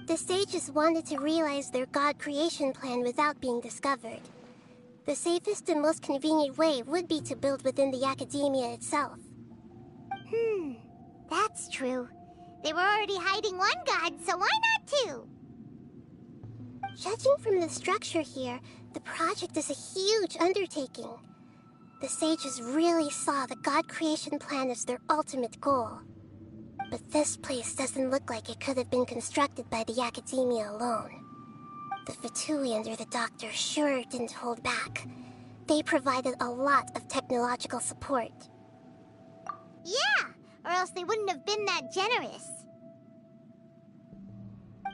The sages wanted to realize their god creation plan without being discovered. The safest and most convenient way would be to build within the academia itself. That's true. They were already hiding one god, so why not two? Judging from the structure here, the project is a huge undertaking. The sages really saw the god creation plan as their ultimate goal. But this place doesn't look like it could have been constructed by the academia alone. The Fatui under the Doctor sure didn't hold back. They provided a lot of technological support. Yeah, or else they wouldn't have been that generous.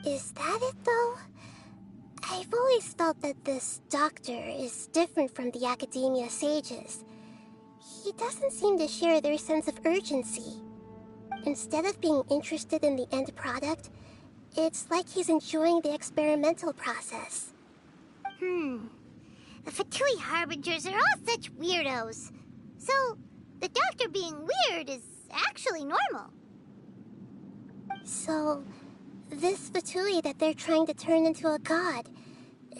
Is that it, though? I've always felt that this Doctor is different from the academia sages. He doesn't seem to share their sense of urgency. Instead of being interested in the end product, it's like he's enjoying the experimental process. The Fatui Harbingers are all such weirdos. So, the Doctor being weird is actually normal. So, this Fatui that they're trying to turn into a god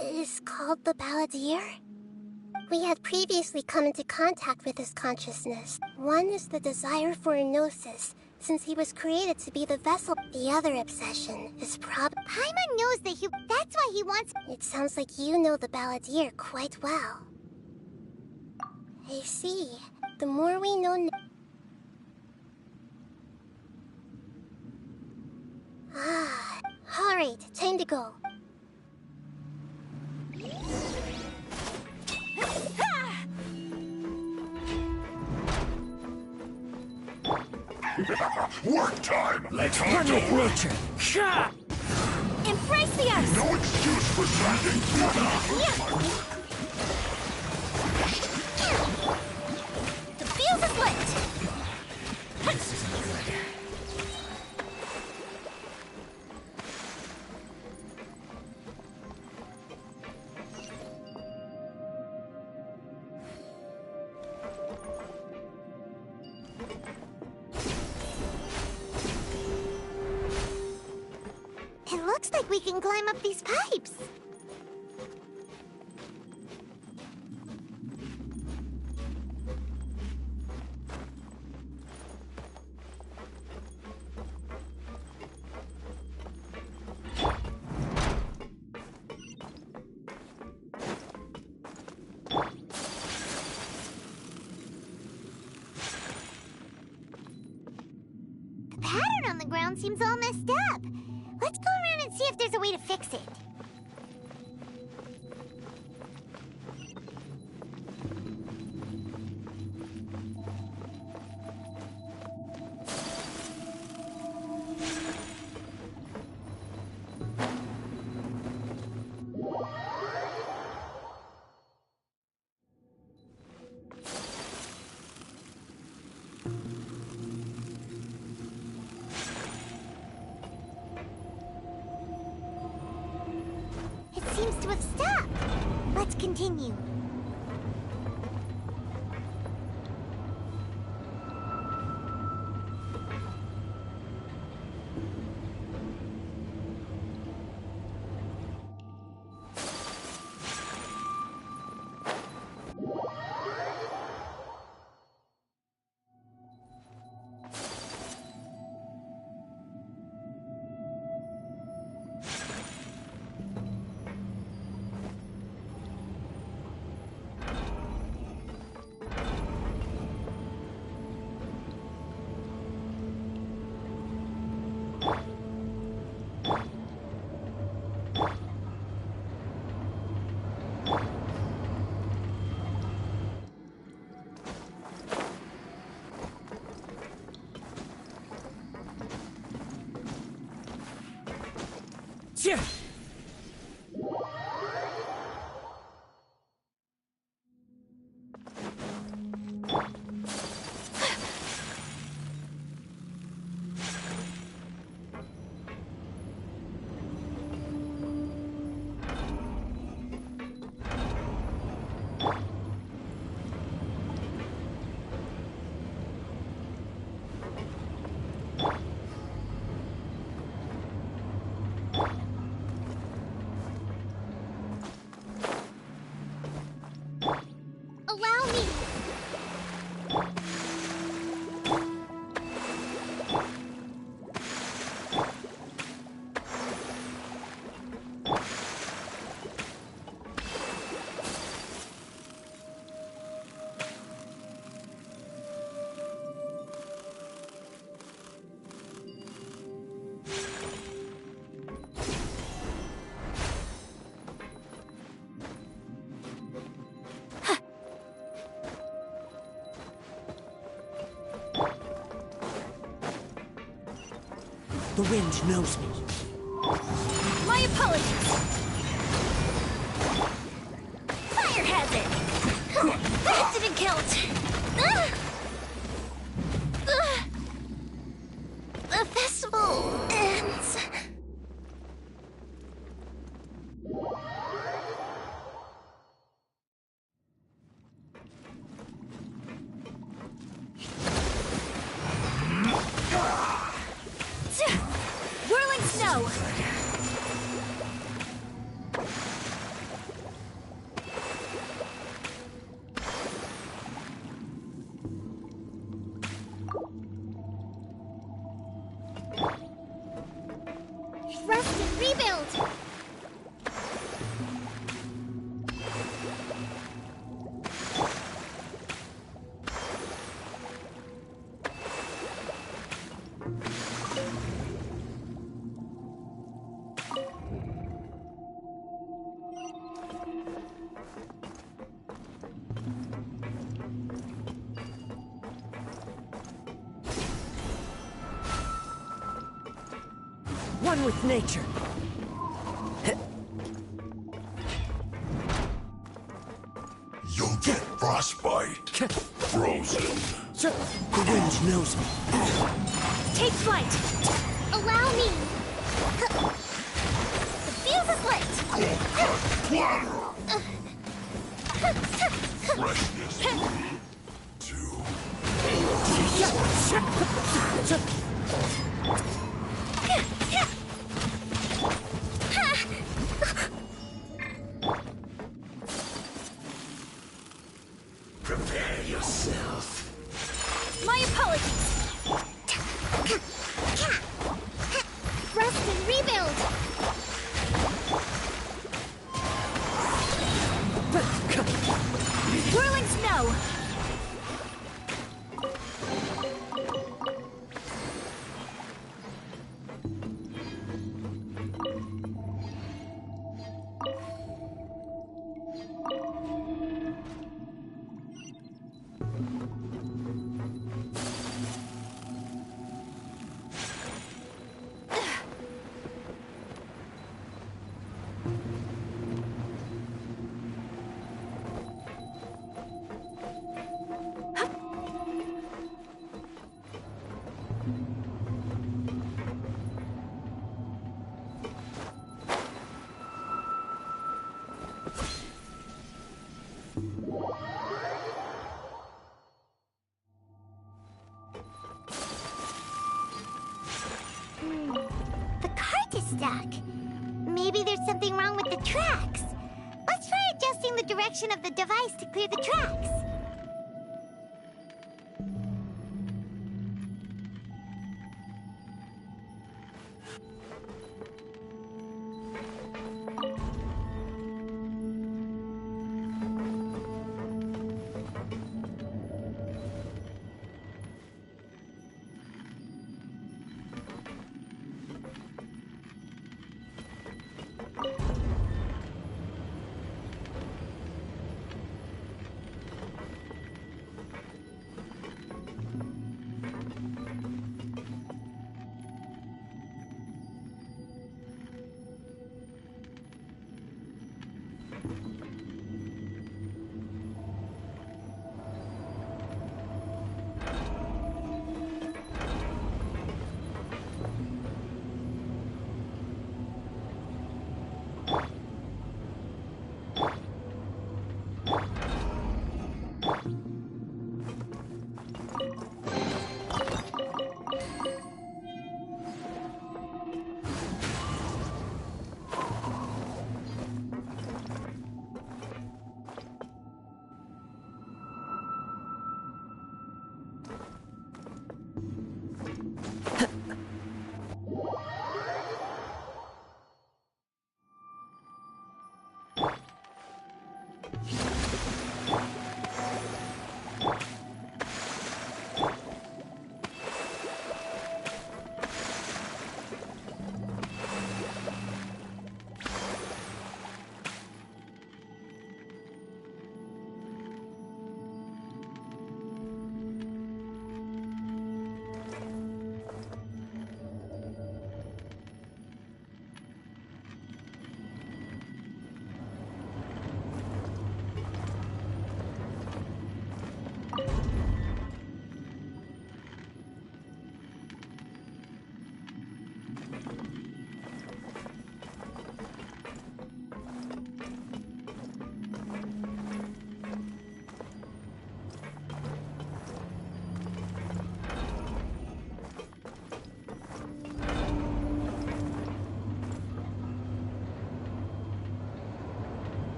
is called the Balladeer? We had previously come into contact with his consciousness. One is the desire for a gnosis, since he was created to be the vessel. The other obsession is Paimon knows that that's why he wants... It sounds like you know the Balladeer quite well. I see. The more we know... Alright, time to go. Work time! Let's run with nature! Sha! Embrace the ice! No excuse for dragging The field is lit! This isn't good. It looks like we can climb up these pipes. The pattern on the ground seems all messed up. Let's go around and see if there's a way to fix it. Seems to have stopped. Let's continue. The wind knows me. My apologies. Fire hazard. Didn't count. The festival ends. Whirling snow. Rest and rebuild. One with nature. You'll get frostbite. Frozen. The wind knows me. Take flight. Allow me. The fuse is lit. Cold cut platter. Freshness 2. Prepare yourself. My apologies. Rest and rebuild. Whirling snow. The cart is stuck. Maybe there's something wrong with the tracks. Let's try adjusting the direction of the device to clear the tracks.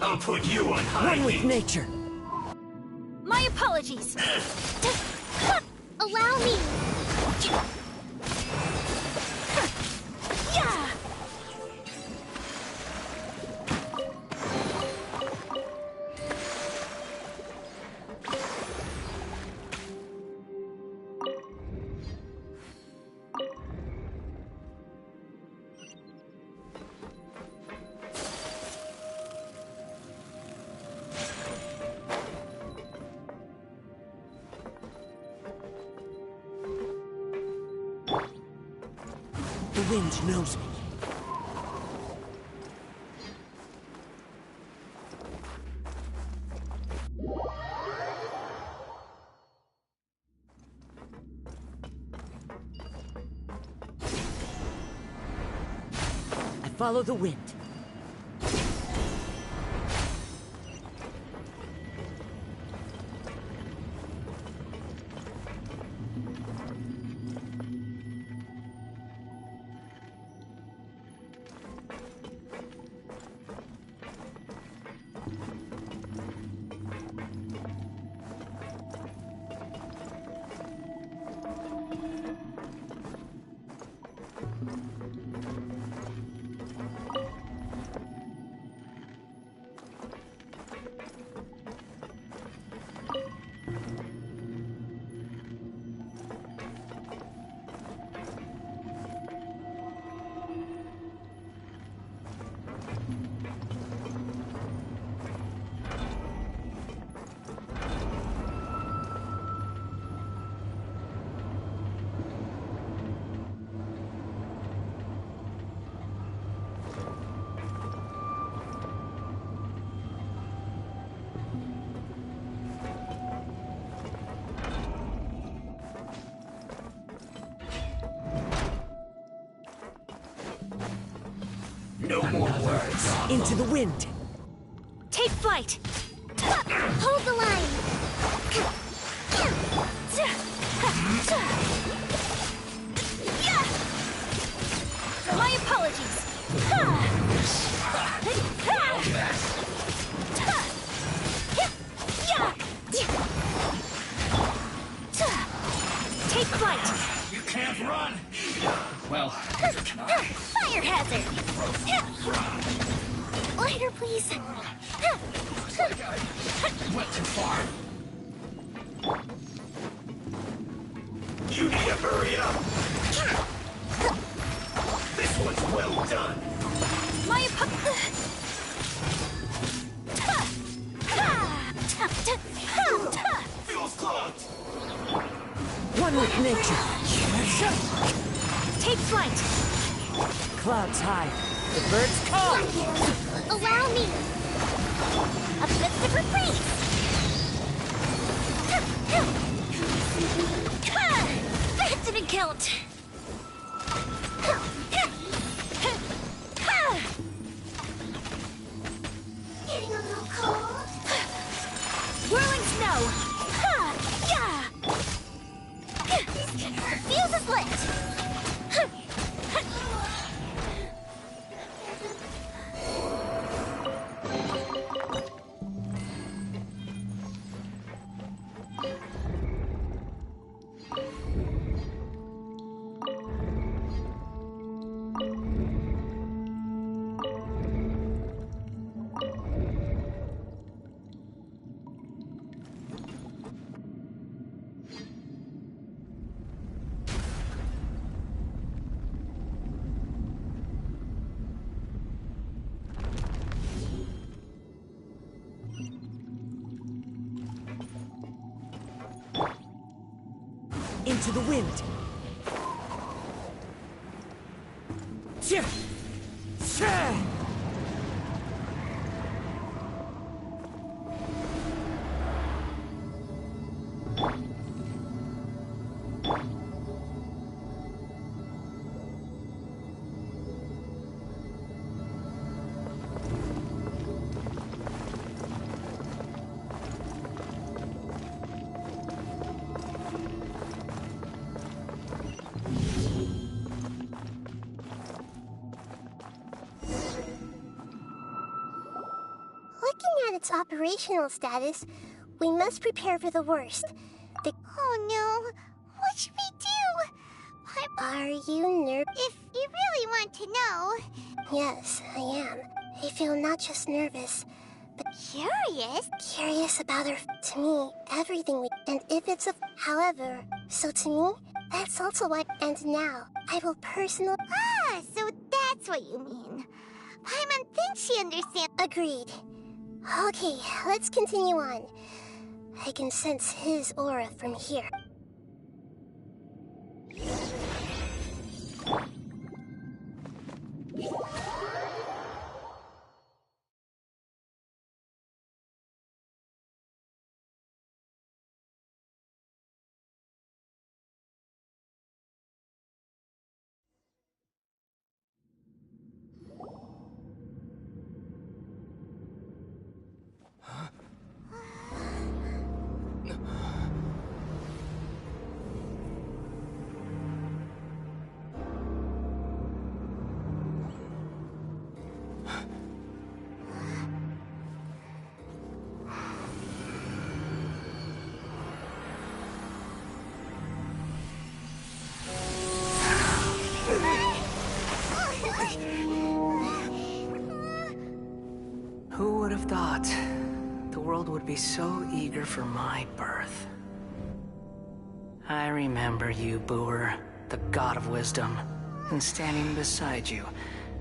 I'll put you on high. One with nature. My apologies. Allow me. Yeah. The wind knows me. I follow the wind. No more words. Into the wind. Take flight. Hold the line. My apologies. Take flight. You can't run! Well, Fire hazard. Lighter, please. went too far. You need to hurry up. This one's well done. My Feels clogged. One with nature. Take flight. Clouds high. The birds call. Allow me. A bit of reprieve. That didn't count. Getting a little cold? Whirling snow. Fuse is lit. Into the wind. Look operational status, we must prepare for the worst. Oh no, what should we do? Are you nervous? If you really want to know... Yes, I am. I feel not just nervous, but Curious? curious about her. To me, everything we... And if it's a... However, so to me, that's also why... And now, I will personally... Ah, so that's what you mean. Paimon thinks she understands. Agreed. Okay, let's continue on. I can sense his aura from here. Who would have thought the world would be so eager for my birth? I remember you, Booer, the god of wisdom, and standing beside you,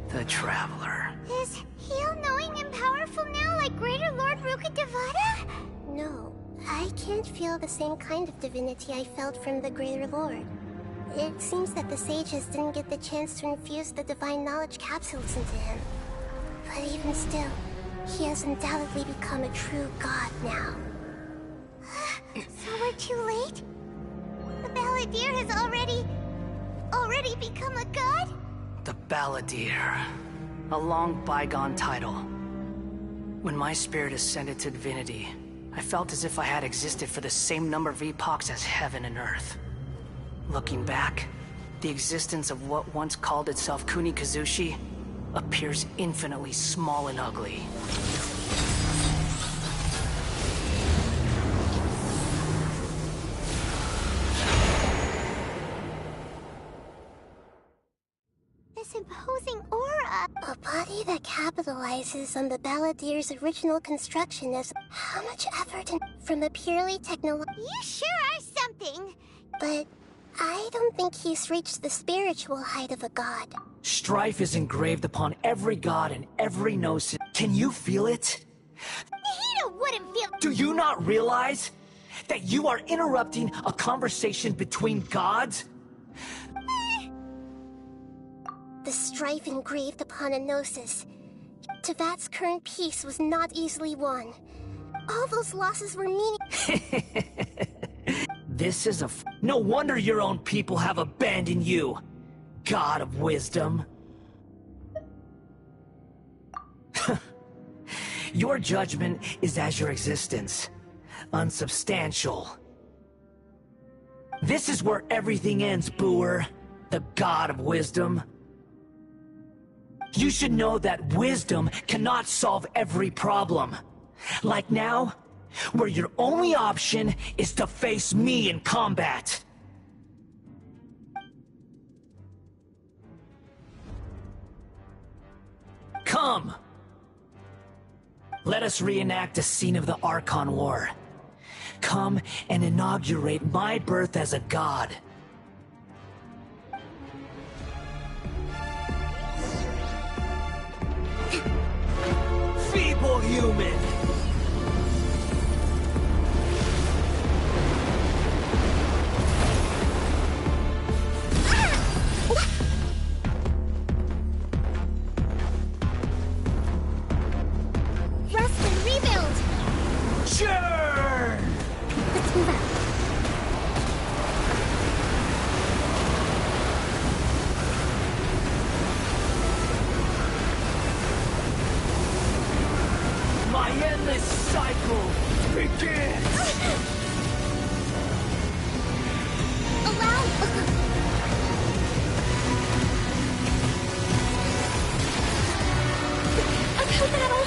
the traveler. Is he all-knowing and powerful now like Greater Lord Rukkhadevata? No, I can't feel the same kind of divinity I felt from the Greater Lord. It seems that the sages didn't get the chance to infuse the divine knowledge capsules into him. But even still, he has undoubtedly become a true god now. So we're too late? The Balladeer has already become a god? The Balladeer. A long bygone title. When my spirit ascended to divinity, I felt as if I had existed for the same number of epochs as heaven and earth. Looking back, the existence of what once called itself Kunikazushi appears infinitely small and ugly. This imposing aura. A body that capitalizes on the Balladeer's original construction is how much effort and from a purely technological... You sure are something. But I don't think he's reached the spiritual height of a god. Strife is engraved upon every god and every gnosis. Can you feel it? Nihito wouldn't feel... Do you not realize that you are interrupting a conversation between gods? The strife engraved upon a gnosis. Tevat's current peace was not easily won. All those losses were This is no wonder your own people have abandoned you, god of wisdom. Your judgment is as your existence, unsubstantial. This is where everything ends, Booer, the god of wisdom. You should know that wisdom cannot solve every problem. Like now, where your only option is to face me in combat. Come! Let us reenact a scene of the Archon War. Come and inaugurate my birth as a god. Feeble human! Rest and rebuild! Churn! Let's move out. My endless cycle begins! Uphill battle!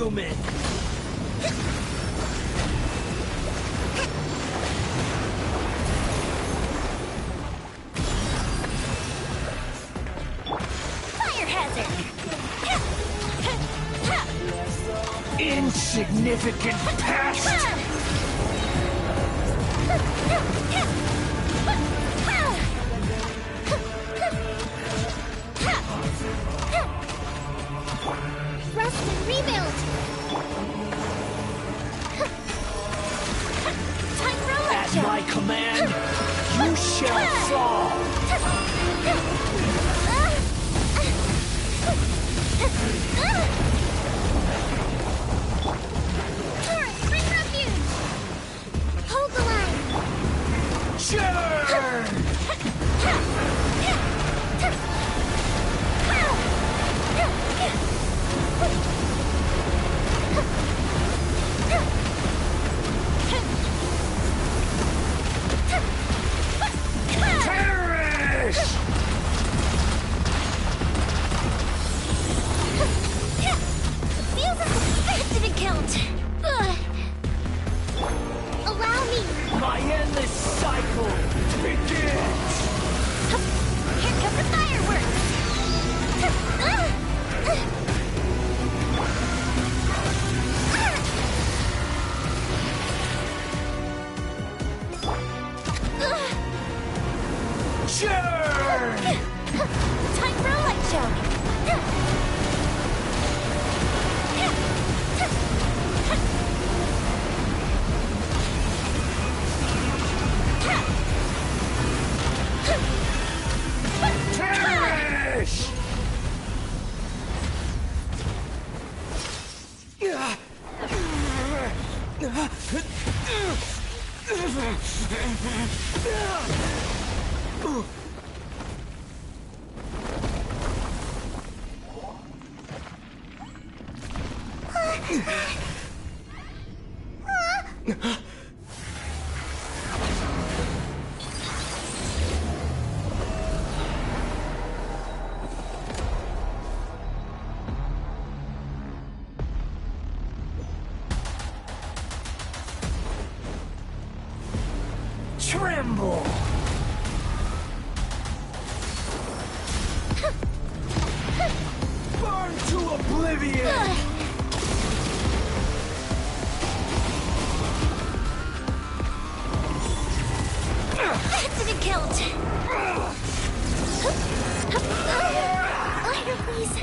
human! Fire hazard! Insignificant pest! Rest and rebuild! Time for a At my command, you shall fall! Taurus, bring refuge! Hold the line! Churn! Perish! Feels as if it didn't count. Allow me. My endless cycle begins! Here come the fireworks. Churn! Time for a light show. Perish! Tremble! Burn to oblivion! That didn't count. Lighter, please.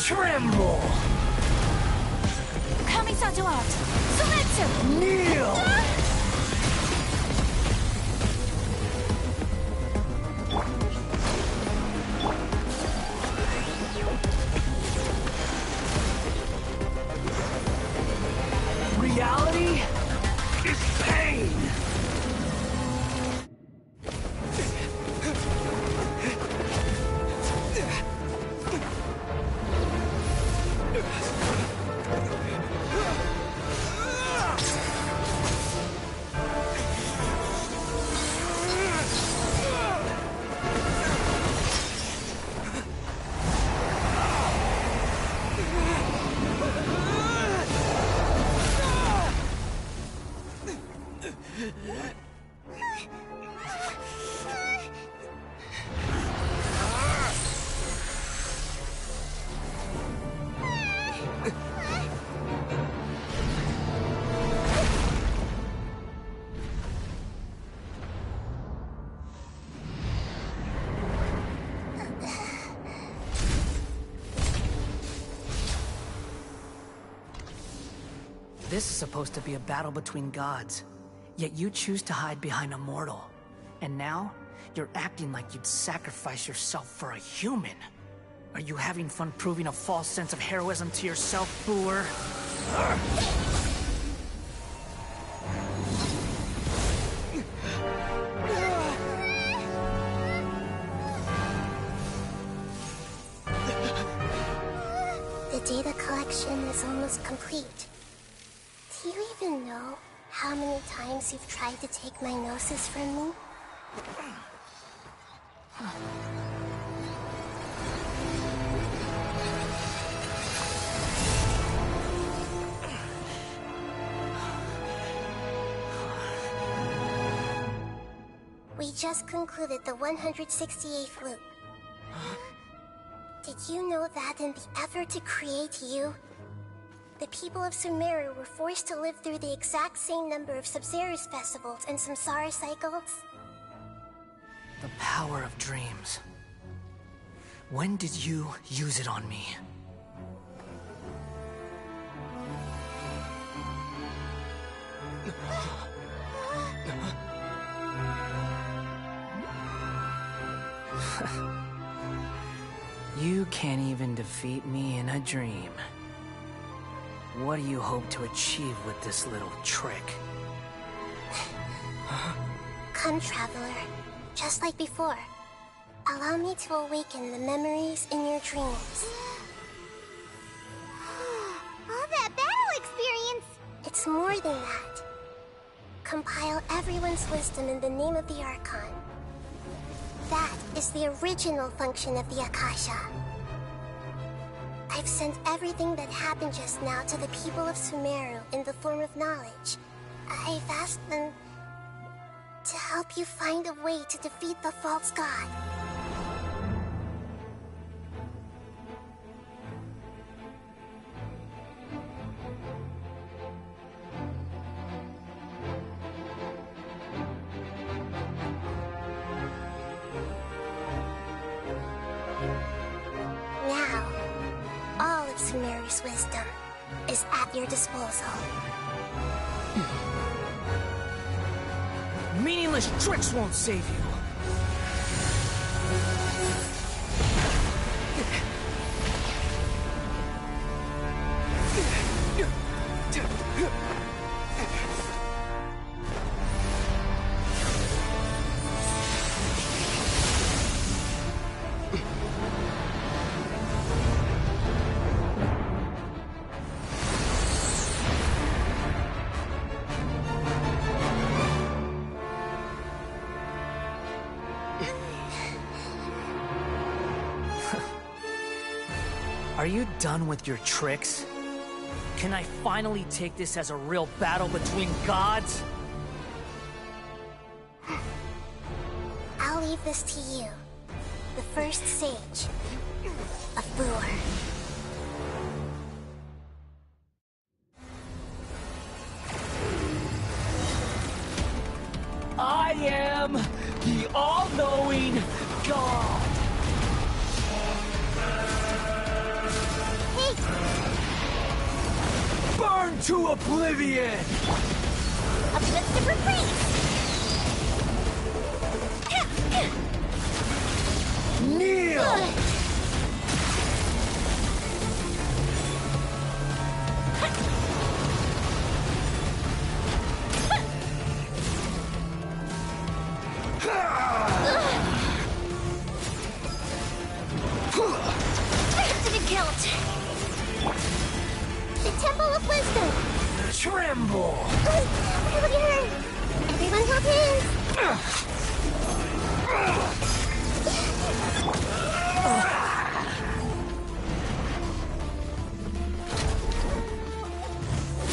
Tremble! Kamisato out. Soretsu. Kneel! Reality is pain! This is supposed to be a battle between gods, yet you choose to hide behind a mortal. And now, you're acting like you'd sacrifice yourself for a human. Are you having fun proving a false sense of heroism to yourself, Booer? The data collection is almost complete. Do you even know how many times you've tried to take my gnosis from me? We just concluded the 168th loop. Did you know that in the effort to create you, the people of Sumeru were forced to live through the exact same number of Sub-Zerus festivals and Samsara cycles? The power of dreams. When did you use it on me? You can't even defeat me in a dream. What do you hope to achieve with this little trick? Come, Traveler. Just like before. Allow me to awaken the memories in your dreams. All that battle experience! It's more than that. Compile everyone's wisdom in the name of the Archon. That is the original function of the Akasha. I've sent everything that happened just now to the people of Sumeru in the form of knowledge. I've asked them to help you find a way to defeat the false god. Now, all of Sumeru's wisdom is at your disposal. Meaningless tricks won't save you. Are you done with your tricks? Can I finally take this as a real battle between gods? I'll leave this to you, the first sage of Boor. I am the all-knowing God. Burn to oblivion! Uplift the reprise! Kneel! Accident guilt! The Temple of Wisdom! Tremble! Everybody hurt! Everyone hold hands!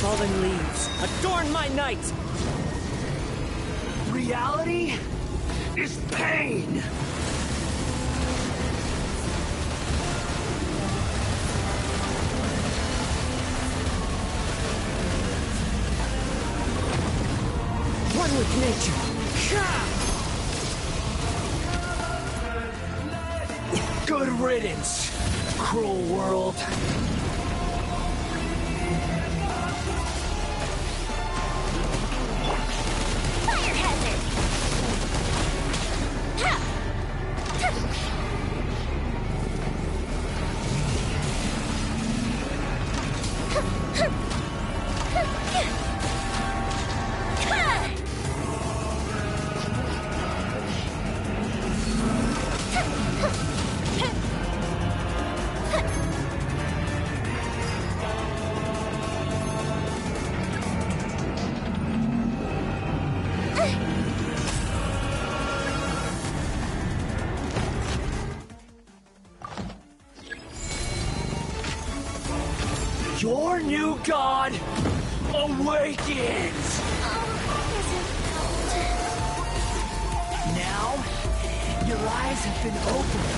Fallen leaves, adorn my night! Reality is pain! One with nature. Good riddance, cruel world. Fire hazard! new god awakens! Now, your eyes have been opened.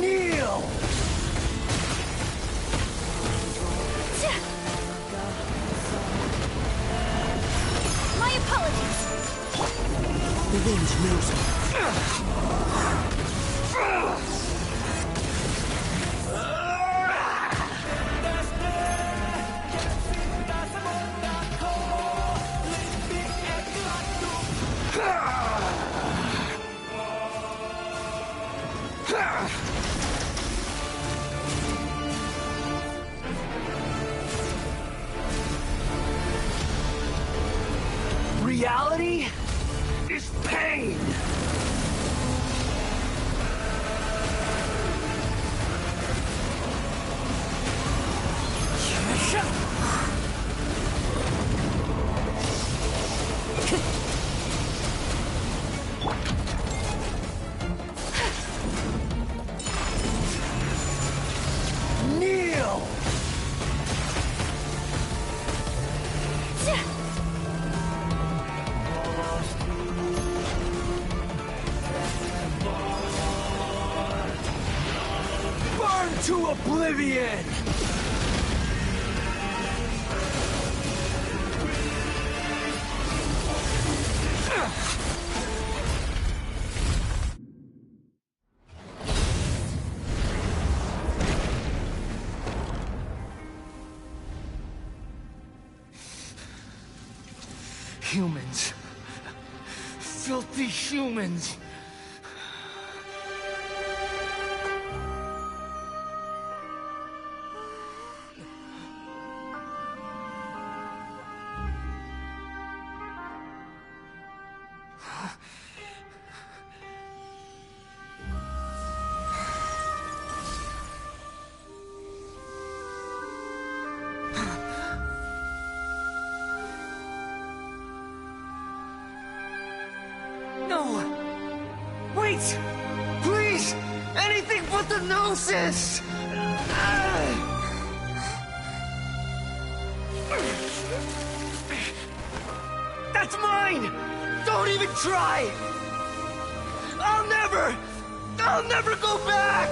Kneel! My apologies. The wind knows it. Reality is pain! Kneel! Burn to oblivion! Humans. Filthy humans. No! Wait! Please! Anything but the Gnosis! That's mine! Don't even try! I'll never go back!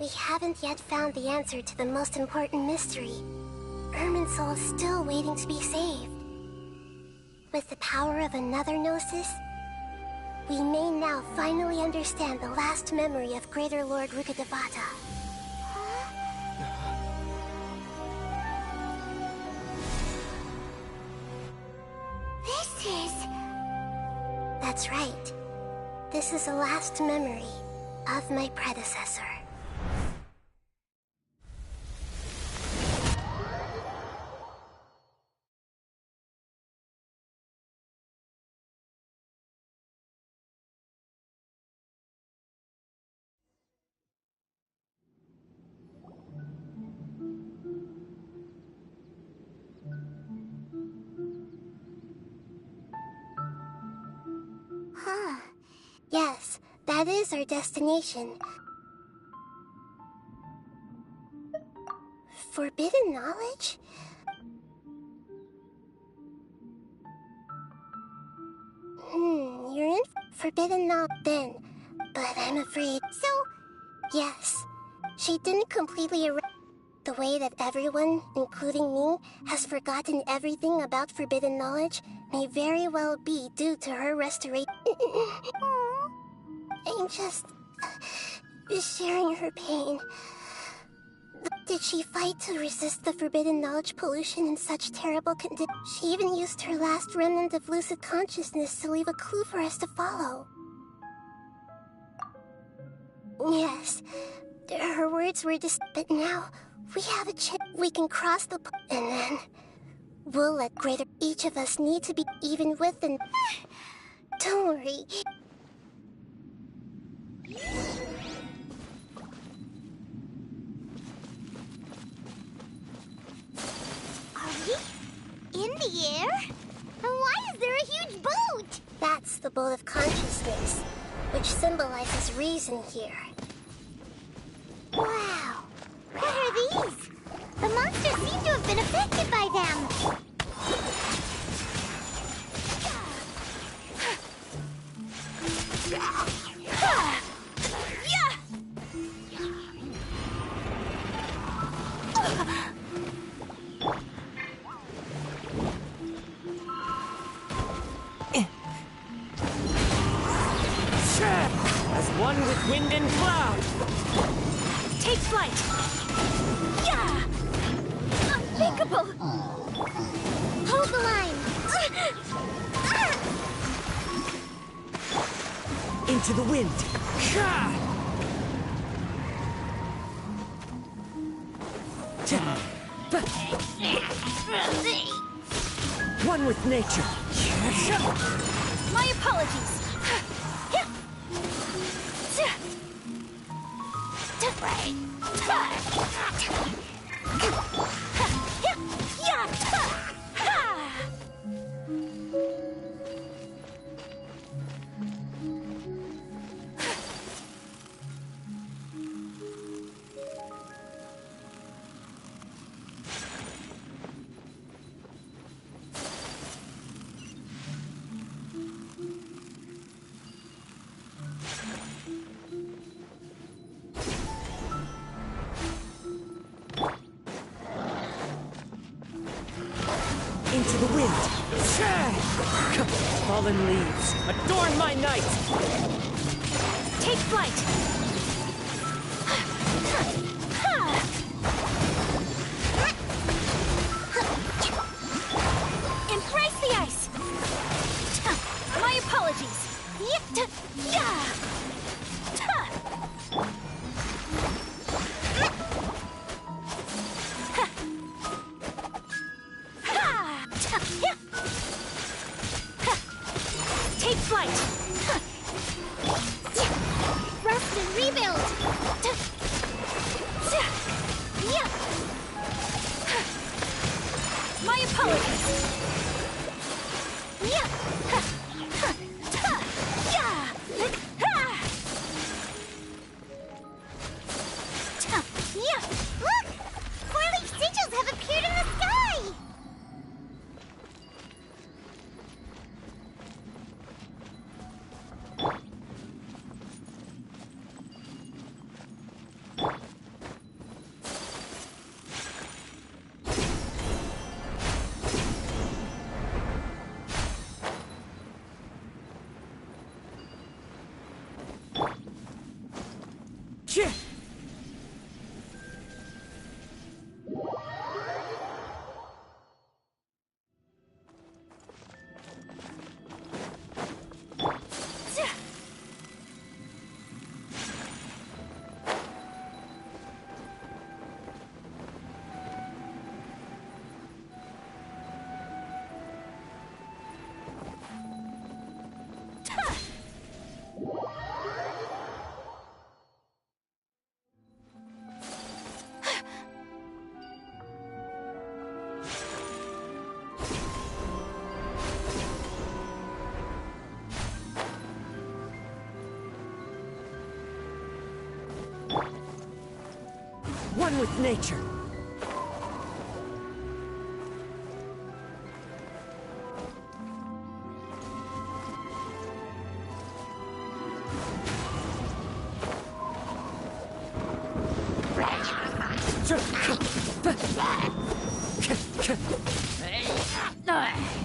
We haven't yet found the answer to the most important mystery. Irminsul is still waiting to be saved. With the power of another Gnosis, we may now finally understand the last memory of Greater Lord Rukkhadevata. This is... That's right. This is the last memory of my predecessor. Huh. Yes, that is our destination. Forbidden knowledge? You're in forbidden knowledge then, but I'm afraid... So, Yes, she didn't completely erase the way that everyone, including me, has forgotten everything about forbidden knowledge may very well be due to her restoration. I'm just sharing her pain. Did she fight to resist the forbidden knowledge pollution in such terrible conditions? She even used her last remnant of lucid consciousness to leave a clue for us to follow. Yes, her words were but now we have a chance. We can cross the and then We'll let greater. Each of us need to be even with and. Don't worry. Are we in the air? And why is there a huge boat? That's the boat of consciousness, which symbolizes reason here. Wow. What are these? The monsters seem to have been affected by them. As one with wind and cloud. Take flight. Yeah. Unthinkable. Hold the line. Into the wind. One with nature. My apologies. Into the wind. Fallen leaves, adorn my night. Take flight. Embrace the ice. My apologies. Take flight. Rest and rebuild. My apologies. Look! 4-leaf sigils have appeared in the sky! One with nature.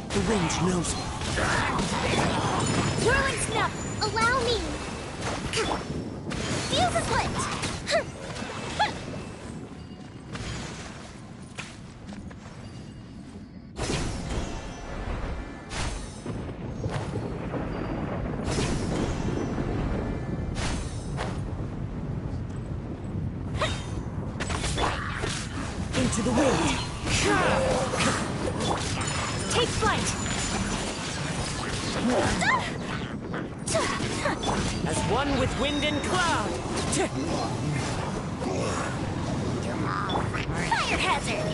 The range knows me. Whirling snap! Allow me! Feel the split! Into the wind. Take flight! As one with wind and cloud! Fire hazard!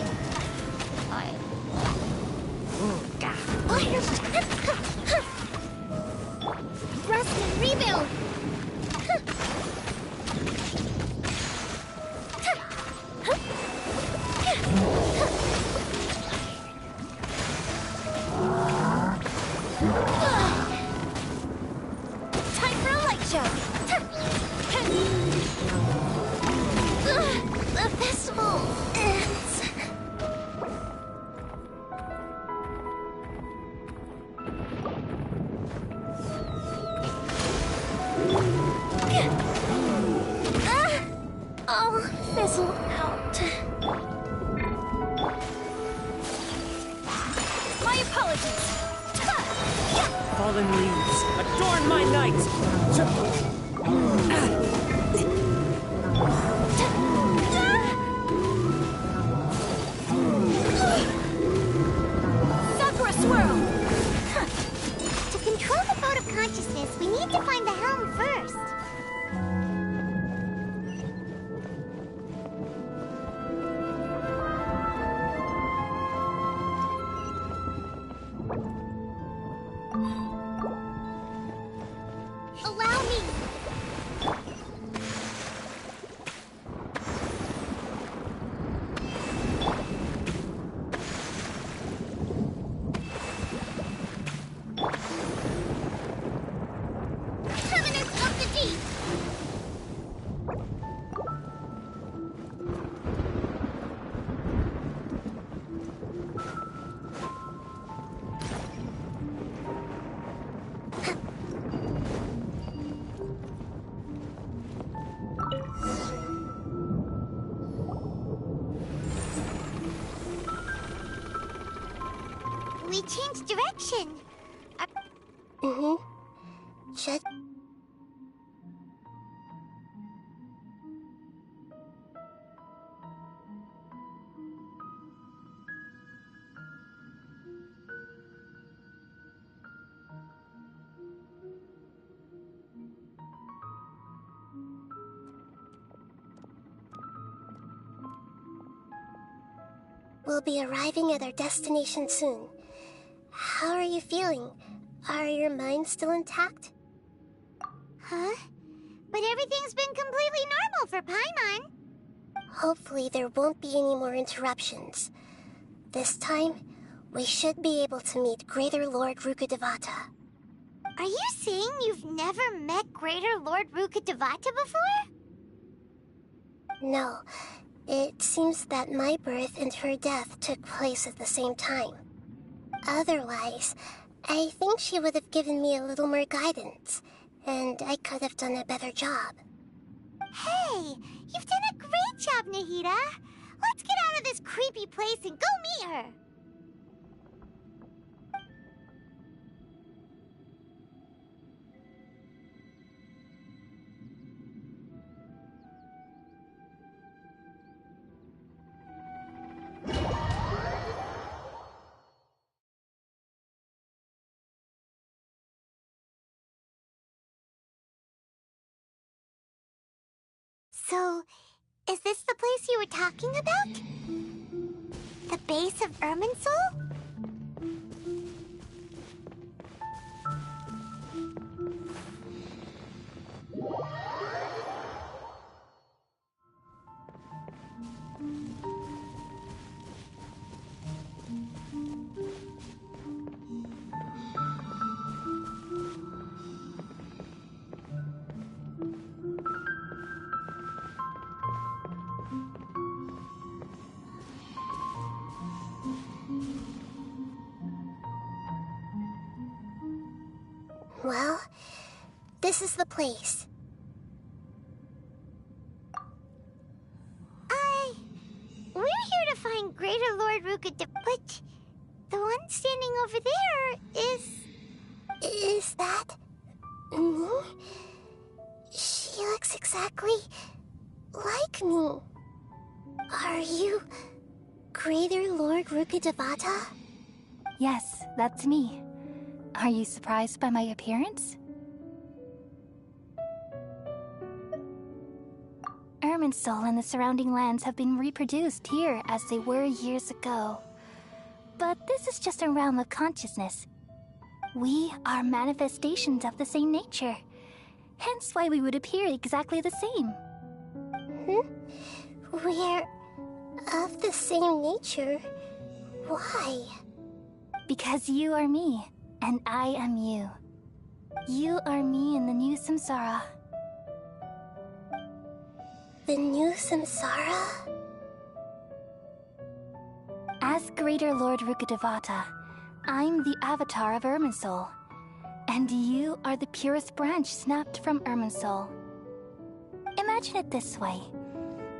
Rest and rebuild! Time for a light show! The festival ends. I'll fizzle out. My apologies! Fallen leaves, adorn my night! Sakura swirl! To control the boat of consciousness, we need to find the helm first. Allow me! Terminus of the deep! We changed direction. Should... We'll be arriving at our destination soon. How are you feeling? Are your minds still intact? Huh? But everything's been completely normal for Paimon. Hopefully there won't be any more interruptions. This time, we should be able to meet Greater Lord Rukkhadevata. Are you saying you've never met Greater Lord Rukkhadevata before? No, it seems that my birth and her death took place at the same time. Otherwise, I think she would have given me a little more guidance, and I could have done a better job. Hey, you've done a great job, Nahida. Let's get out of this creepy place and go meet her. So, is this the place you were talking about? The base of Irminsul? Well, this is the place. We're here to find Greater Lord Rukkhadevata, but the one standing over there is... Is that... me? She looks exactly like me. Are you Greater Lord Rukkhadevata? Yes, that's me. Are you surprised by my appearance? Irminsul and the surrounding lands have been reproduced here as they were years ago. But this is just a realm of consciousness. We are manifestations of the same nature. Hence why we would appear exactly the same. We're of the same nature? Why? Because you are me, and I am you. You are me in the new samsara. The new samsara? As Greater Lord Rukkhadevata, I'm the avatar of Irminsul. And you are the purest branch snapped from Irminsul. Imagine it this way.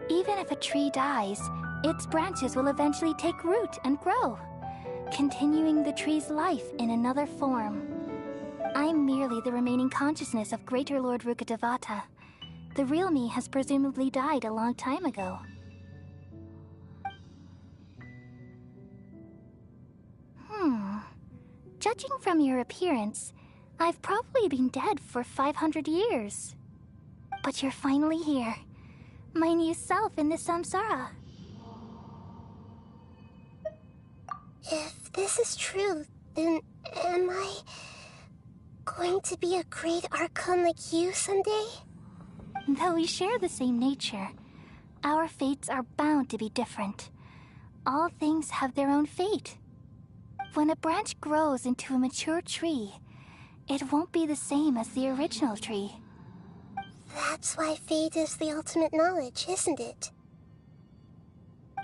Even if a tree dies, its branches will eventually take root and grow, continuing the tree's life in another form. I'm merely the remaining consciousness of Greater Lord Rukkhadevata. The real me has presumably died a long time ago. Judging from your appearance, I've probably been dead for 500 years. But you're finally here. My new self in the samsara. If this is true, then am I going to be a great Archon like you someday? Though we share the same nature, our fates are bound to be different. All things have their own fate. When a branch grows into a mature tree, it won't be the same as the original tree. That's why fate is the ultimate knowledge, isn't it?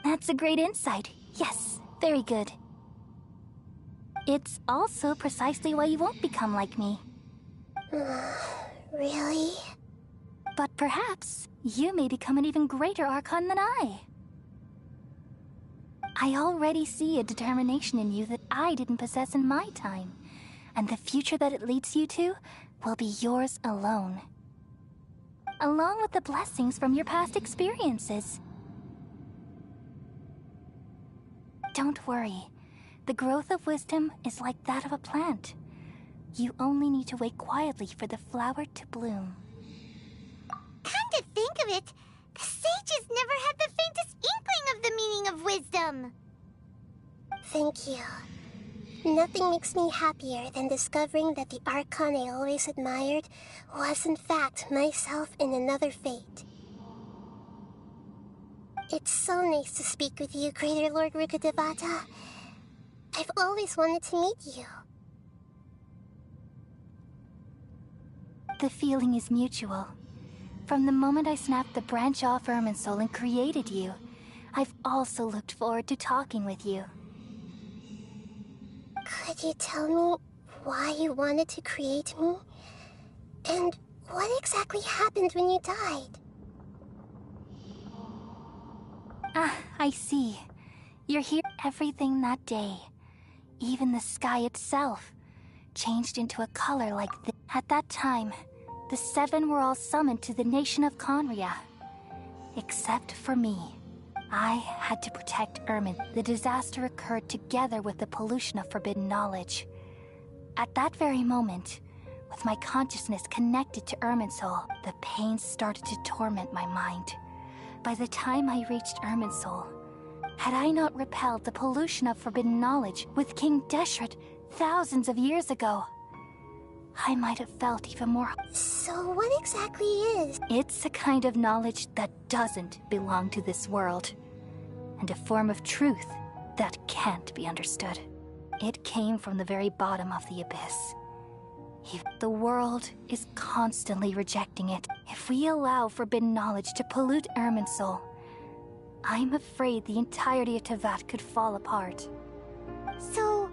That's a great insight. Yes, very good. It's also precisely why you won't become like me. Really? But perhaps you may become an even greater Archon than I. I already see a determination in you that I didn't possess in my time, and the future that it leads you to will be yours alone. Along with the blessings from your past experiences. Don't worry. The growth of wisdom is like that of a plant. You only need to wait quietly for the flower to bloom. Come to think of it, the sages never had the faintest inkling of the meaning of wisdom. Thank you. Nothing makes me happier than discovering that the Archon I always admired was in fact myself in another fate. It's so nice to speak with you, Greater Lord Rukkhadevata. I've always wanted to meet you. The feeling is mutual. From the moment I snapped the branch off Irminsul and created you, I've also looked forward to talking with you. Could you tell me why you wanted to create me? And what exactly happened when you died? Ah, I see. You're here. Everything that day, even the sky itself, changed into a color like this. At that time, the seven were all summoned to the nation of Conria. Except for me. I had to protect Ermin. The disaster occurred together with the pollution of forbidden knowledge. At that very moment, with my consciousness connected to Irminsul, the pain started to torment my mind. By the time I reached Irminsul, had I not repelled the pollution of forbidden knowledge with King Deshret thousands of years ago, I might have felt even more. So what exactly is? It's a kind of knowledge that doesn't belong to this world, and a form of truth that can't be understood. It came from the very bottom of the abyss. The world is constantly rejecting it. If we allow forbidden knowledge to pollute Irminsul, I'm afraid the entirety of Tevat could fall apart. So,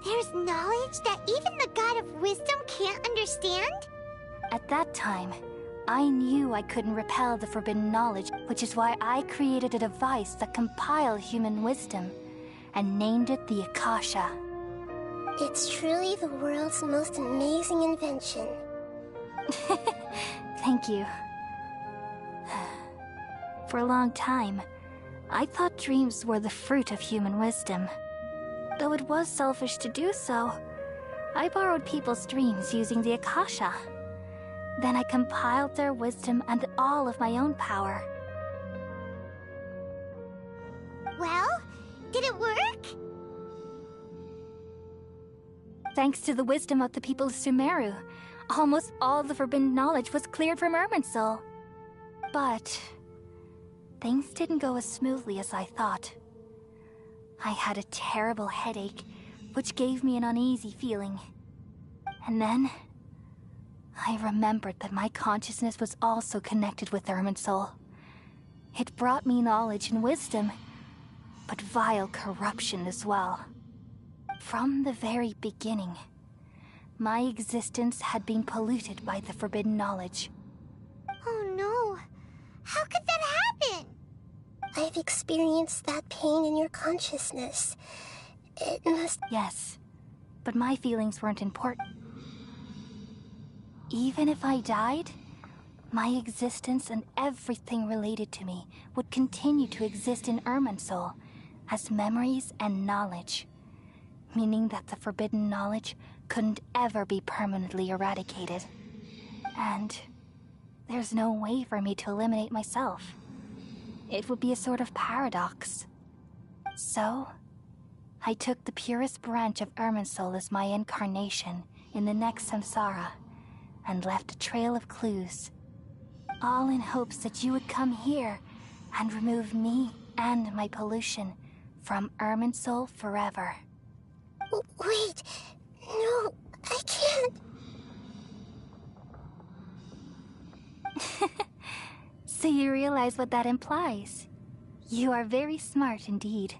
there's knowledge that even the God of Wisdom can't understand? At that time, I knew I couldn't repel the forbidden knowledge, which is why I created a device that compiled human wisdom and named it the Akasha. It's truly the world's most amazing invention. Thank you. For a long time, I thought dreams were the fruit of human wisdom. Though it was selfish to do so, I borrowed people's dreams using the Akasha. Then I compiled their wisdom and all of my own power. Well, did it work? Thanks to the wisdom of the people of Sumeru, almost all the forbidden knowledge was cleared from Irminsul. But things didn't go as smoothly as I thought. I had a terrible headache, which gave me an uneasy feeling. And then I remembered that my consciousness was also connected with Irminsul. It brought me knowledge and wisdom, but vile corruption as well. From the very beginning, my existence had been polluted by the forbidden knowledge. Oh no. How could that happen? I've experienced that pain in your consciousness. It must... Yes, but my feelings weren't important. Even if I died, my existence and everything related to me would continue to exist in Irminsul as memories and knowledge, meaning that the forbidden knowledge couldn't ever be permanently eradicated. And there's no way for me to eliminate myself. It would be a sort of paradox. So, I took the purest branch of Irminsul as my incarnation in the next samsara, and left a trail of clues, all in hopes that you would come here and remove me and my pollution from Irminsul forever. Wait, no, I can't. So you realize what that implies. You are very smart indeed.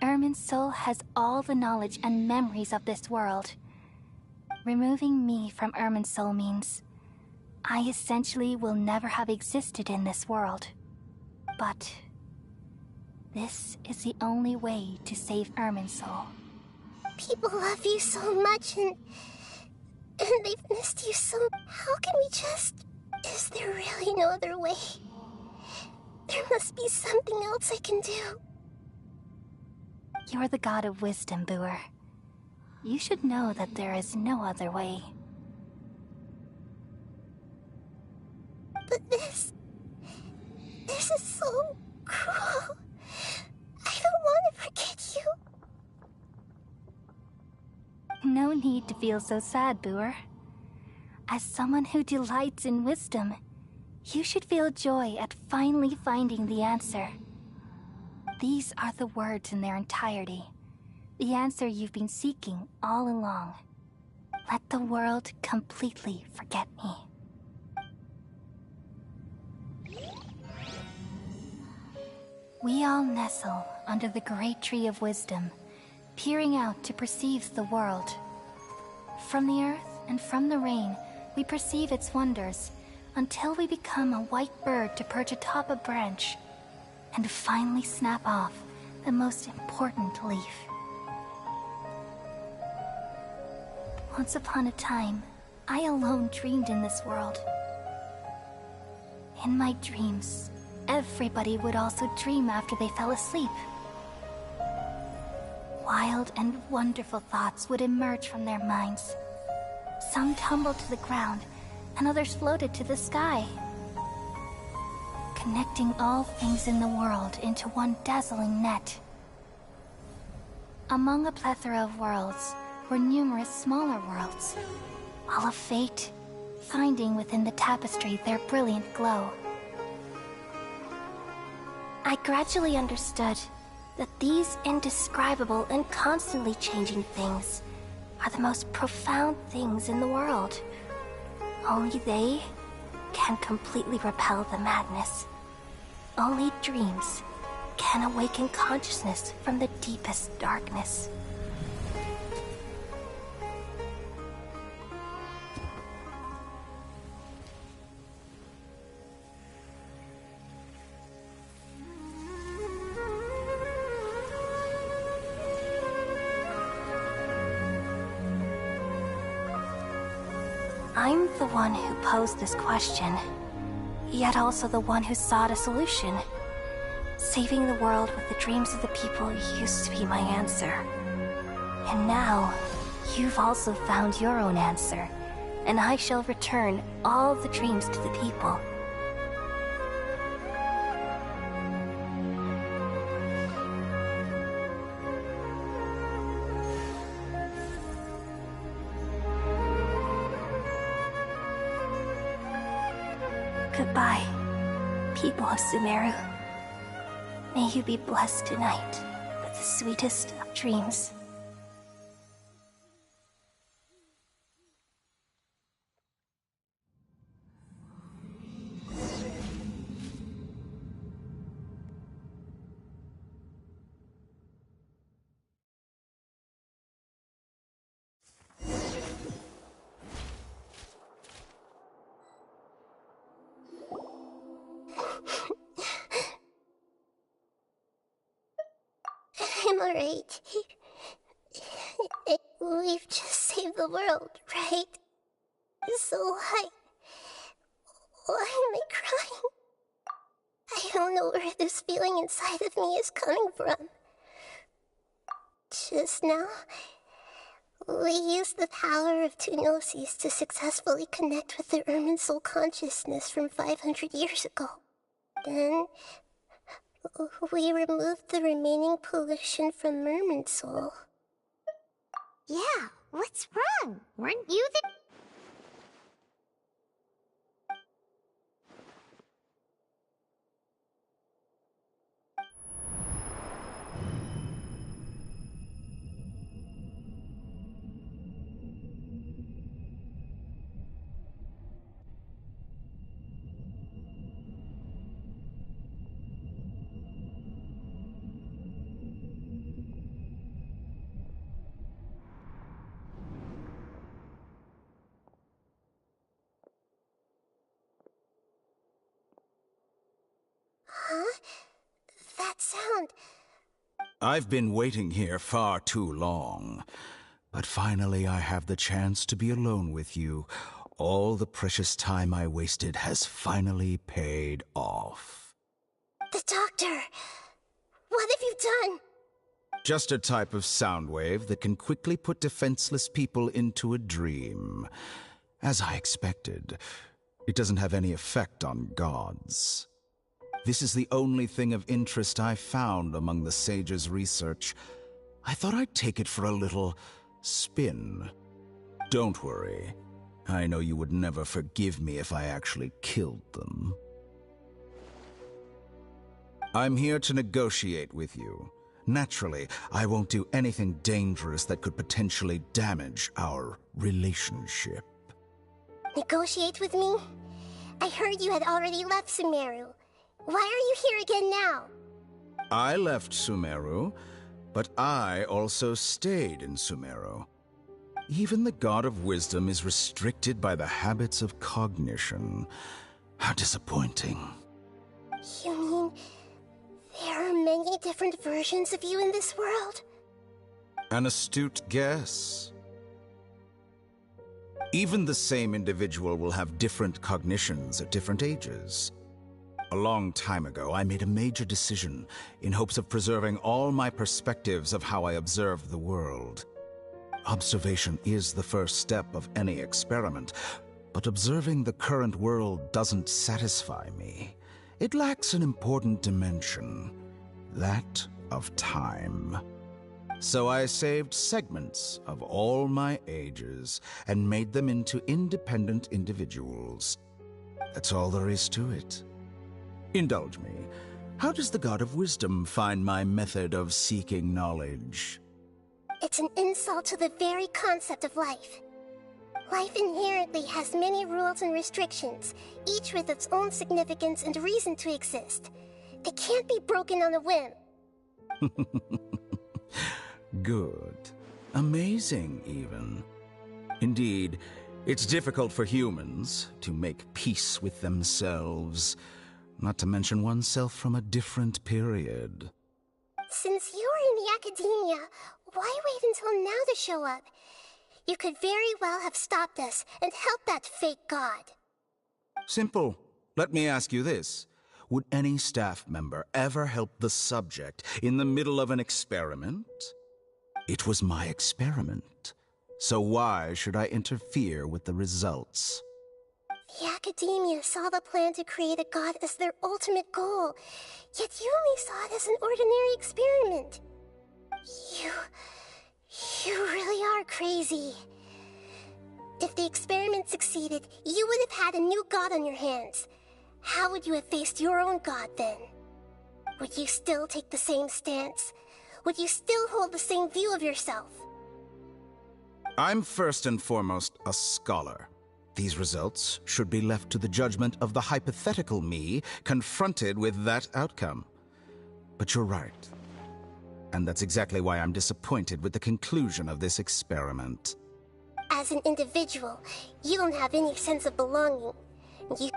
Irminsul has all the knowledge and memories of this world. Removing me from Irminsul means I essentially will never have existed in this world. But this is the only way to save Irminsul. People love you so much and they've missed you so... How can we just... Is there really no other way? There must be something else I can do. You're the god of wisdom, Booer. You should know that there is no other way. But this is so cruel. I don't want to forget you. No need to feel so sad, Booer. As someone who delights in wisdom, you should feel joy at finally finding the answer. These are the words in their entirety. The answer you've been seeking all along. Let the world completely forget me. We all nestle under the great tree of wisdom, peering out to perceive the world. From the earth and from the rain, we perceive its wonders, until we become a white bird to perch atop a branch, and finally snap off the most important leaf. Once upon a time, I alone dreamed in this world. In my dreams, everybody would also dream after they fell asleep. Wild and wonderful thoughts would emerge from their minds. Some tumbled to the ground, and others floated to the sky, connecting all things in the world into one dazzling net. Among a plethora of worlds were numerous smaller worlds, all of fate, finding within the tapestry their brilliant glow. I gradually understood that these indescribable and constantly changing things are the most profound things in the world. Only they can completely repel the madness. Only dreams can awaken consciousness from the deepest darkness. I'm the one who posed this question, yet also the one who sought a solution. Saving the world with the dreams of the people used to be my answer. And now, you've also found your own answer, and I shall return all the dreams to the people. Goodbye, people of Sumeru. May you be blessed tonight with the sweetest of dreams. I'm alright. We've just saved the world, right? So why am I crying? I don't know where this feeling inside of me is coming from. Just now, we used the power of two gnosis to successfully connect with the Ermin soul consciousness from 500 years ago. Then, we removed the remaining pollution from Merman soul. Yeah, what's wrong? Weren't you the... Huh? That sound... I've been waiting here far too long. But finally I have the chance to be alone with you. All the precious time I wasted has finally paid off. The doctor! What have you done? Just a type of sound wave that can quickly put defenseless people into a dream. As I expected, it doesn't have any effect on gods. This is the only thing of interest I found among the sage's research. I thought I'd take it for a little spin. Don't worry. I know you would never forgive me if I actually killed them. I'm here to negotiate with you. Naturally, I won't do anything dangerous that could potentially damage our relationship. Negotiate with me? I heard you had already left Sumeru. Why are you here again now? I left Sumeru, but I also stayed in Sumeru. Even the God of Wisdom is restricted by the habits of cognition. How disappointing. You mean there are many different versions of you in this world? An astute guess. Even the same individual will have different cognitions at different ages. A long time ago, I made a major decision in hopes of preserving all my perspectives of how I observed the world. Observation is the first step of any experiment, but observing the current world doesn't satisfy me. It lacks an important dimension, that of time. So I saved segments of all my ages and made them into independent individuals. That's all there is to it. Indulge me. How does the God of Wisdom find my method of seeking knowledge? It's an insult to the very concept of life. Life inherently has many rules and restrictions, each with its own significance and reason to exist. They can't be broken on a whim. Good. Amazing, even. Indeed, it's difficult for humans to make peace with themselves, not to mention oneself from a different period. Since you were in the academia, why wait until now to show up? You could very well have stopped us and helped that fake god. Simple. Let me ask you this. Would any staff member ever help the subject in the middle of an experiment? It was my experiment, so why should I interfere with the results? The Academia saw the plan to create a god as their ultimate goal, yet you only saw it as an ordinary experiment. You really are crazy. If the experiment succeeded, you would have had a new god on your hands. How would you have faced your own god then? Would you still take the same stance? Would you still hold the same view of yourself? I'm first and foremost a scholar. These results should be left to the judgment of the hypothetical me confronted with that outcome. But you're right. And that's exactly why I'm disappointed with the conclusion of this experiment. As an individual, you don't have any sense of belonging.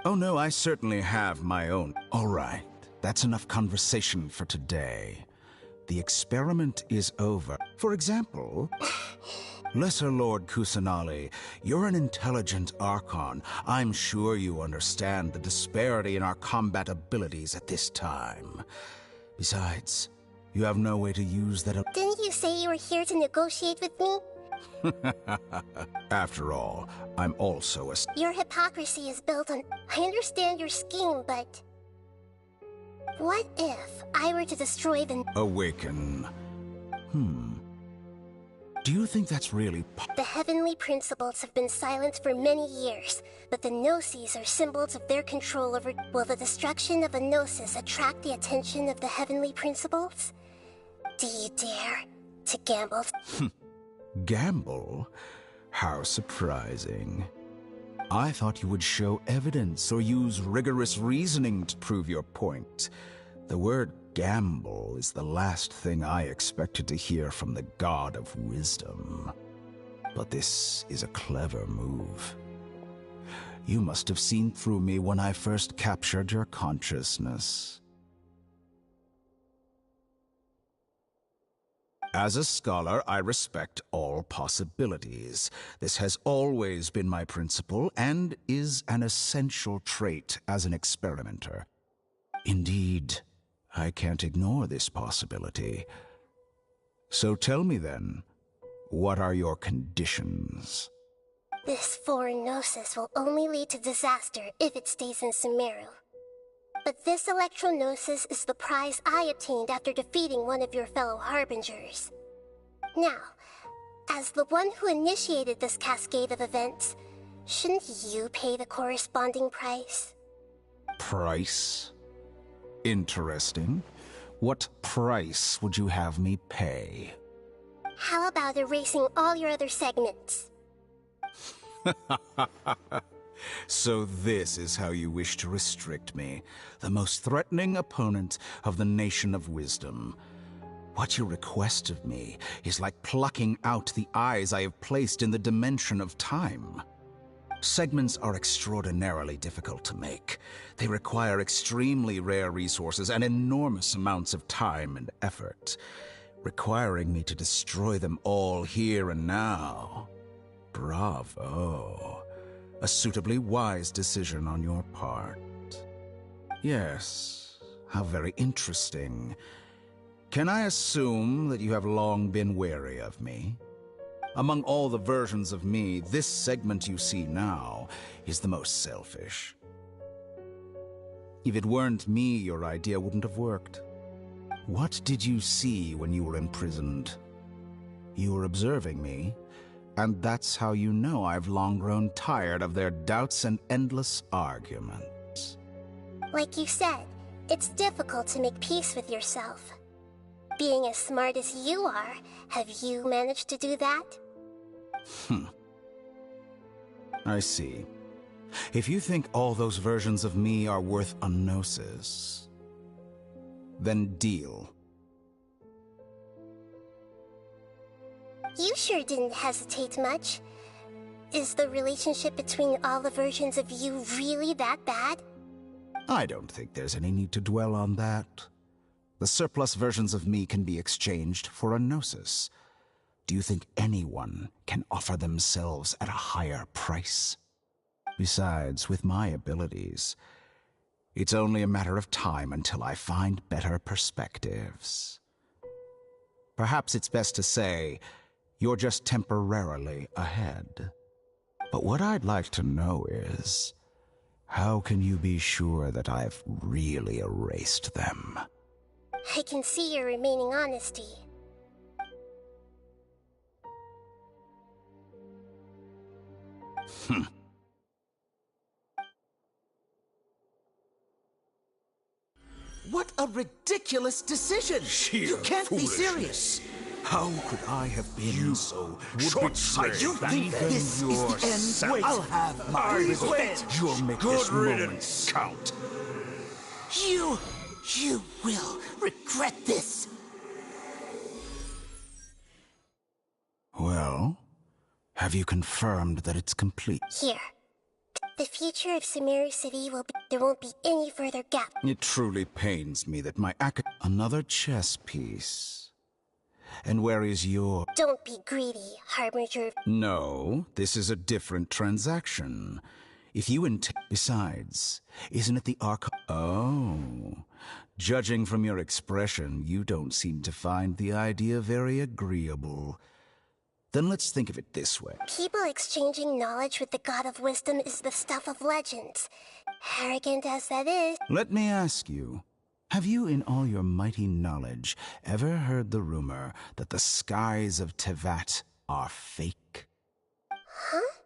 Oh no, I certainly have my own. All right, that's enough conversation for today. The experiment is over. For example, Lesser Lord Kusanali, you're an intelligent Archon. I'm sure you understand the disparity in our combat abilities at this time. Besides, you have no way to use that. Didn't you say you were here to negotiate with me? After all, I'm also a... Your hypocrisy is built on... I understand your scheme, but... What if I were to destroy the... Awaken. Do you think that's really... The heavenly principles have been silent for many years, but the Gnosis are symbols of their control over... Will the destruction of a Gnosis attract the attention of the heavenly principles? Do you dare to gamble? Gamble? How surprising. I thought you would show evidence or use rigorous reasoning to prove your point. The word gamble is the last thing I expected to hear from the God of Wisdom. But this is a clever move. You must have seen through me when I first captured your consciousness. As a scholar, I respect all possibilities. This has always been my principle and is an essential trait as an experimenter. Indeed, I can't ignore this possibility. So tell me then, what are your conditions? This foreign Gnosis will only lead to disaster if it stays in Sumeru. But this Electro-Gnosis is the prize I obtained after defeating one of your fellow Harbingers. Now, as the one who initiated this cascade of events, shouldn't you pay the corresponding price? Price? Interesting. What price would you have me pay? How about erasing all your other segments? So this is how you wish to restrict me, the most threatening opponent of the Nation of Wisdom. What you request of me is like plucking out the eyes I have placed in the dimension of time. Segments are extraordinarily difficult to make. They require extremely rare resources and enormous amounts of time and effort, requiring me to destroy them all here and now. Bravo. A suitably wise decision on your part. Yes, how very interesting. Can I assume that you have long been wary of me? Among all the versions of me, this segment you see now is the most selfish. If it weren't me, your idea wouldn't have worked. What did you see when you were imprisoned? You were observing me, and that's how you know I've long grown tired of their doubts and endless arguments. Like you said, it's difficult to make peace with yourself. Being as smart as you are, have you managed to do that? I see. If you think all those versions of me are worth a gnosis, then deal. You sure didn't hesitate much. Is the relationship between all the versions of you really that bad? I don't think there's any need to dwell on that. The surplus versions of me can be exchanged for a gnosis. Do you think anyone can offer themselves at a higher price? Besides, with my abilities, It's only a matter of time until I find better perspectives. Perhaps it's best to say you're just temporarily ahead. But what I'd like to know is, how can you be sure that I've really erased them? I can see your remaining honesty. What a ridiculous decision! You can't be serious! How could I have been so short-sighted? You think this is the end? I'll have my revenge! You'll make this moment count. You will regret this! Well, have you confirmed that it's complete? Here. The future of Sumeru City will be... There won't be any further gap. It truly pains me that my Another chess piece. And where is your... Don't be greedy, Harbinger. No, this is a different transaction. If you Besides, isn't it the Oh. Judging from your expression, you don't seem to find the idea very agreeable. Then let's think of it this way. People exchanging knowledge with the God of Wisdom is the stuff of legends. Arrogant as that is. Let me ask you, have you in all your mighty knowledge ever heard the rumor that the skies of Tevat are fake? Huh?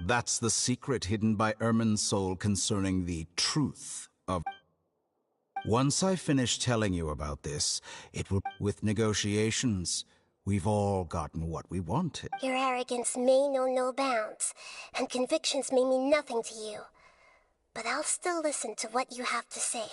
That's the secret hidden by Irminsul concerning the truth of... Once I finish telling you about this, it will... With negotiations, we've all gotten what we wanted. Your arrogance may know no bounds, and convictions may mean nothing to you. But I'll still listen to what you have to say.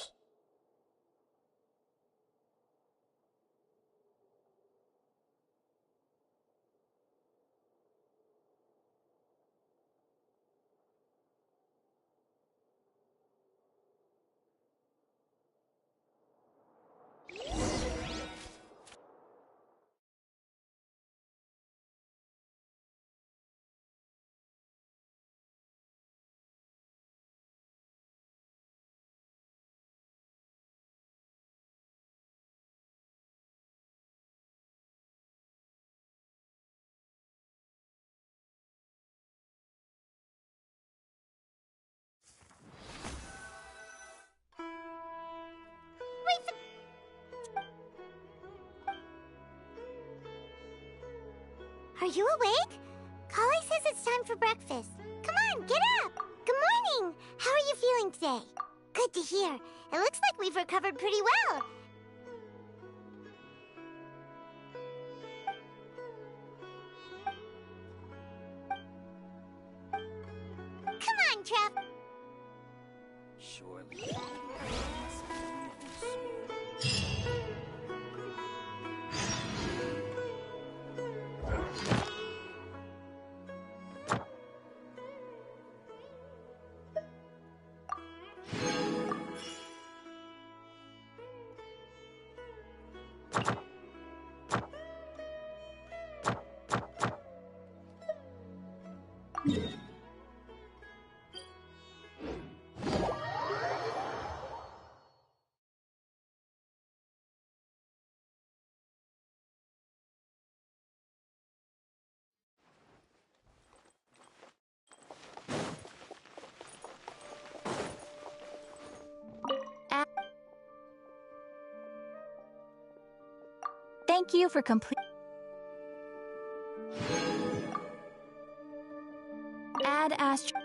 Are you awake? Kali says it's time for breakfast. Come on, get up! Good morning! How are you feeling today? Good to hear. It looks like we've recovered pretty well. Come on, Trev. Surely. Thank you for complete. Add Astro.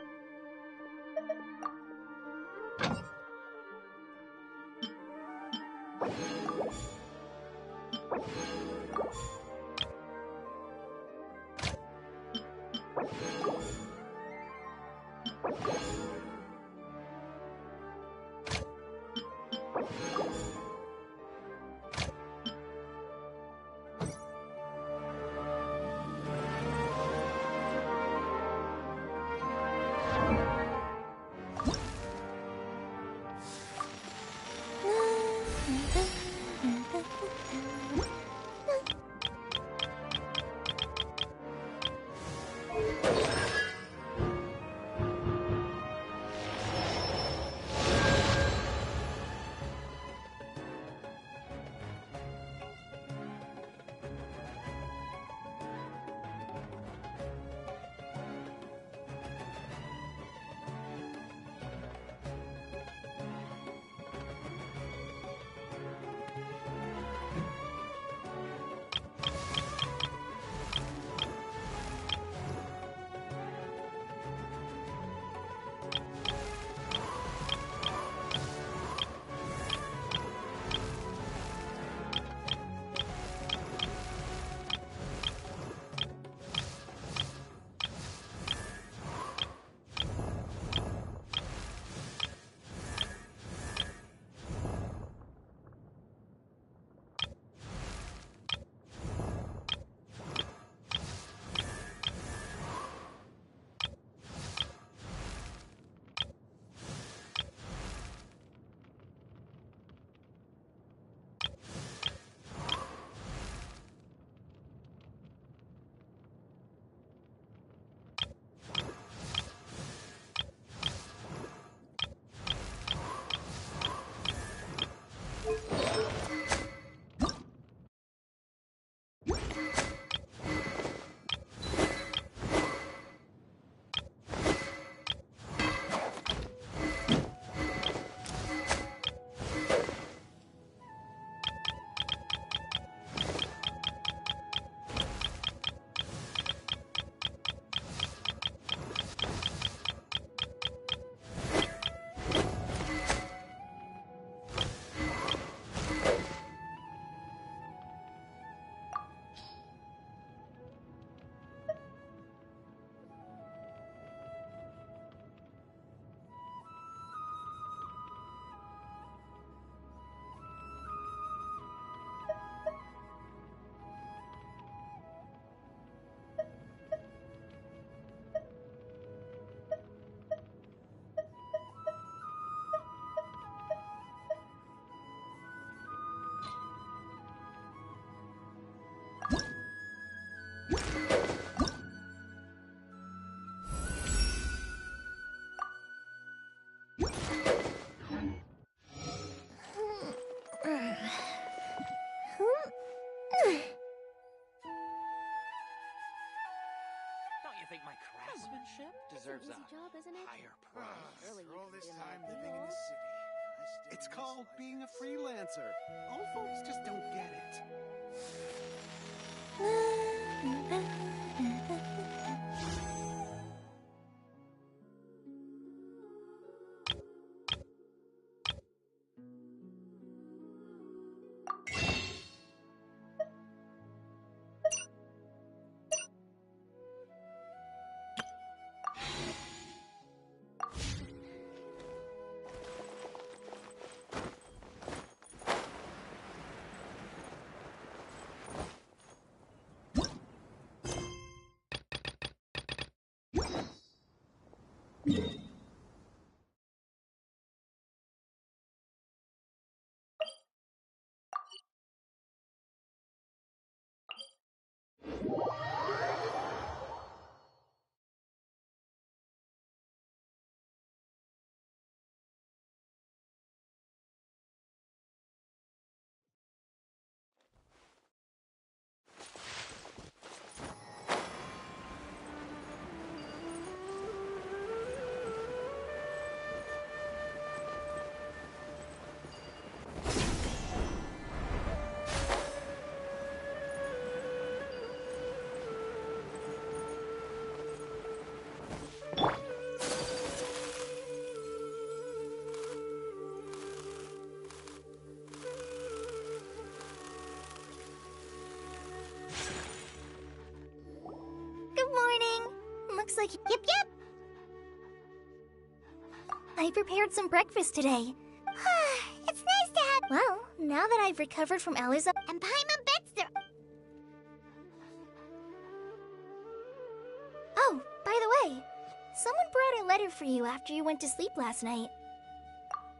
think my craftsmanship deserves a job, isn't it? higher price? For all this time living in the city, I still It's called being a freelancer. Old folks just don't get it. Good morning. Looks like... Yep, yep. I prepared some breakfast today. It's nice to have... Well, now that I've recovered from Aliza... And Paimon bets there... Oh, by the way, someone brought a letter for you after you went to sleep last night.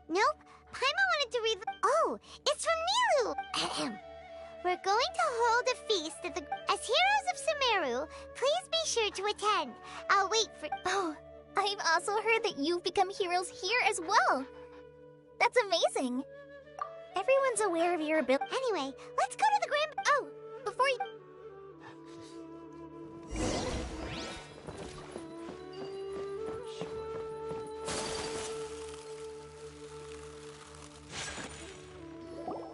Nope. Paimon wanted to read... Oh, it's from Nilu! Ahem. We're going to hold a feast at the... As heroes of Sumeru, please be sure to attend. I'll wait for... Oh, I've also heard that you've become heroes here as well. That's amazing. Everyone's aware of your ability. Anyway, let's go to the Grand... Oh, before you...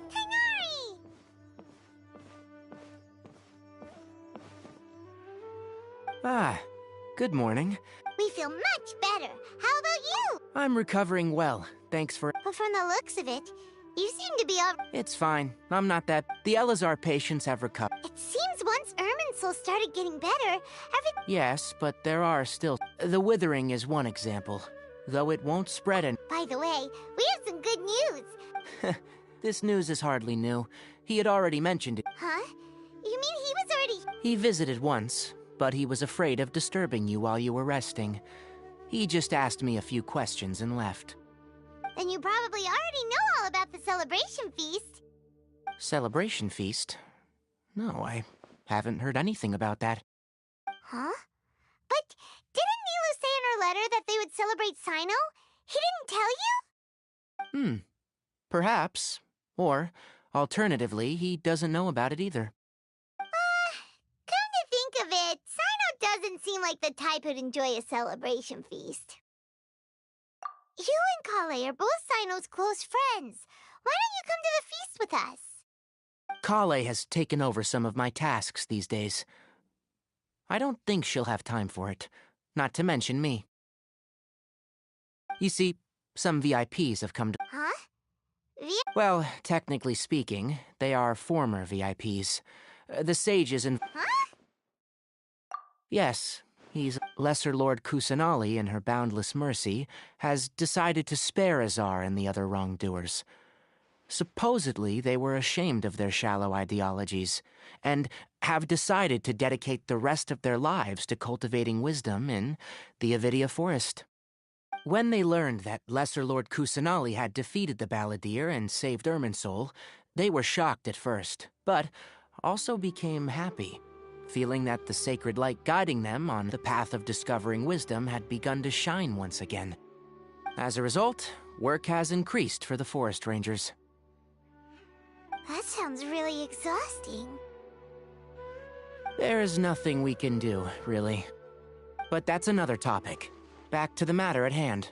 Kainari! Ah, good morning. We feel much better. How about you? I'm recovering well, thanks for... But from the looks of it, you seem to be all... It's fine. I'm not that... The Elazar patients have recovered. It seems once Irminsul started getting better, Yes, but there are still... The withering is one example, though it won't spread and... By the way, we have some good news. This news is hardly new. He had already mentioned it. Huh? You mean he was already... He visited once, but he was afraid of disturbing you while you were resting. He just asked me a few questions and left. Then you probably already know all about the celebration feast. Celebration feast? No, I haven't heard anything about that. Huh? But didn't Nilu say in her letter that they would celebrate Sino? He didn't tell you? Perhaps. Or, alternatively, he doesn't know about it either. Come to think of it, Sino doesn't seem like the type who'd enjoy a celebration feast. You and Kale are both Sino's close friends. Why don't you come to the feast with us? Kale has taken over some of my tasks these days. I don't think she'll have time for it, not to mention me. You see, some VIPs have come to... Huh? Well, technically speaking, they are former VIPs. The sages and... Huh? Yes, he's... Lesser Lord Kusanali, in her boundless mercy, has decided to spare Azar and the other wrongdoers. Supposedly, they were ashamed of their shallow ideologies, and have decided to dedicate the rest of their lives to cultivating wisdom in the Avidia Forest. When they learned that Lesser Lord Kusanali had defeated the Balladeer and saved Irminsul, they were shocked at first, but also became happy, feeling that the sacred light guiding them on the path of discovering wisdom had begun to shine once again. As a result, work has increased for the Forest Rangers. That sounds really exhausting. There's nothing we can do, really. But that's another topic. Back to the matter at hand.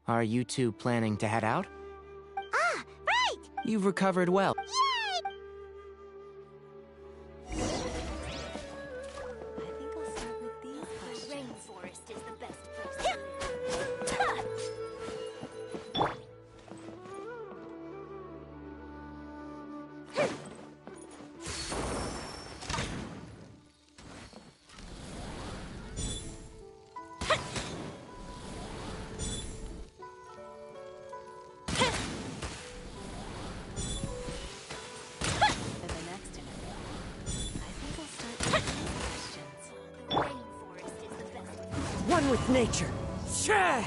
Are you two planning to head out? Ah, right! You've recovered well. Yay! I think I'll start with these questions. The rainforest is the best place. For the next interview, I think I'll start with these questions. The rainforest is the best. One with nature. Shah!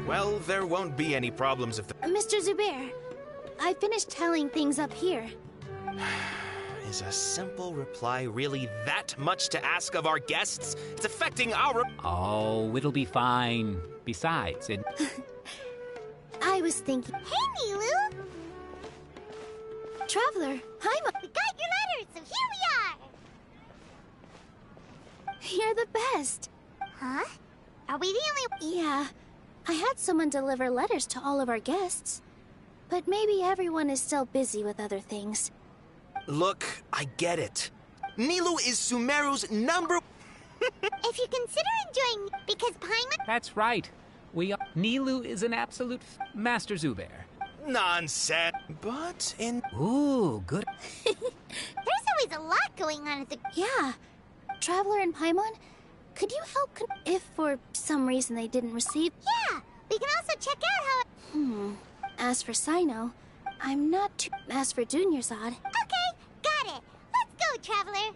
Well, there won't be any problems if the... Mr. Zubair, I finished telling things up here. Is a simple reply really that much to ask of our guests? It's affecting our... Oh, it'll be fine. Besides, it... I was thinking... Hey, Nilu! Traveler, hi, We got your letters, so here we are! You're the best. Huh? Are we the only... Yeah. I had someone deliver letters to all of our guests. But maybe everyone is still busy with other things. Look, I get it. Nilu is Sumeru's number... If you consider enjoying... Because Paimon... That's right. Nilu is an absolute Master Zubair. Nonsense. But in... Ooh, good. There's always a lot going on at the... Yeah. Traveler and Paimon, could you help if for some reason they didn't receive... Yeah, we can also check out how... As for Sino, I'm not too... As for Dunyarzad... Okay, got it. Let's go, Traveler.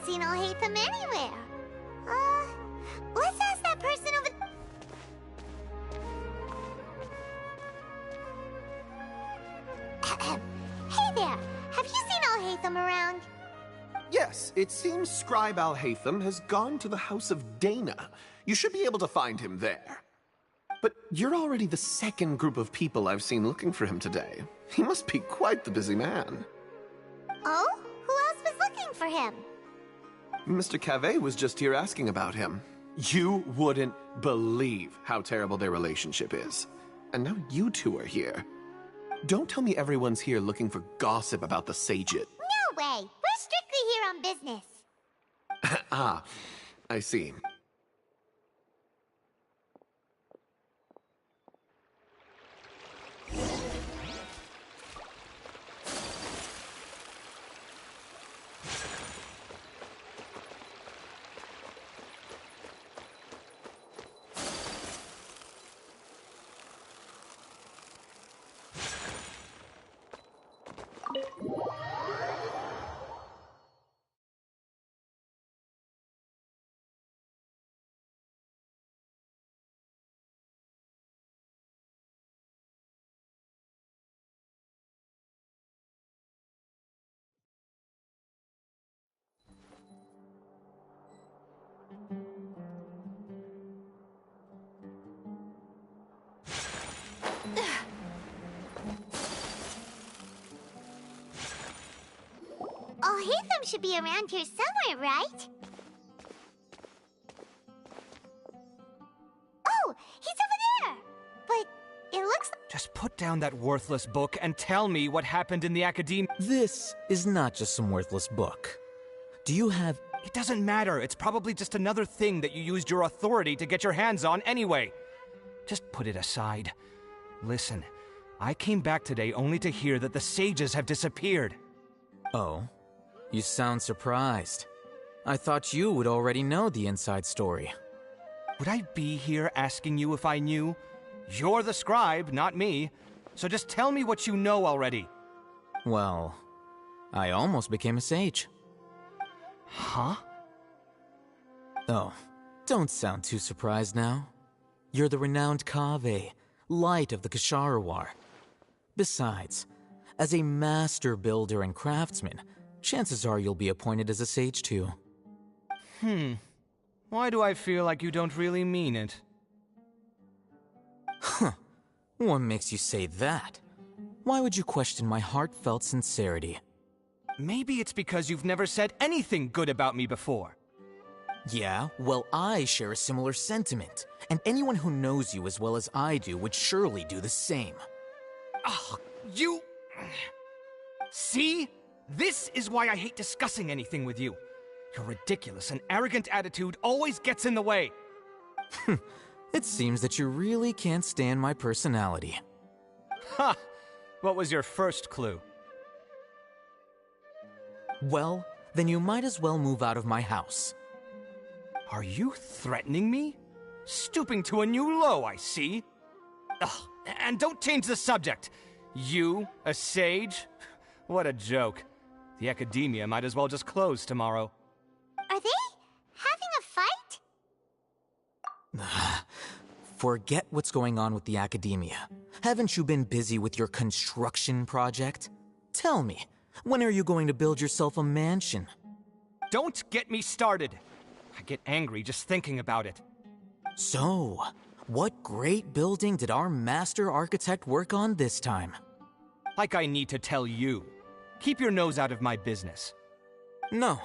haven't seen Alhaitham anywhere. Let's ask that person over... Hey there, have you seen Alhaitham around? Yes, it seems Scribe Alhaitham has gone to the House of Dana. You should be able to find him there. But you're already the second group of people I've seen looking for him today. He must be quite the busy man. Oh? Who else was looking for him? Mr. Cave was just here asking about him. You wouldn't believe how terrible their relationship is. And now you two are here. Don't tell me everyone's here looking for gossip about the Sages. No way! We're strictly here on business. Ah, I see. Alhaitham should be around here somewhere, right? Oh, he's over there! But it looks like... Just put down that worthless book and tell me what happened in the academia. This is not just some worthless book. Do you have... It doesn't matter. It's probably just another thing that you used your authority to get your hands on anyway. Just put it aside. Listen, I came back today only to hear that the sages have disappeared. Oh? You sound surprised. I thought you would already know the inside story. Would I be here asking you if I knew? You're the scribe, not me. So just tell me what you know already. Well, I almost became a sage. Huh? Oh, don't sound too surprised now. You're the renowned Kaveh, light of the Ksharawar. Besides, as a master builder and craftsman, chances are you'll be appointed as a sage too. Why do I feel like you don't really mean it? Huh. What makes you say that? Why would you question my heartfelt sincerity? Maybe it's because you've never said anything good about me before. Yeah, well, I share a similar sentiment, and anyone who knows you as well as I do would surely do the same. Ugh, you... See? This is why I hate discussing anything with you. Your ridiculous and arrogant attitude always gets in the way. It seems that you really can't stand my personality. Ha! What was your first clue? Well, then you might as well move out of my house. Are you threatening me? Stooping to a new low, I see. Ugh, and don't change the subject. You, a sage? What a joke. The academia might as well just close tomorrow. Are they having a fight? Forget what's going on with the academia. Haven't you been busy with your construction project? Tell me, when are you going to build yourself a mansion? Don't get me started. I get angry just thinking about it. So, what great building did our master architect work on this time? Like I need to tell you. Keep your nose out of my business. No,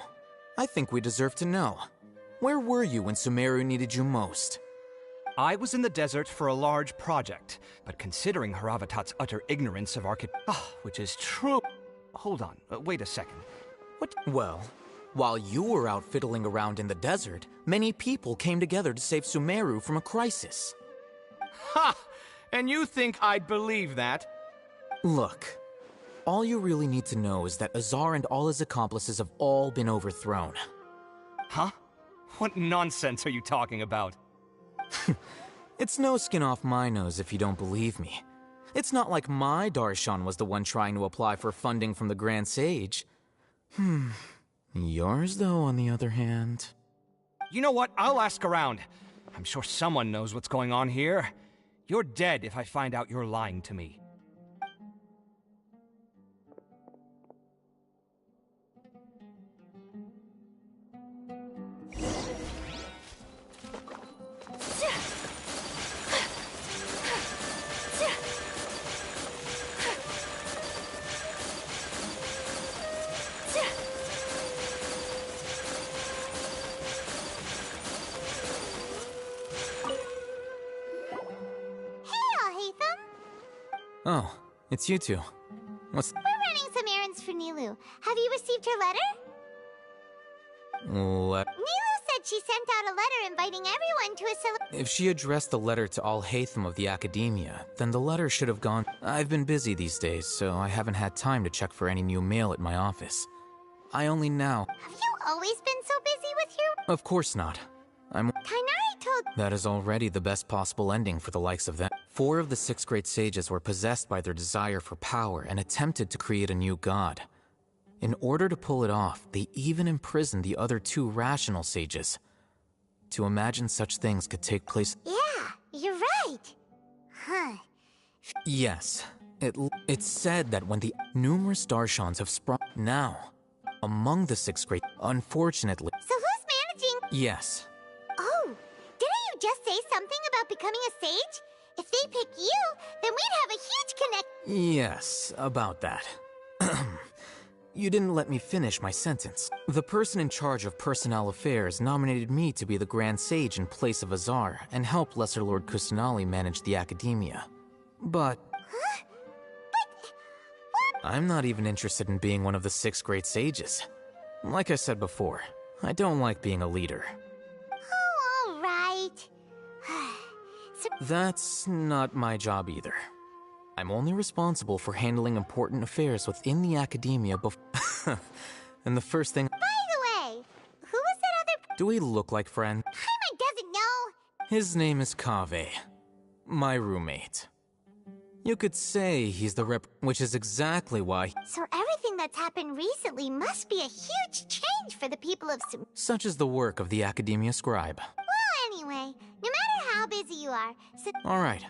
I think we deserve to know. Where were you when Sumeru needed you most? I was in the desert for a large project, but considering Haravatat's utter ignorance of which is true... Hold on, wait a second. What? Well, while you were out fiddling around in the desert, many people came together to save Sumeru from a crisis. Ha! And you think I'd believe that? Look, all you really need to know is that Azar and all his accomplices have all been overthrown. Huh? What nonsense are you talking about? It's no skin off my nose if you don't believe me. It's not like my Darshan was the one trying to apply for funding from the Grand Sage. Yours, though, on the other hand... You know what? I'll ask around. I'm sure someone knows what's going on here. You're dead if I find out you're lying to me. Oh, it's you two. What's... We're running some errands for Nilu. Have you received her letter? What? Nilu said she sent out a letter inviting everyone to a If she addressed the letter to all Hatham of the Academia, then the letter should have gone... I've been busy these days, so I haven't had time to check for any new mail at my office. I only now... Have you always been so busy with your... Of course not. Kainari told... That is already the best possible ending for the likes of them. 4 of the 6 great sages were possessed by their desire for power and attempted to create a new god. In order to pull it off, they even imprisoned the other 2 rational sages. To imagine such things could take place... Yeah, you're right. Huh. Yes. It's said that when the numerous Darshans have sprung... Now, among the 6 great... Unfortunately... So who's managing... Yes. Oh, didn't you just say something about becoming a sage? If they pick you, then we'd have a huge connect... Yes, about that. You didn't let me finish my sentence. The person in charge of personnel affairs nominated me to be the Grand Sage in place of Azar and help Lesser Lord Kusanali manage the Academia. But... Huh? But... what? I'm not even interested in being one of the 6 great sages. Like I said before, I don't like being a leader. Oh, all right. That's not my job either. I'm only responsible for handling important affairs within the Academia and the first thing... By the way, who was that other... Do we look like friends? Paimon doesn't know. His name is Kaveh, my roommate. You could say he's the which is exactly why... So everything that's happened recently must be a huge change for the people of Such is the work of the Academia Scribe. Well, anyway, no matter how busy you are... All right.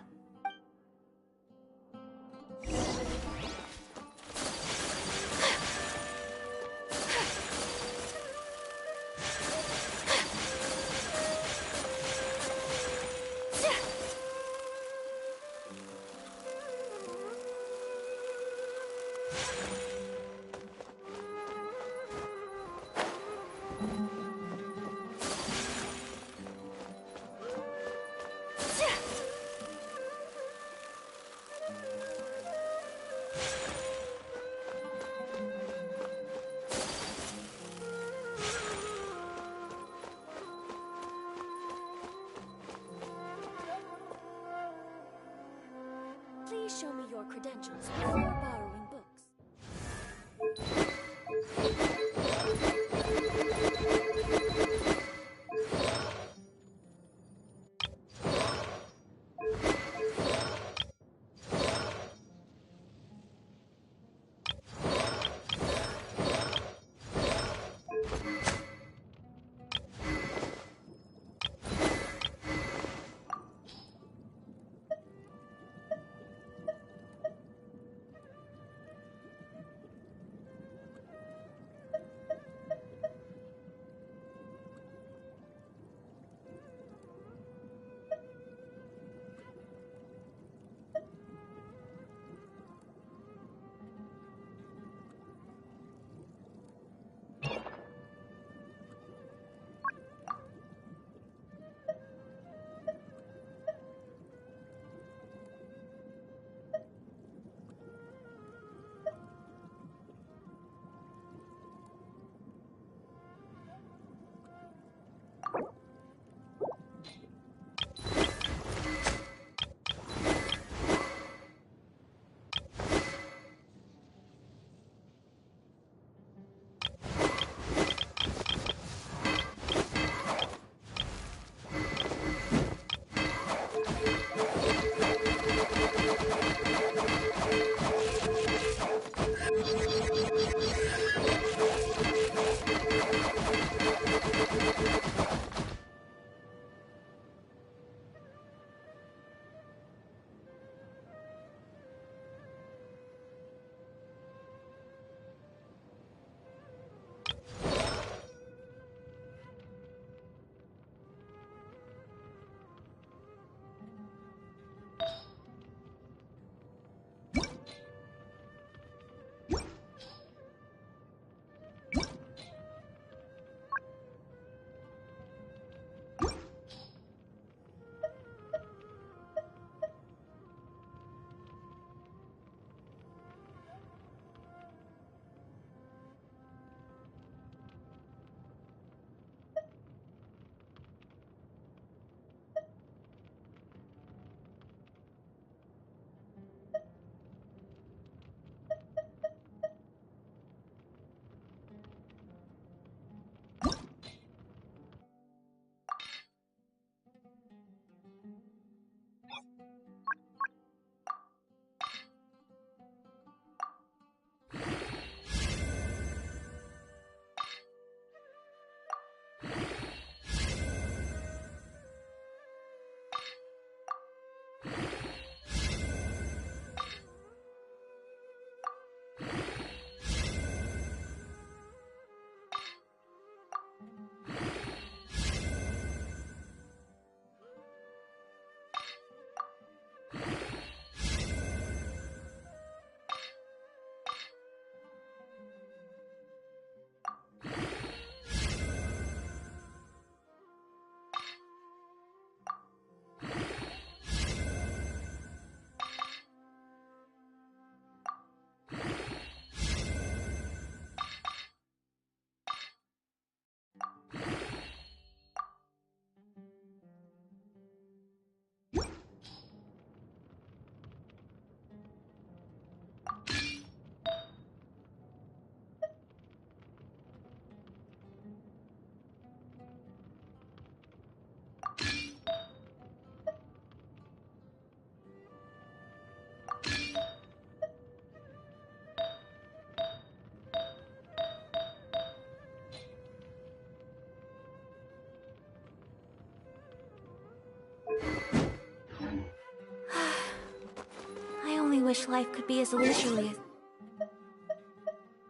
wish life could be as leisurely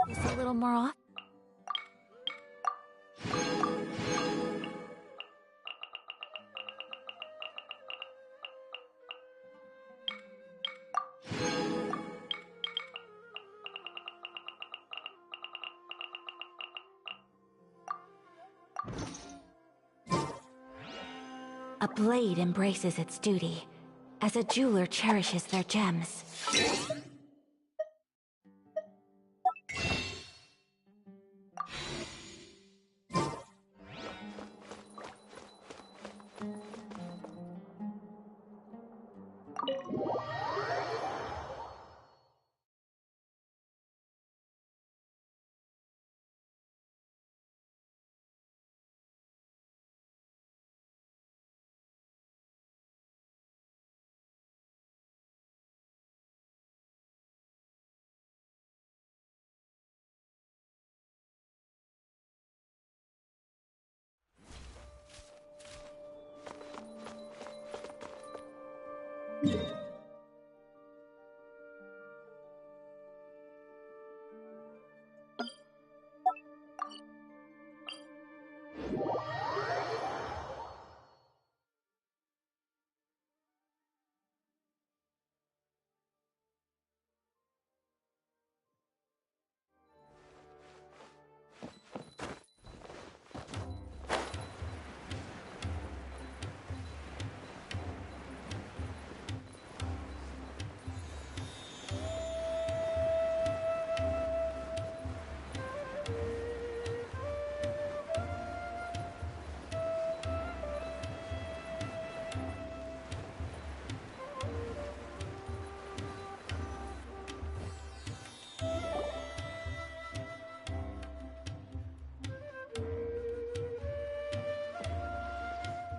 as a little more off. A blade embraces its duty, as a jeweler cherishes their gems.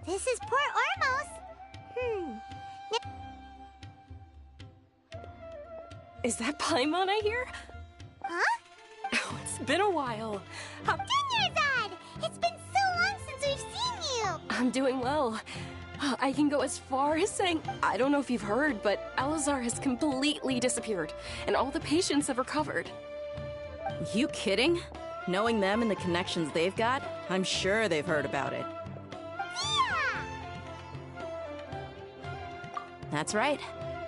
This is Port Ormos. Is that Paimon I hear? Huh? Oh, it's been a while. Dunyarzad! It's been so long since we've seen you! I'm doing well. I can go as far as saying, I don't know if you've heard, but Elazar has completely disappeared, and all the patients have recovered. You kidding? Knowing them and the connections they've got, I'm sure they've heard about it. That's right.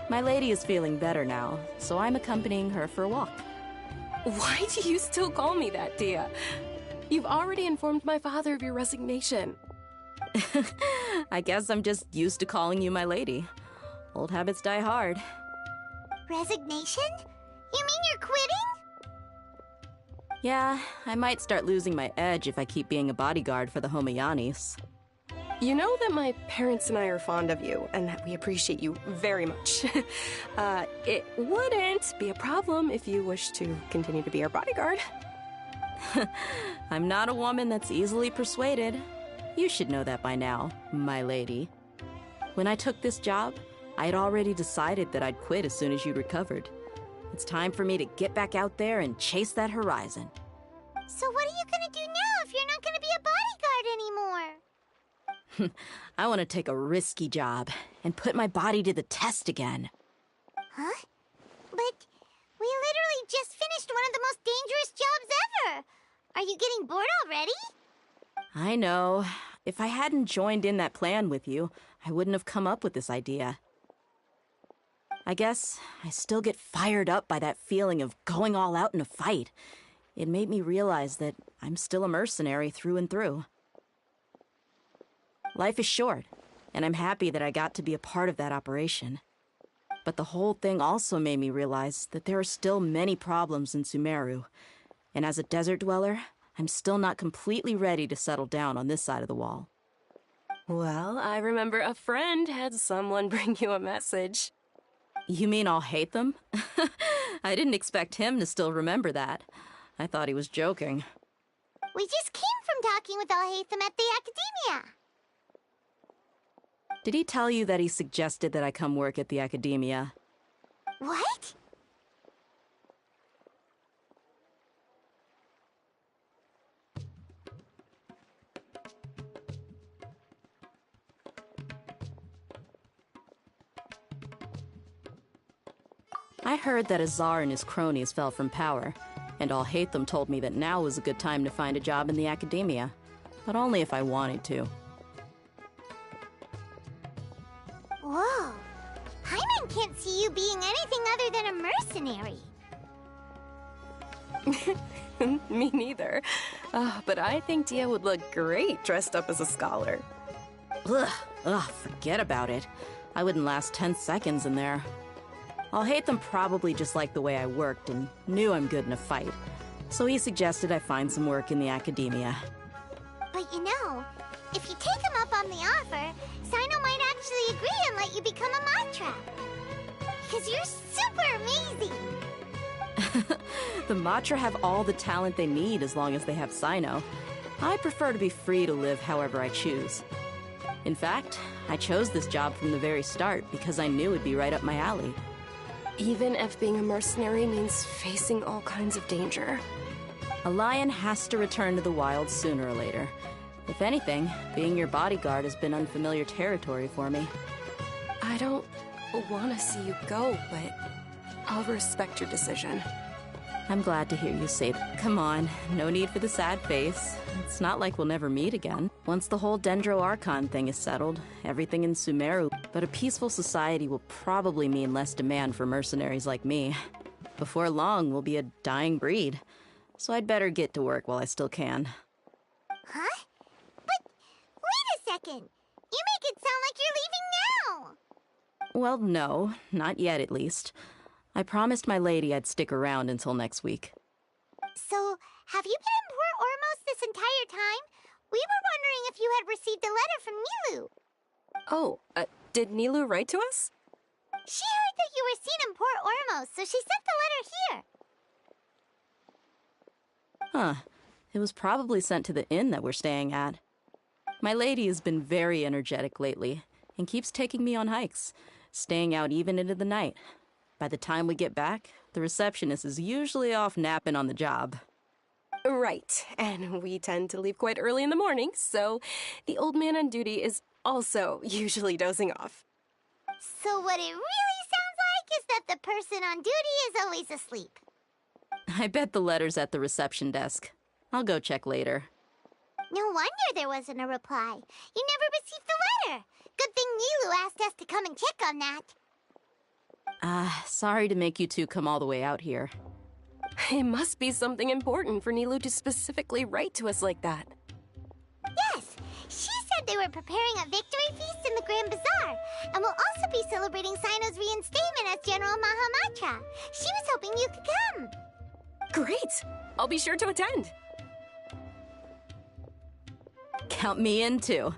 My lady is feeling better now, so I'm accompanying her for a walk. Why do you still call me that, Dia? You've already informed my father of your resignation. I guess I'm just used to calling you my lady. Old habits die hard. Resignation? You mean you're quitting? Yeah, I might start losing my edge if I keep being a bodyguard for the Homayanis. You know that my parents and I are fond of you, and that we appreciate you very much. It wouldn't be a problem if you wish to continue to be our bodyguard. I'm not a woman that's easily persuaded. You should know that by now, my lady. When I took this job, I had already decided that I'd quit as soon as you recovered. It's time for me to get back out there and chase that horizon. So what are you gonna do now if you're not gonna be a bodyguard anymore? I want to take a risky job and put my body to the test again. Huh? But we literally just finished one of the most dangerous jobs ever! Are you getting bored already? I know. If I hadn't joined in that plan with you, I wouldn't have come up with this idea. I guess I still get fired up by that feeling of going all out in a fight. It made me realize that I'm still a mercenary through and through. Life is short, and I'm happy that I got to be a part of that operation. But the whole thing also made me realize that there are still many problems in Sumeru, and as a desert dweller, I'm still not completely ready to settle down on this side of the wall. Well, I remember a friend had someone bring you a message. You mean I'll hate them? I didn't expect him to still remember that. I thought he was joking. We just came from talking with Alhaitham at the Academia. Did he tell you that he suggested that I come work at the Academia? What? I heard that Azar and his cronies fell from power, and Alhaitham told me that now was a good time to find a job in the academia, but only if I wanted to. Whoa. Paimon can't see you being anything other than a mercenary. Me neither. But I think Dia would look great dressed up as a scholar. Ugh, forget about it. I wouldn't last 10 seconds in there. Alhaitham probably just liked the way I worked and knew I'm good in a fight, so he suggested I find some work in the academia. But you know, if you take him up on the offer, Sino might actually agree and let you become a Matra. Because you're super amazing! The Matra have all the talent they need as long as they have Sino. I prefer to be free to live however I choose. In fact, I chose this job from the very start because I knew it'd be right up my alley. Even if being a mercenary means facing all kinds of danger. A lion has to return to the wild sooner or later. If anything, being your bodyguard has been unfamiliar territory for me. I don't want to see you go, but I'll respect your decision. I'm glad to hear you say that. Come on, no need for the sad face. It's not like we'll never meet again. Once the whole Dendro Archon thing is settled, everything in Sumeru, but a peaceful society will probably mean less demand for mercenaries like me. Before long, we'll be a dying breed. So I'd better get to work while I still can. Huh? But wait a second! You make it sound like you're leaving now! Well, no, not yet at least. I promised my lady I'd stick around until next week. So, have you been in Port Ormos this entire time? We were wondering if you had received a letter from Nilu. Oh, did Nilu write to us? She heard that you were seen in Port Ormos, so she sent the letter here. Huh. It was probably sent to the inn that we're staying at. My lady has been very energetic lately, and keeps taking me on hikes, staying out even into the night. By the time we get back, the receptionist is usually off napping on the job. Right, and we tend to leave quite early in the morning, so the old man on duty is also usually dozing off. So what it really sounds like is that the person on duty is always asleep. I bet the letter's at the reception desk. I'll go check later. No wonder there wasn't a reply. You never received the letter. Good thing Nilu asked us to come and check on that. Sorry to make you two come all the way out here. It must be something important for Nilu to specifically write to us like that. Yes, she said they were preparing a victory feast in the Grand Bazaar, and will also be celebrating Sino's reinstatement as General Mahamatra. She was hoping you could come. Great! I'll be sure to attend. Count me in too.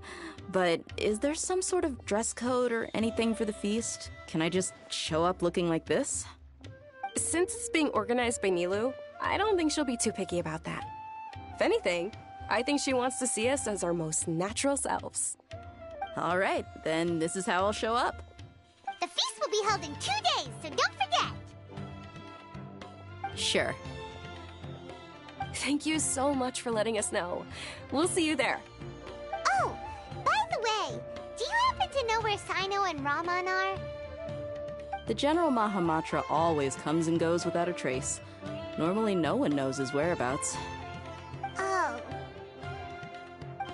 But is there some sort of dress code or anything for the feast? Can I just show up looking like this? Since it's being organized by Nilu, I don't think she'll be too picky about that. If anything, I think she wants to see us as our most natural selves. All right, then this is how I'll show up. The feast will be held in 2 days, so don't forget. Sure. Thank you so much for letting us know. We'll see you there. Oh, by the way, do you happen to know where Sino and Raman are? The General Mahamatra always comes and goes without a trace. Normally no one knows his whereabouts. Oh.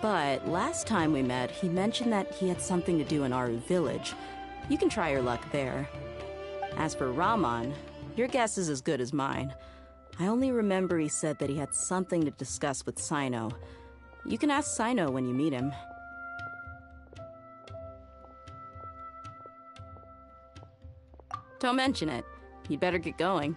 But last time we met, he mentioned that he had something to do in our village. You can try your luck there. As for Raman, your guess is as good as mine. I only remember he said that he had something to discuss with Sino. You can ask Sino when you meet him. Don't mention it. You'd better get going.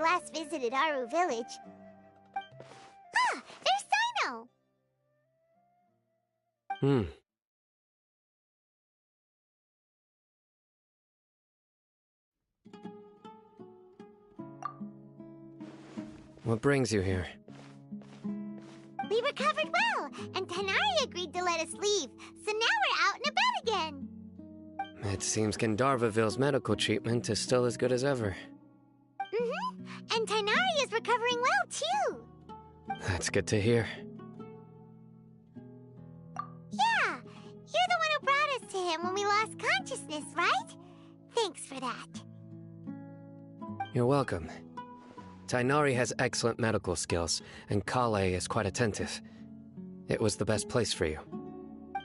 last visited Aru village. Ah, there's Sino! What brings you here? We recovered well, and Tanari agreed to let us leave, so now we're out and about again. It seems Gandharvaville's medical treatment is still as good as ever. And Tanari is recovering well, too. That's good to hear. Yeah, you're the one who brought us to him when we lost consciousness, right? Thanks for that. You're welcome. Tainari has excellent medical skills, and Kale is quite attentive. It was the best place for you.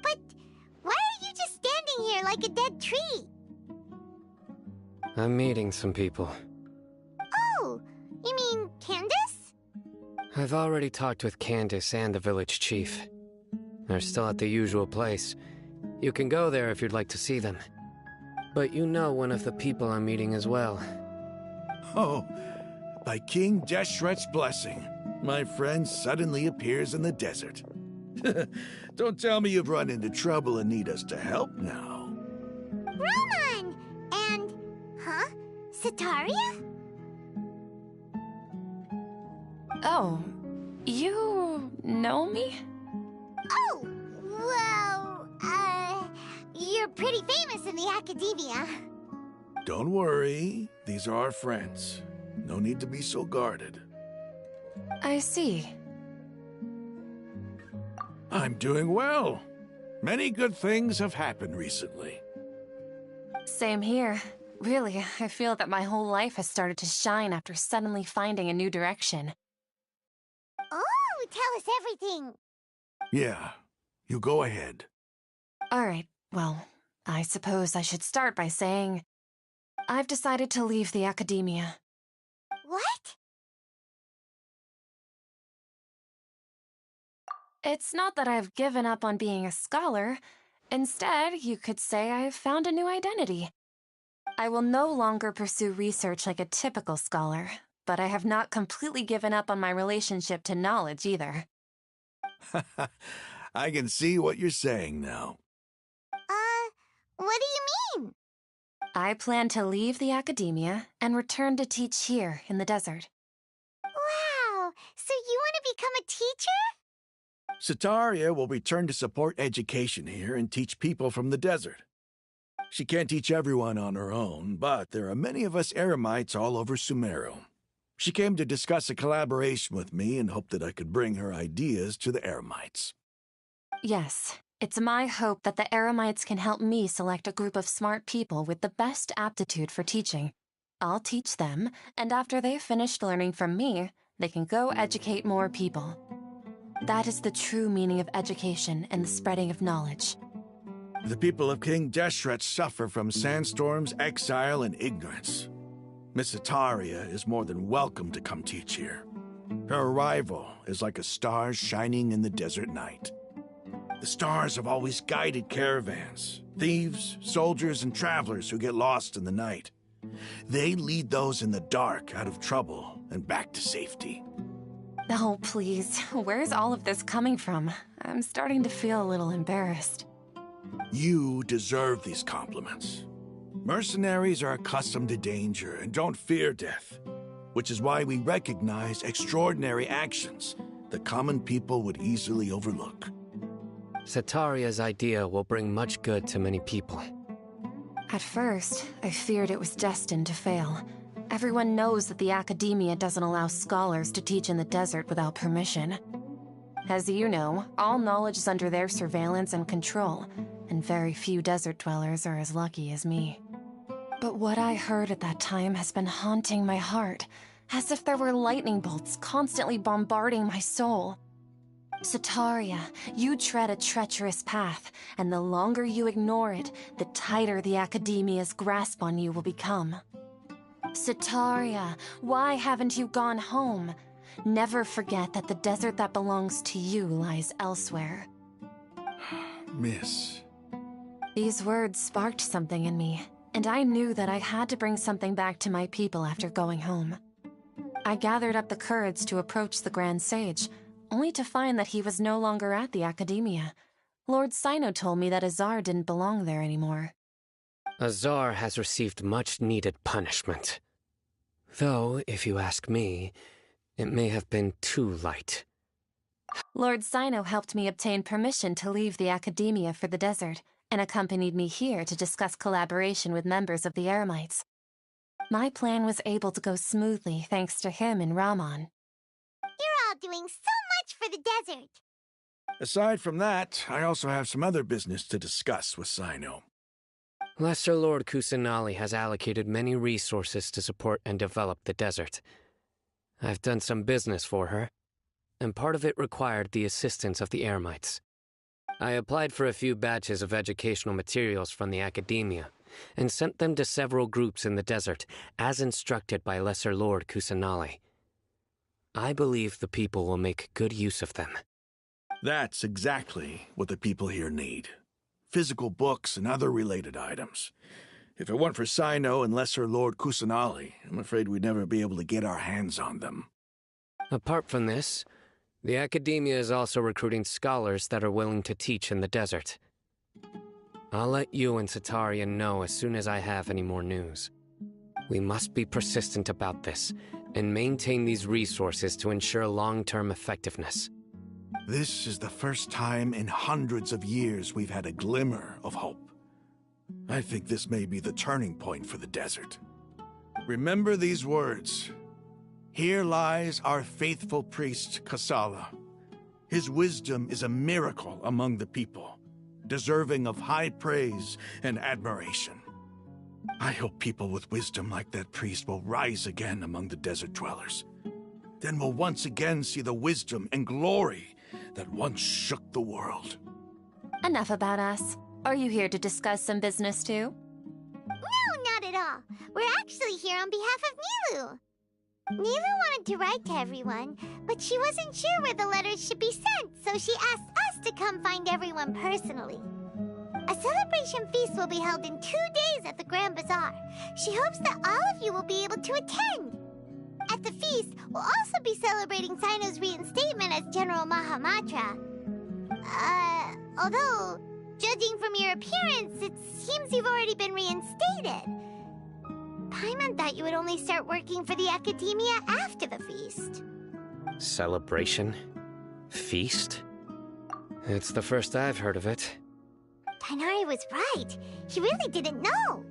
But why are you just standing here like a dead tree? I'm meeting some people. Oh, you mean Candace? I've already talked with Candace and the village chief. They're still at the usual place. You can go there if you'd like to see them. But you know one of the people I'm meeting as well. Oh, by King Deshret's blessing, my friend suddenly appears in the desert. Don't tell me you've run into trouble and need us to help now. Roman! And... huh? Sataria? Oh, you know me? Oh, well, you're pretty famous in the academia. Don't worry, these are our friends. No need to be so guarded. I see. I'm doing well. Many good things have happened recently. Same here. Really, I feel that my whole life has started to shine after suddenly finding a new direction. Oh, tell us everything. Yeah, you go ahead. Alright, well, I suppose I should start by saying I've decided to leave the academia. What? It's not that I've given up on being a scholar. Instead, you could say I've found a new identity. I will no longer pursue research like a typical scholar, but I have not completely given up on my relationship to knowledge either. I can see what you're saying now. What do you mean? I plan to leave the academia and return to teach here in the desert. Wow, so you want to become a teacher? Sataria will return to support education here and teach people from the desert. She can't teach everyone on her own, but there are many of us Eremites all over Sumeru. She came to discuss a collaboration with me and hoped that I could bring her ideas to the Eremites. Yes, it's my hope that the Eremites can help me select a group of smart people with the best aptitude for teaching. I'll teach them, and after they've finished learning from me, they can go educate more people. That is the true meaning of education and the spreading of knowledge. The people of King Deshret suffer from sandstorms, exile, and ignorance. Miss Ataria is more than welcome to come teach here. Her arrival is like a star shining in the desert night. The stars have always guided caravans, thieves, soldiers, and travelers who get lost in the night. They lead those in the dark out of trouble and back to safety. Oh, please. Where's all of this coming from? I'm starting to feel a little embarrassed. You deserve these compliments. Mercenaries are accustomed to danger and don't fear death, which is why we recognize extraordinary actions that common people would easily overlook. Sataria's idea will bring much good to many people. At first, I feared it was destined to fail. Everyone knows that the academia doesn't allow scholars to teach in the desert without permission. As you know, all knowledge is under their surveillance and control, and very few desert dwellers are as lucky as me. But what I heard at that time has been haunting my heart, as if there were lightning bolts constantly bombarding my soul. Sataria, you tread a treacherous path, and the longer you ignore it, the tighter the academia's grasp on you will become. Sataria, why haven't you gone home? Never forget that the desert that belongs to you lies elsewhere. Miss. These words sparked something in me, and I knew that I had to bring something back to my people after going home. I gathered up the courage to approach the Grand Sage, only to find that he was no longer at the Academia. Lord Sino told me that Azar didn't belong there anymore. Azar has received much-needed punishment. Though, if you ask me, it may have been too light. Lord Sino helped me obtain permission to leave the Academia for the desert, and accompanied me here to discuss collaboration with members of the Eremites. My plan was able to go smoothly thanks to him and Rahman. You're all doing so much for the desert! Aside from that, I also have some other business to discuss with Sino. Lesser Lord Kusanali has allocated many resources to support and develop the desert. I've done some business for her, and part of it required the assistance of the Eremites. I applied for a few batches of educational materials from the Academia, and sent them to several groups in the desert, as instructed by Lesser Lord Kusanali. I believe the people will make good use of them. That's exactly what the people here need. Physical books and other related items. If it weren't for Sino and Lesser Lord Kusanali, I'm afraid we'd never be able to get our hands on them. Apart from this, the Academia is also recruiting scholars that are willing to teach in the desert. I'll let you and Satarian know as soon as I have any more news. We must be persistent about this, and maintain these resources to ensure long-term effectiveness. This is the first time in hundreds of years we've had a glimmer of hope. I think this may be the turning point for the desert. Remember these words. Here lies our faithful priest, Kasala. His wisdom is a miracle among the people, deserving of high praise and admiration. I hope people with wisdom like that priest will rise again among the desert dwellers. Then we'll once again see the wisdom and glory that once shook the world. Enough about us. Are you here to discuss some business too? No, not at all. We're actually here on behalf of Nilu. Nilu wanted to write to everyone, but she wasn't sure where the letters should be sent, so she asked us to come find everyone personally. A celebration feast will be held in 2 days at the Grand Bazaar. She hopes that all of you will be able to attend. At the feast, we'll also be celebrating Sino's reinstatement as General Mahamatra. Although, judging from your appearance, it seems you've already been reinstated. Paimon thought you would only start working for the Academia after the feast. Celebration? Feast? It's the first I've heard of it. Tighnari was right. He really didn't know.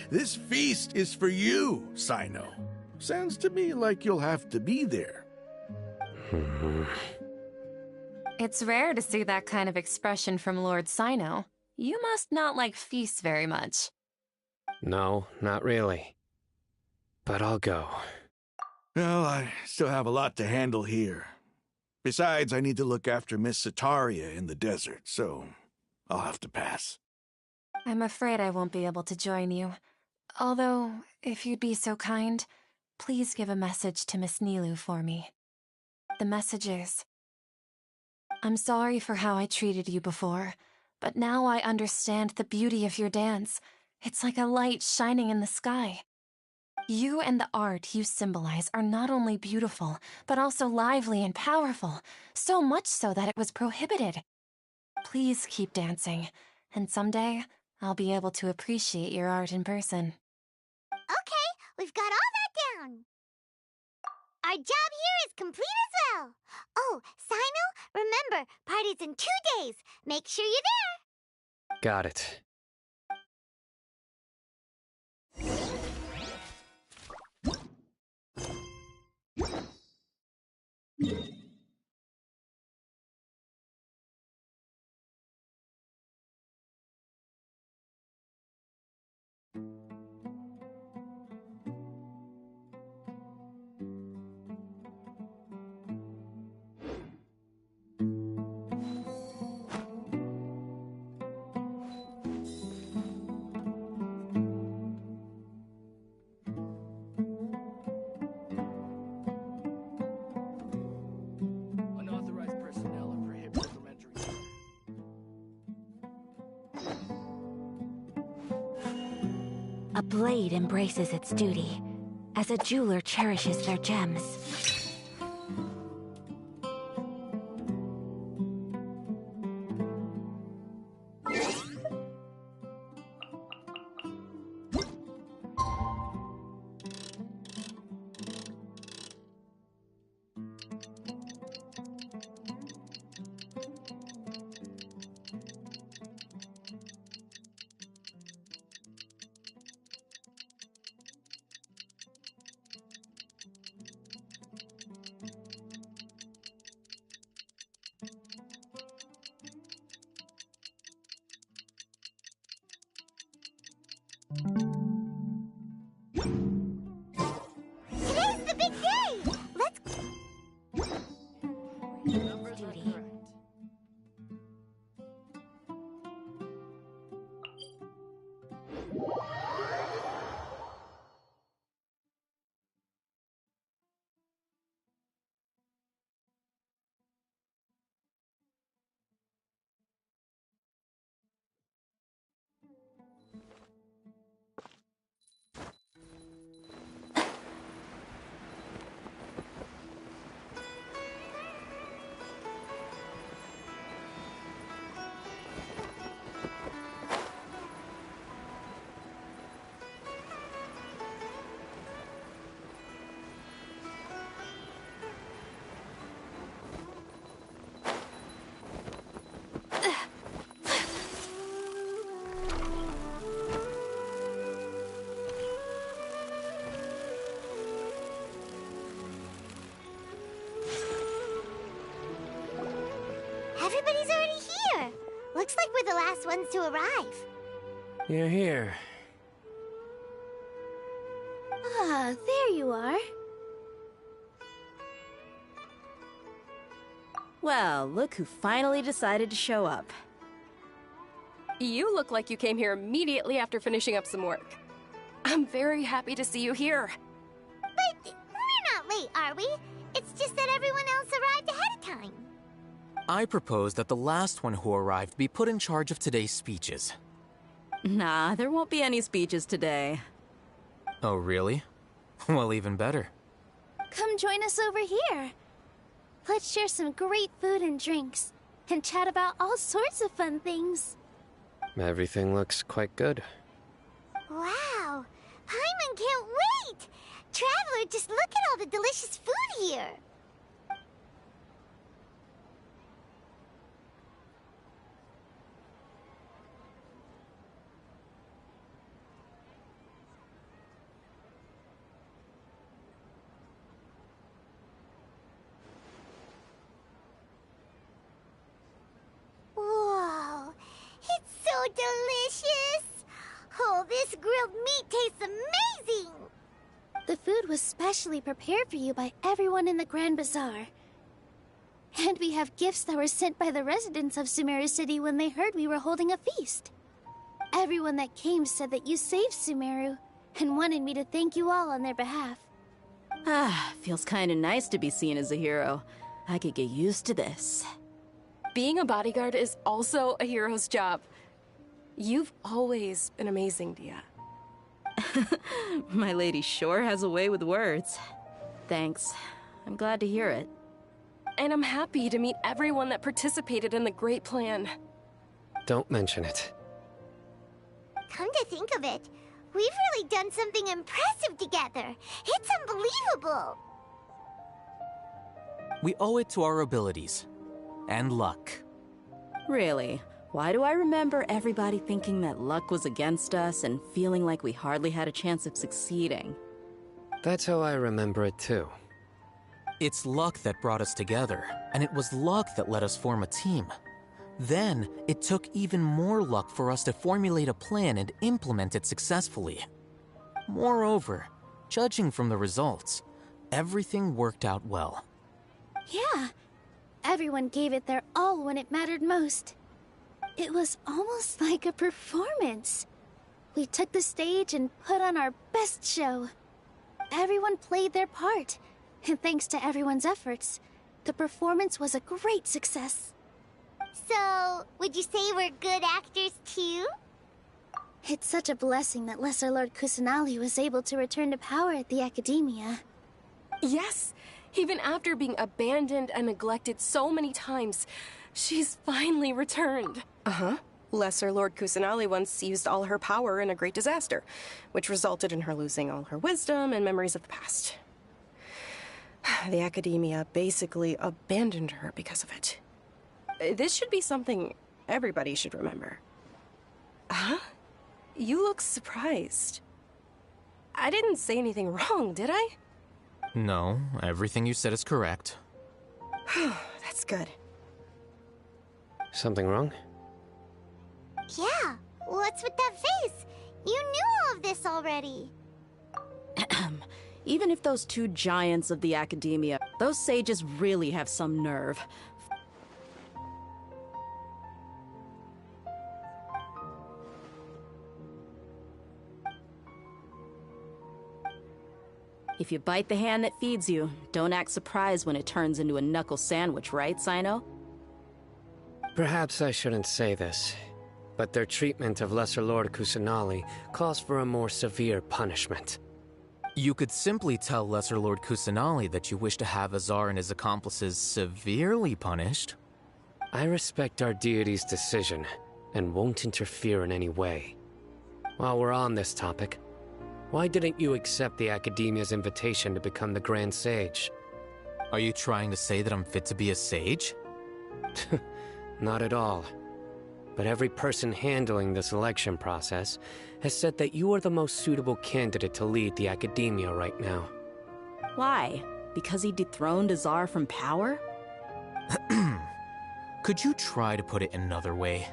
This feast is for you, Sino. Sounds to me like you'll have to be there. It's rare to see that kind of expression from Lord Sino. You must not like feasts very much. No, not really. But I'll go. Well, I still have a lot to handle here. Besides, I need to look after Miss Sataria in the desert, so I'll have to pass. I'm afraid I won't be able to join you. Although, if you'd be so kind, please give a message to Miss Nilu for me. The message is, I'm sorry for how I treated you before, but now I understand the beauty of your dance. It's like a light shining in the sky. You and the art you symbolize are not only beautiful, but also lively and powerful, so much so that it was prohibited. Please keep dancing, and someday I'll be able to appreciate your art in person. Okay, we've got all that down. Our job here is complete as well. Oh, Sino, remember, party's in 2 days. Make sure you're there. Got it. Unauthorized personnel are prohibited from entering. A blade embraces its duty. As a jeweler cherishes their gems. Today's the big day! Let's... Duty. Everybody's already here! Looks like we're the last ones to arrive. You're here. Ah, there you are. Well, look who finally decided to show up. You look like you came here immediately after finishing up some work. I'm very happy to see you here. But we're not late, are we? It's just that everyone else arrived ahead of time. I propose that the last one who arrived be put in charge of today's speeches. Nah, there won't be any speeches today. Oh, really? Well, even better. Come join us over here. Let's share some great food and drinks, and chat about all sorts of fun things. Everything looks quite good. Wow! Paimon can't wait! Traveler, just look at all the delicious food here! Whoa! It's so delicious! Oh, this grilled meat tastes amazing! The food was specially prepared for you by everyone in the Grand Bazaar. And we have gifts that were sent by the residents of Sumeru City when they heard we were holding a feast. Everyone that came said that you saved Sumeru, and wanted me to thank you all on their behalf. Ah, feels kinda nice to be seen as a hero. I could get used to this. Being a bodyguard is also a hero's job. You've always been amazing, Dia. My lady sure has a way with words. Thanks. I'm glad to hear it. And I'm happy to meet everyone that participated in the great plan. Don't mention it. Come to think of it, we've really done something impressive together. It's unbelievable. We owe it to our abilities. And luck. Really? Why do I remember everybody thinking that luck was against us and feeling like we hardly had a chance of succeeding? That's how I remember it too. It's luck that brought us together, and it was luck that let us form a team. Then, it took even more luck for us to formulate a plan and implement it successfully. Moreover, judging from the results, everything worked out well. Yeah, everyone gave it their all when it mattered most. It was almost like a performance. We took the stage and put on our best show. Everyone played their part, and thanks to everyone's efforts, the performance was a great success. So, would you say we're good actors too? It's such a blessing that Lesser Lord Kusanali was able to return to power at the Academia. Yes, even after being abandoned and neglected so many times, she's finally returned. Uh-huh. Lesser Lord Kusanali once used all her power in a great disaster, which resulted in her losing all her wisdom and memories of the past. The Academia basically abandoned her because of it. This should be something everybody should remember. Huh? You look surprised. I didn't say anything wrong, did I? No, everything you said is correct. That's good. Something wrong? Yeah, what's with that face? You knew all of this already. Even if those two giants of the Academia, those sages really have some nerve. If you bite the hand that feeds you, don't act surprised when it turns into a knuckle sandwich, right, Sino? Perhaps I shouldn't say this, but their treatment of Lesser Lord Kusanali calls for a more severe punishment. You could simply tell Lesser Lord Kusanali that you wish to have Azar and his accomplices severely punished. I respect our deity's decision, and won't interfere in any way. While we're on this topic, why didn't you accept the Academia's invitation to become the Grand Sage? Are you trying to say that I'm fit to be a sage? Not at all. But every person handling the selection process has said that you are the most suitable candidate to lead the Academia right now. Why? Because he dethroned Azar from power? Could you try to put it another way?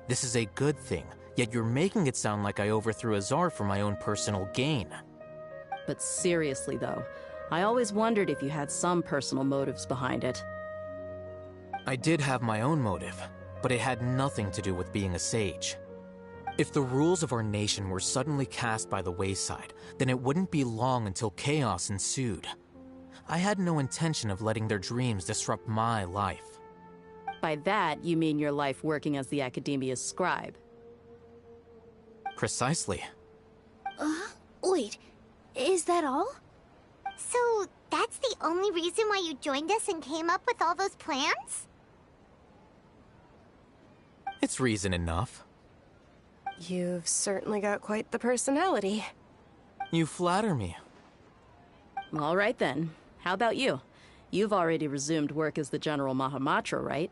This is a good thing, yet you're making it sound like I overthrew Azar for my own personal gain. But seriously, though, I always wondered if you had some personal motives behind it. I did have my own motive, but it had nothing to do with being a sage. If the rules of our nation were suddenly cast by the wayside, then it wouldn't be long until chaos ensued. I had no intention of letting their dreams disrupt my life. By that, you mean your life working as the Academia's scribe? Precisely. Wait, is that all? So, that's the only reason why you joined us and came up with all those plans? It's reason enough. You've certainly got quite the personality. You flatter me. All right then. How about you? You've already resumed work as the General Mahamatra, right?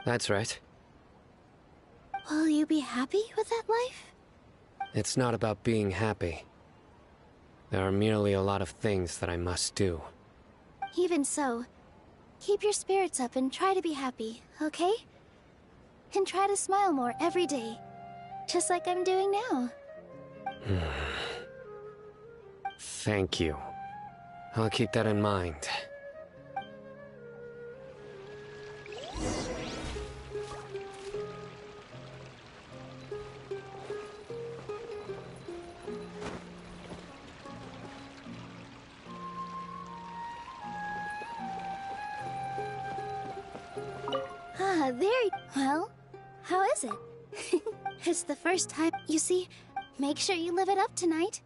That's right. Will you be happy with that life? It's not about being happy. There are merely a lot of things that I must do. Even so, keep your spirits up and try to be happy, okay? And try to smile more every day, just like I'm doing now. Thank you. I'll keep that in mind. Well, how is it? It's the first time. You see, make sure you live it up tonight.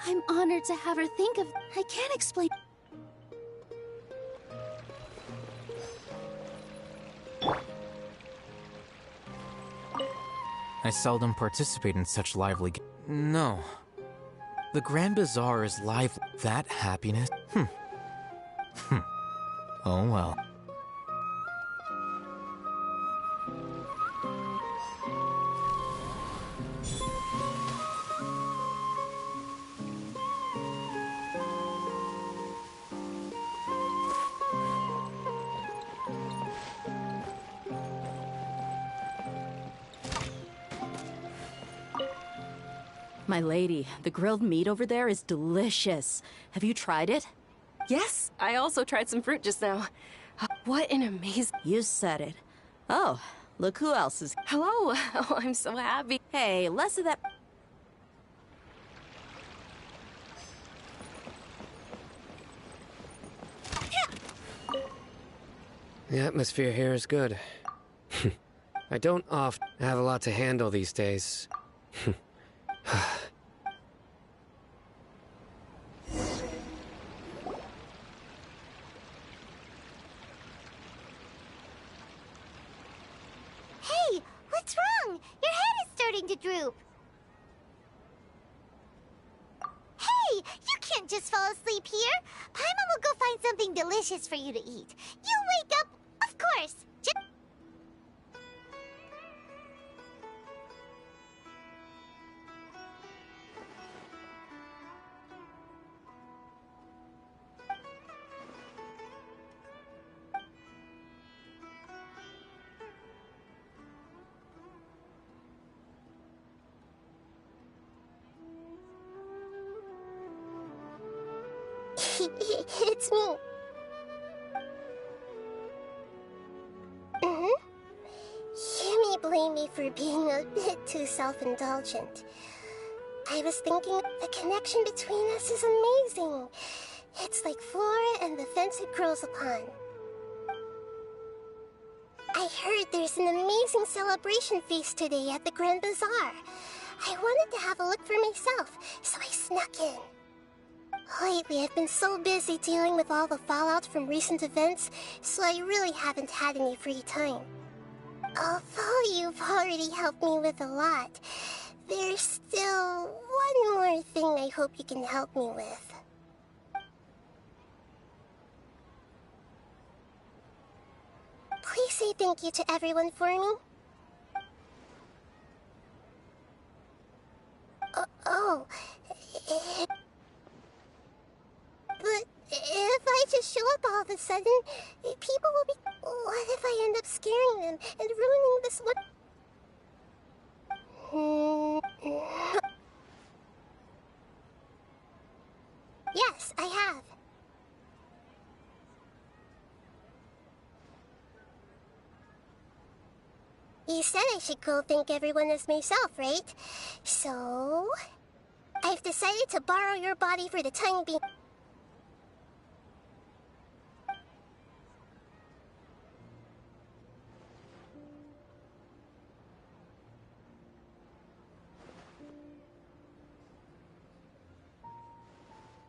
I'm honored to have her think of... I can't explain... I seldom participate in such lively No. The Grand Bazaar is lively. That happiness? Oh well. My lady, the grilled meat over there is delicious. Have you tried it? Yes, I also tried some fruit just now. What an amazing... You said it. Oh, look who else is... Hello! Oh, I'm so happy. Hey, less of that... The atmosphere here is good. I don't often have a lot to handle these days. Hey, what's wrong? Your head is starting to droop. Hey, you can't just fall asleep here. Paimon will go find something delicious for you to eat. You wake up, of course. It's me. You may blame me for being a bit too self-indulgent. I was thinking the connection between us is amazing. It's like flora and the fence it grows upon. I heard there's an amazing celebration feast today at the Grand Bazaar. I wanted to have a look for myself, so I snuck in. Lately, I've been so busy dealing with all the fallout from recent events, so I really haven't had any free time. Although you've already helped me with a lot, there's still one more thing I hope you can help me with. Please say thank you to everyone for me. But if I just show up all of a sudden, people will be... What if I end up scaring them and ruining this one? Yes, I have. You said I should go thank everyone as myself, right? So... I've decided to borrow your body for the time being.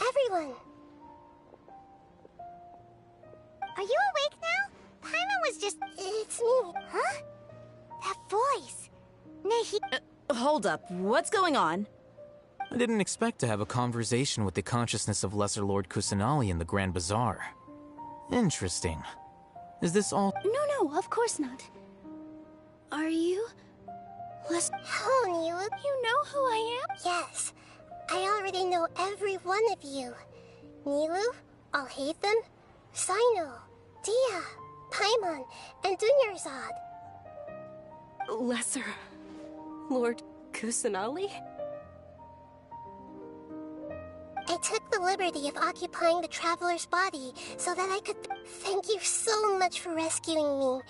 Everyone! Are you awake now? Paimon was just... It's me. Huh? That voice. Hold up. What's going on? I didn't expect to have a conversation with the consciousness of Lesser Lord Kusanali in the Grand Bazaar. Interesting. Is this all— No, of course not. Are you... Oh, Nilu. You know who I am? Yes. I already know every one of you. Nilu, Alhaitham, Sino, Dia, Paimon, and Dunyarzad. Lesser Lord Kusanali? I took the liberty of occupying the Traveler's body so that I could... Thank you so much for rescuing me,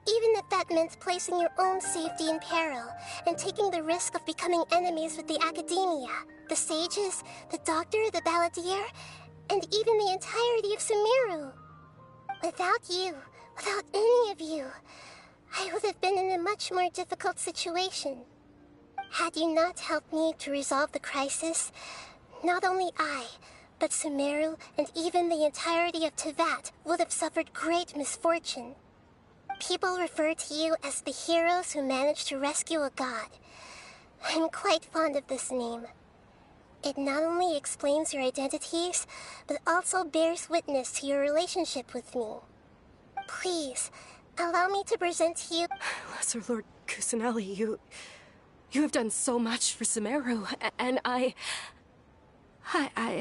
even if that meant placing your own safety in peril and taking the risk of becoming enemies with the Academia, the Sages, the Doctor, the Balladeer, and even the entirety of Sumeru. Without you, without any of you, I would have been in a much more difficult situation. Had you not helped me to resolve the crisis, not only I, but Sumeru and even the entirety of Teyvat would have suffered great misfortune. People refer to you as the heroes who managed to rescue a god. I'm quite fond of this name. It not only explains your identities, but also bears witness to your relationship with me. Please, allow me to present to you... Lesser Lord Kusanali, you have done so much for Sumeru, and I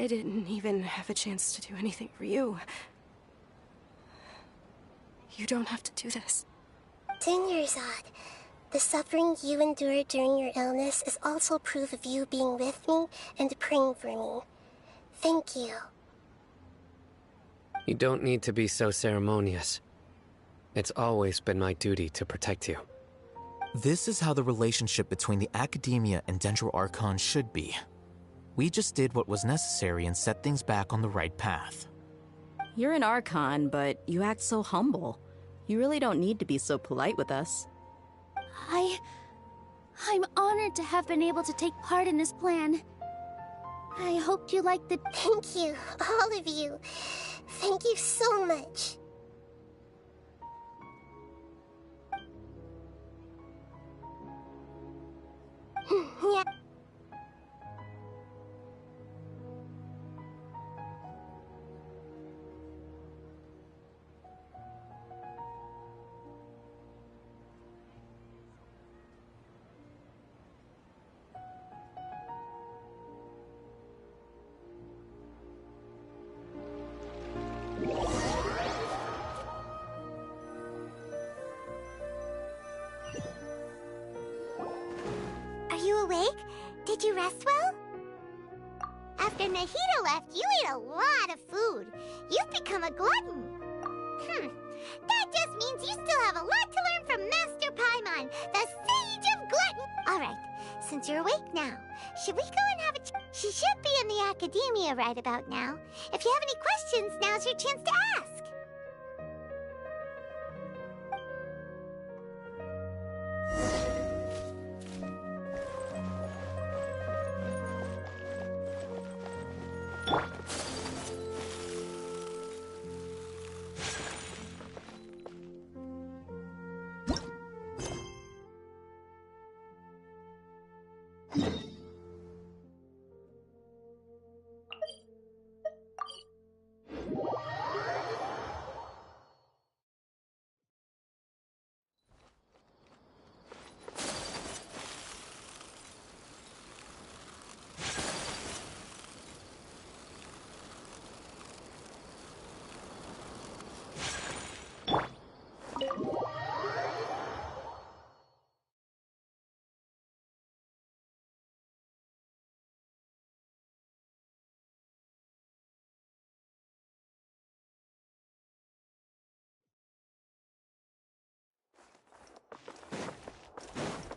didn't even have a chance to do anything for you. You don't have to do this. Dunyarzad, the suffering you endured during your illness is also proof of you being with me and praying for me. Thank you. You don't need to be so ceremonious. It's always been my duty to protect you. This is how the relationship between the Academia and Dendro Archon should be. We just did what was necessary and set things back on the right path. You're an Archon, but you act so humble. You really don't need to be so polite with us. I'm honored to have been able to take part in this plan. I hoped you liked the— Thank you, all of you. Thank you so much. Yeah. Are you awake? Did you rest well? After Nahida left, you ate a lot of food. You've become a glutton. That just means you still have a lot to learn from Master Paimon, the Sage of Glutton. All right, since you're awake now, should we go and have a She should be in the academia right about now. If you have any questions, now's your chance to ask.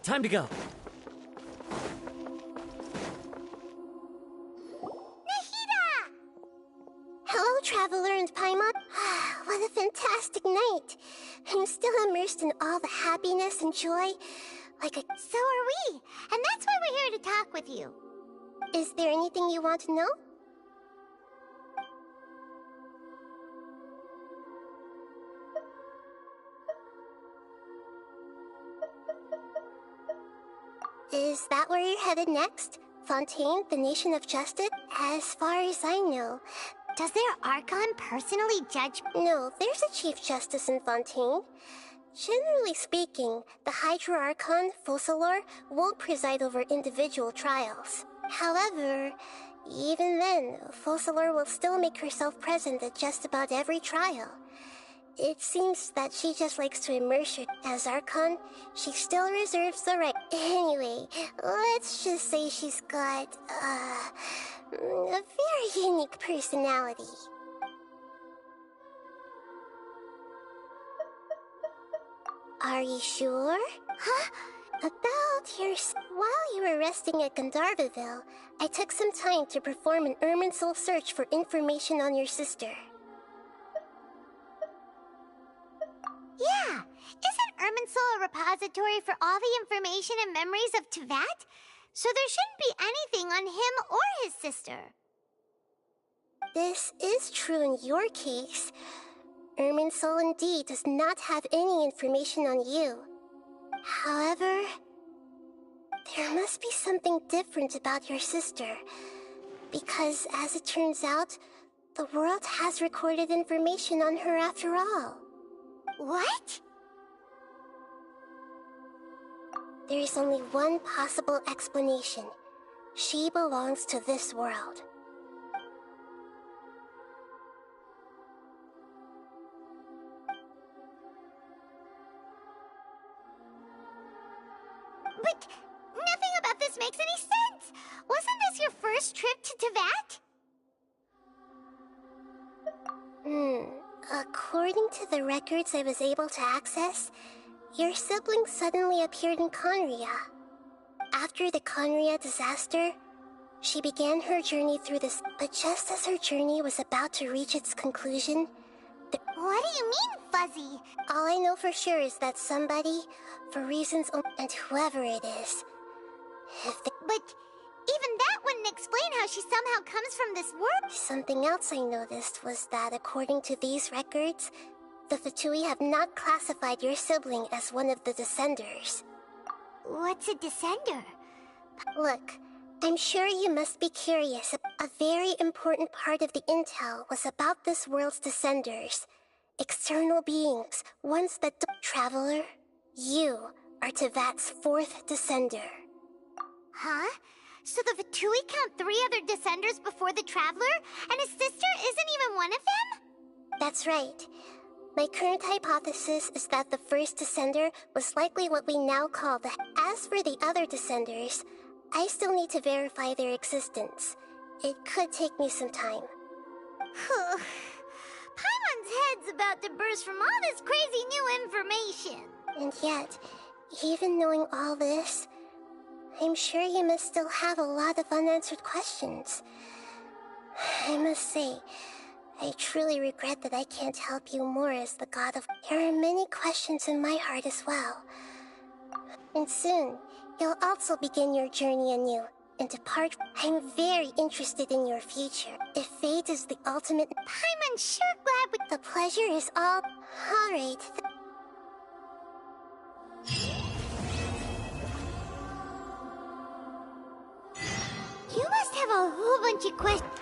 Time to go. Hello, Traveler and Paimon. What a fantastic night. I'm still immersed in all the happiness and joy. So are we, and that's why we're here to talk with you. Is there anything you want to know? Is that where you're headed next? Fontaine, the Nation of Justice? As far as I know. Does their Archon personally judge? No, there's a Chief Justice in Fontaine. Generally speaking, the Hydra Archon, Focalor, won't preside over individual trials. However, even then, Focalor will still make herself present at just about every trial. It seems that she just likes to immerse her as Archon. She still reserves the right. Anyway, let's just say she's got, a very unique personality. Are you sure? Huh? About your... While you were resting at Gandharvaville, I took some time to perform an Irminsul search for information on your sister. Yeah! Isn't Irminsul a repository for all the information and memories of Teyvat? So there shouldn't be anything on him or his sister. This is true in your case. Irminsul indeed does not have any information on you. However, there must be something different about your sister. Because, as it turns out, the world has recorded information on her after all. What? There is only one possible explanation. She belongs to this world. But nothing about this makes any sense! Wasn't this your first trip to Teyvat? According to the records I was able to access, your sibling suddenly appeared in Conria. After the Conria disaster, she began her journey through this, but just as her journey was about to reach its conclusion, What do you mean, Fuzzy? All I know for sure is that somebody, for reasons and whoever it is, But even that wouldn't explain how she somehow comes from this world. Something else I noticed was that according to these records, the Fatui have not classified your sibling as one of the Descenders. What's a Descender? Look, I'm sure you must be curious. A very important part of the intel was about this world's Descenders. External beings, ones that Traveler, you are Tevat's 4th Descender. Huh? So the Fatui count 3 other Descenders before the Traveler, and his sister isn't even one of them? That's right. My current hypothesis is that the first Descender was likely what we now call the... As for the other Descenders, I still need to verify their existence. It could take me some time. Paimon's head's about to burst from all this crazy new information. And yet, even knowing all this, I'm sure you must still have a lot of unanswered questions. I must say, I truly regret that I can't help you more as the god of... There are many questions in my heart as well. And soon, you'll also begin your journey anew, and depart. I'm very interested in your future. If fate is the ultimate... Paimon's sure glad we... The pleasure is all... Alright. You must have a whole bunch of questions.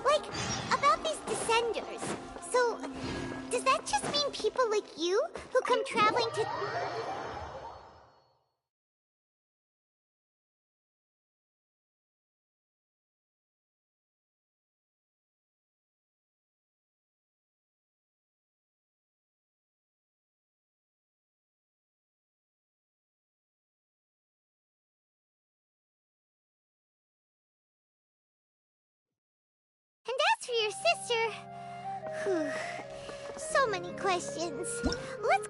Like, about these Descenders. So, does that just mean people like you who come traveling to... And as for your sister... Whew, so many questions. Let's...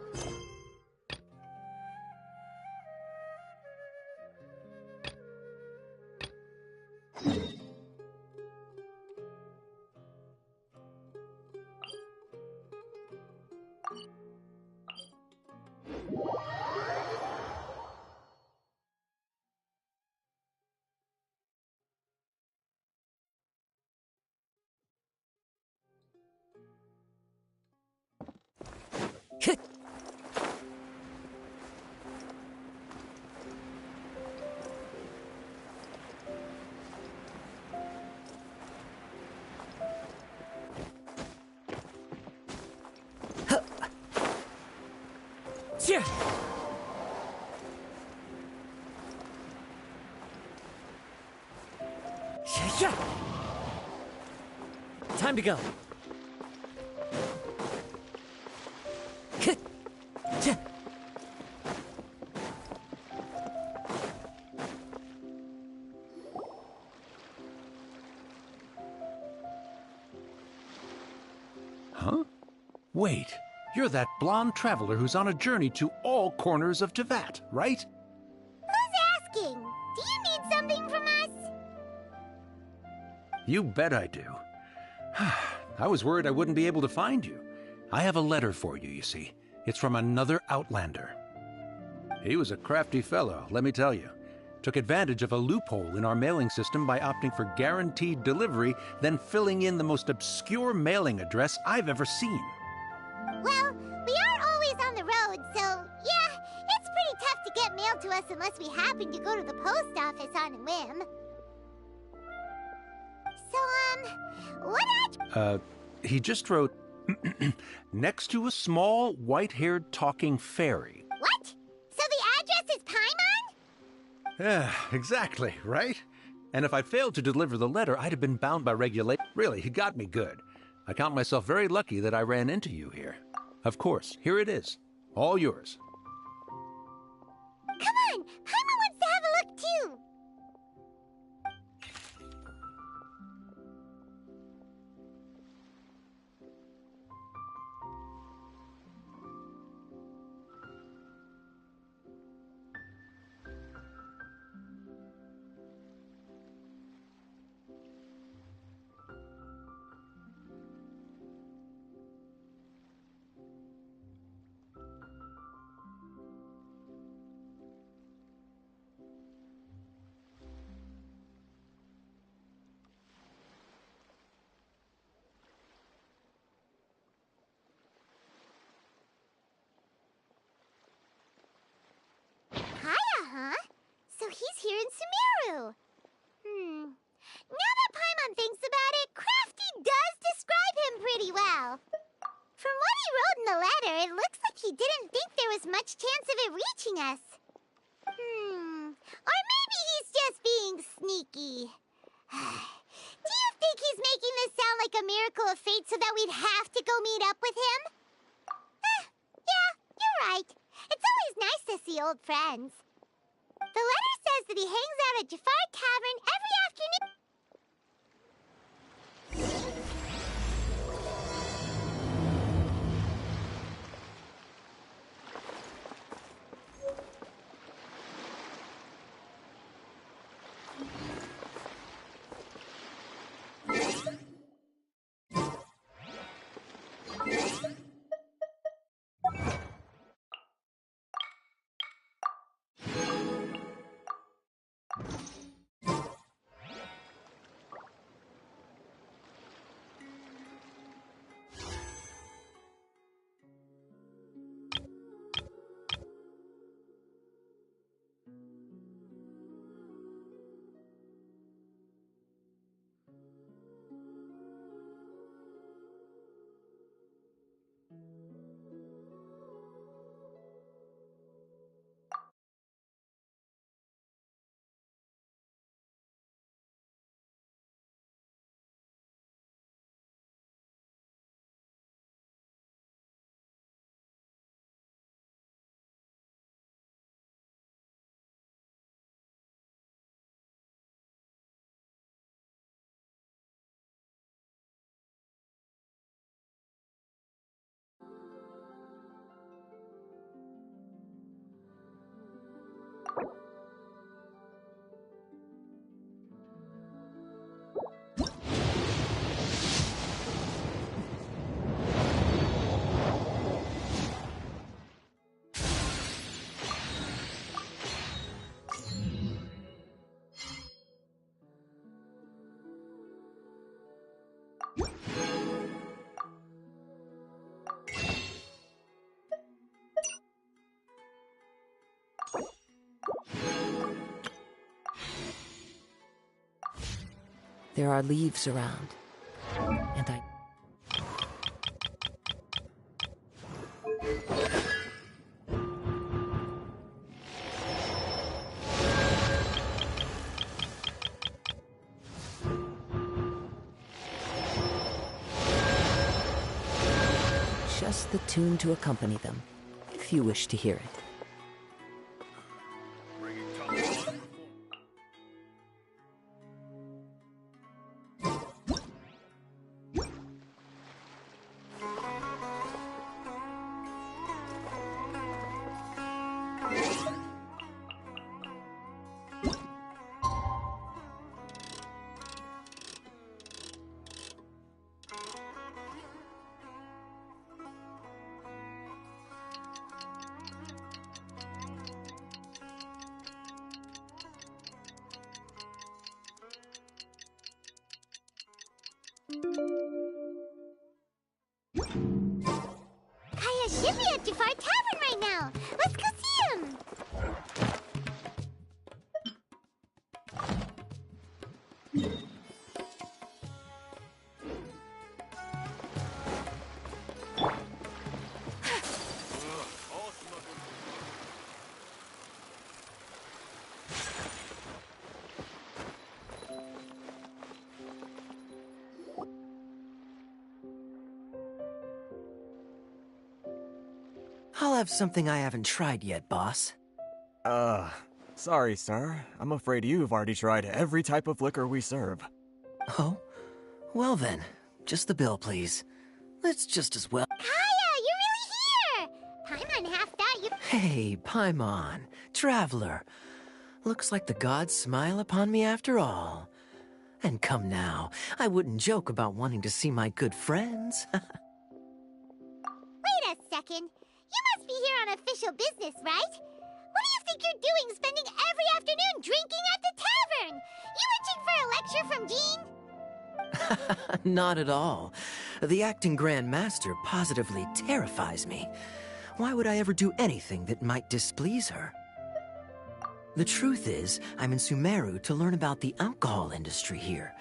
Yeah. Yeah. Time to go. Huh? Wait, you're that blonde traveler who's on a journey to all corners of Tevat, right? Who's asking? Do you need something from us? You bet I do. I was worried I wouldn't be able to find you. I have a letter for you, you see. It's from another Outlander. He was a crafty fellow, let me tell you. Took advantage of a loophole in our mailing system by opting for guaranteed delivery, then filling in the most obscure mailing address I've ever seen. Well, we are always on the road, so yeah, it's pretty tough to get mail to us unless we happen to go to the post office on a whim. So, what He just wrote, next to a small, white-haired talking fairy. What? So the address is Paimon? Yeah, exactly, right? And if I failed to deliver the letter, I'd have been bound by regulation. Really, he got me good. I count myself very lucky that I ran into you here. Of course, here it is. All yours. Come on! Paimon wants to have a look, too! it looks like he didn't think there was much chance of it reaching us. Or maybe he's just being sneaky. Do you think he's making this sound like a miracle of fate so that we'd have to go meet up with him? Yeah, you're right. It's always nice to see old friends. The letter says that he hangs out at Jafar Tavern every afternoon. There are leaves around, and I... Just the tune to accompany them, if you wish to hear it. Kaya should be at Jafar Tavern right now. Let's go see him. I'll have something I haven't tried yet, boss. Sorry, sir. I'm afraid you've already tried every type of liquor we serve. Oh? Well then, just the bill, please. It's just as well. Kaya, you're really here! Paimon half thought you... Hey, Paimon, traveler. Looks like the gods smile upon me after all. And come now, I wouldn't joke about wanting to see my good friends. Wait a second. You must be here on official business, right? What do you think you're doing spending every afternoon drinking at the tavern? You itching for a lecture from Jean? Not at all. The acting Grand Master positively terrifies me. Why would I ever do anything that might displease her? The truth is, I'm in Sumeru to learn about the alcohol industry here.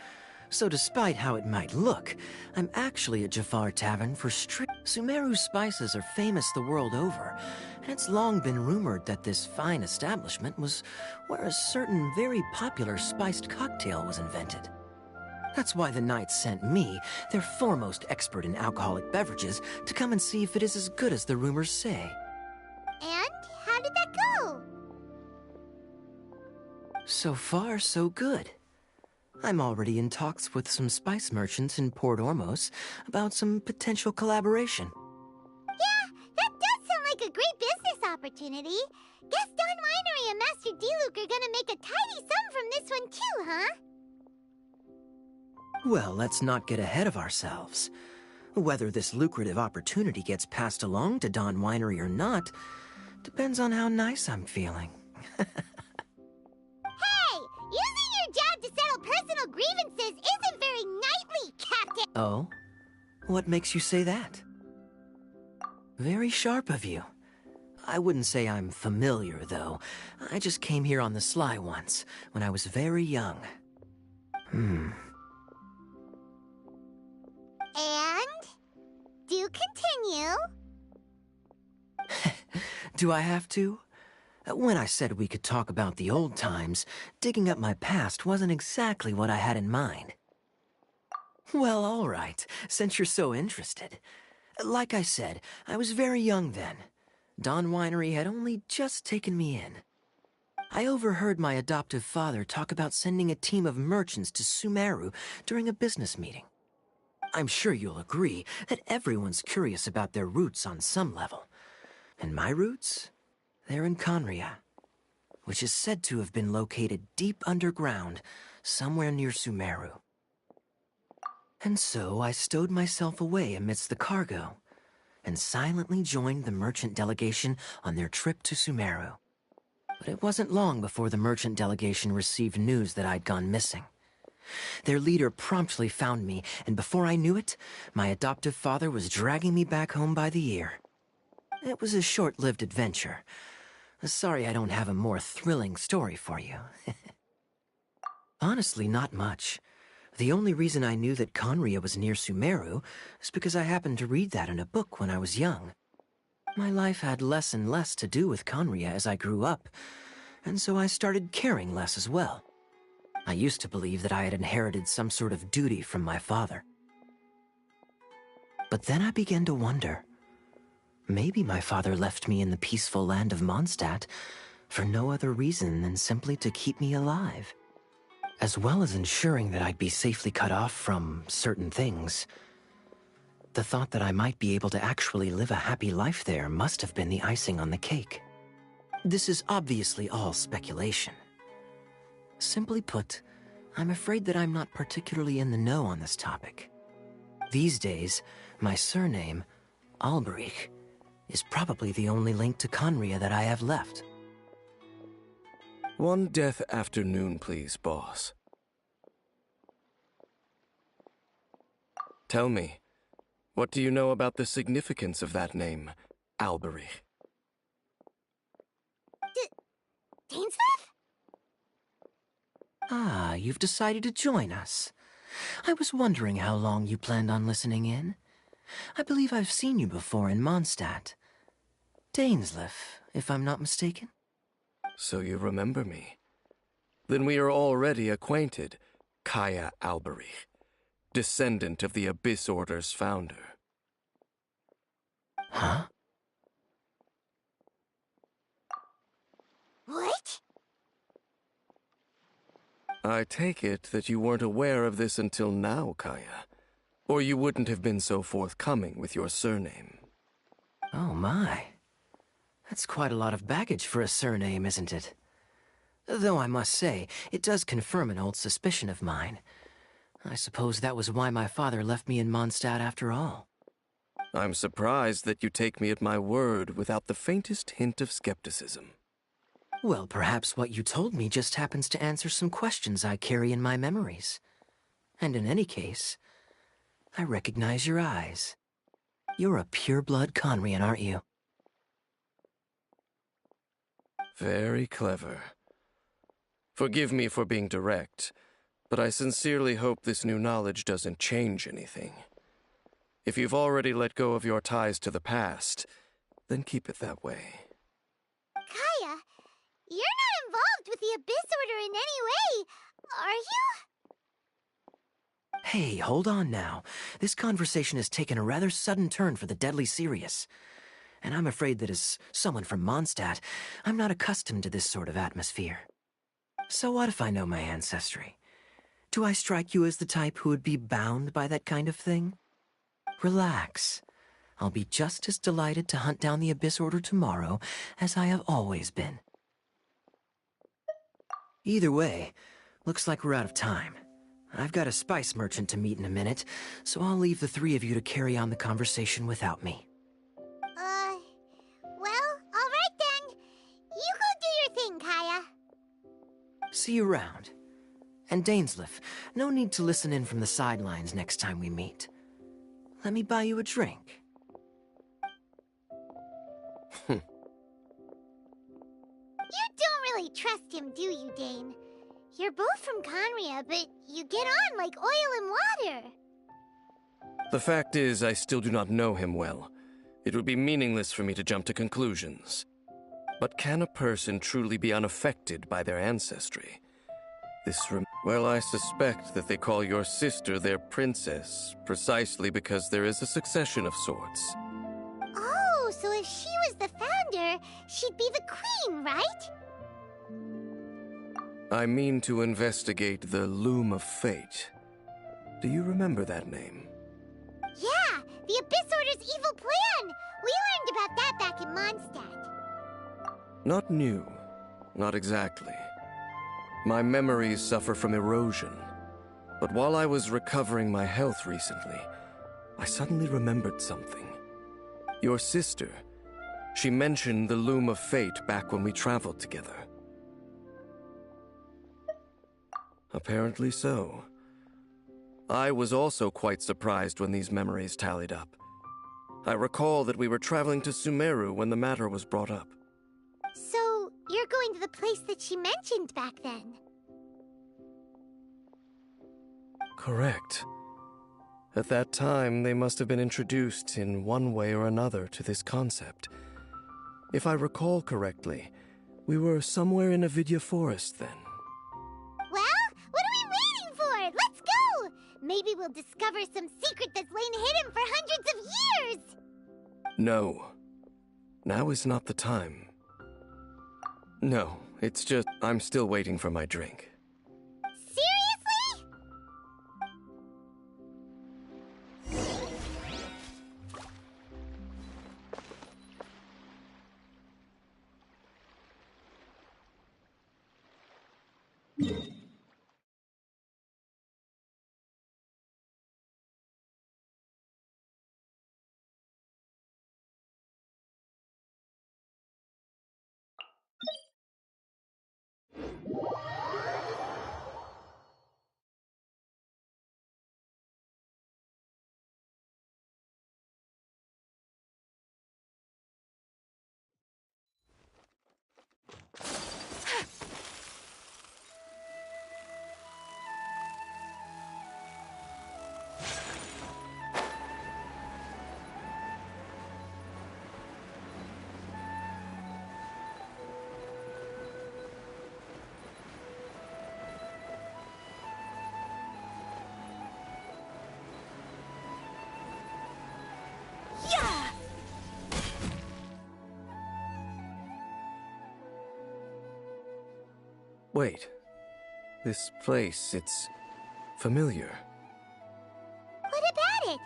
So despite how it might look, I'm actually at Jafar Tavern for strict... Sumeru spices are famous the world over, and it's long been rumored that this fine establishment was where a certain very popular spiced cocktail was invented. That's why the Knights sent me, their foremost expert in alcoholic beverages, to come and see if it is as good as the rumors say. And how did that go? So far, so good. I'm already in talks with some spice merchants in Port Ormos about some potential collaboration. Yeah, that does sound like a great business opportunity. Guess Don Winery and Master D-Luke are gonna make a tidy sum from this one too, huh? Well, let's not get ahead of ourselves. Whether this lucrative opportunity gets passed along to Don Winery or not depends on how nice I'm feeling. Hey! Using your job to settle personal grievances isn't very knightly, Captain! Oh? What makes you say that? Very sharp of you. I wouldn't say I'm familiar, though. I just came here on the sly once, when I was very young. And? Do continue. Do I have to? When I said we could talk about the old times, digging up my past wasn't exactly what I had in mind. Well, all right, since you're so interested. Like I said, I was very young then. Don Winery had only just taken me in. I overheard my adoptive father talk about sending a team of merchants to Sumeru during a business meeting. I'm sure you'll agree that everyone's curious about their roots on some level. And my roots? They're in Conria, which is said to have been located deep underground, somewhere near Sumeru. And so I stowed myself away amidst the cargo, and silently joined the merchant delegation on their trip to Sumeru. But it wasn't long before the merchant delegation received news that I'd gone missing. Their leader promptly found me, and before I knew it, my adoptive father was dragging me back home by the ear. It was a short-lived adventure. Sorry I don't have a more thrilling story for you. Honestly, not much. The only reason I knew that Conria was near Sumeru is because I happened to read that in a book when I was young. My life had less and less to do with Conria as I grew up, and so I started caring less as well. I used to believe that I had inherited some sort of duty from my father. But then I began to wonder. Maybe my father left me in the peaceful land of Mondstadt for no other reason than simply to keep me alive. As well as ensuring that I'd be safely cut off from certain things. The thought that I might be able to actually live a happy life there must have been the icing on the cake. This is obviously all speculation. Simply put, I'm afraid that I'm not particularly in the know on this topic. These days, my surname, Alberich, is probably the only link to Conria that I have left. One death afternoon, please, boss. Tell me, what do you know about the significance of that name, Alberich? Dainsmith? Ah, you've decided to join us. I was wondering how long you planned on listening in. I believe I've seen you before in Mondstadt. Dainsleif, if I'm not mistaken. So you remember me. Then we are already acquainted, Kaya Alberich, descendant of the Abyss Order's founder. Huh? What? I take it that you weren't aware of this until now, Kaya. Or you wouldn't have been so forthcoming with your surname. Oh my. That's quite a lot of baggage for a surname, isn't it? Though I must say, it does confirm an old suspicion of mine. I suppose that was why my father left me in Mondstadt after all. I'm surprised that you take me at my word without the faintest hint of skepticism. Well, perhaps what you told me just happens to answer some questions I carry in my memories. And in any case, I recognize your eyes. You're a pure-blood Conrian, aren't you? Very clever. Forgive me for being direct, but I sincerely hope this new knowledge doesn't change anything. If you've already let go of your ties to the past, then keep it that way. Kaya, you're not involved with the Abyss Order in any way, are you? Hey, hold on now. This conversation has taken a rather sudden turn for the deadly serious. And I'm afraid that as someone from Mondstadt, I'm not accustomed to this sort of atmosphere. So what if I know my ancestry? Do I strike you as the type who would be bound by that kind of thing? Relax. I'll be just as delighted to hunt down the Abyss Order tomorrow as I have always been. Either way, looks like we're out of time. I've got a spice merchant to meet in a minute, so I'll leave the three of you to carry on the conversation without me. Well, alright then. You go do your thing, Kaya. See you around. And Dainsleif, no need to listen in from the sidelines next time we meet. Let me buy you a drink. You don't really trust him, do you, Dane? You're both from Conria, but you get on like oil and water. The fact is, I still do not know him well. It would be meaningless for me to jump to conclusions. But can a person truly be unaffected by their ancestry? Well, I suspect that they call your sister their princess, precisely because there is a succession of sorts. Oh, so if she was the founder, she'd be the queen, right? I mean to investigate the Loom of Fate. Do you remember that name? Yeah, the Abyss Order's evil plan! We learned about that back in Mondstadt. Not new. Not exactly. My memories suffer from erosion. But while I was recovering my health recently, I suddenly remembered something. Your sister. She mentioned the Loom of Fate back when we traveled together. Apparently so. I was also quite surprised when these memories tallied up. I recall that we were traveling to Sumeru when the matter was brought up. So, you're going to the place that she mentioned back then? Correct. At that time, they must have been introduced in one way or another to this concept. If I recall correctly, we were somewhere in Avidya Forest then. Well, what are we waiting for? Let's go! Maybe we'll discover some secret that's lain hidden for hundreds of years! No. Now is not the time. No, it's just I'm still waiting for my drink. Seriously? Wait. This place, it's familiar. What about it?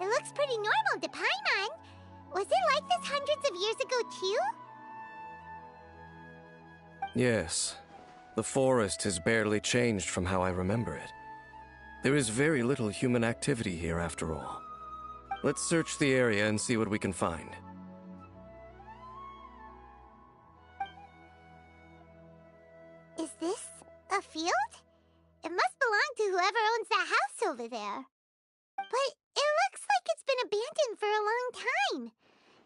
It looks pretty normal to Paimon. Was it like this hundreds of years ago, too? Yes. The forest has barely changed from how I remember it. There is very little human activity here, after all. Let's search the area and see what we can find. Is this a field? It must belong to whoever owns that house over there. But it looks like it's been abandoned for a long time.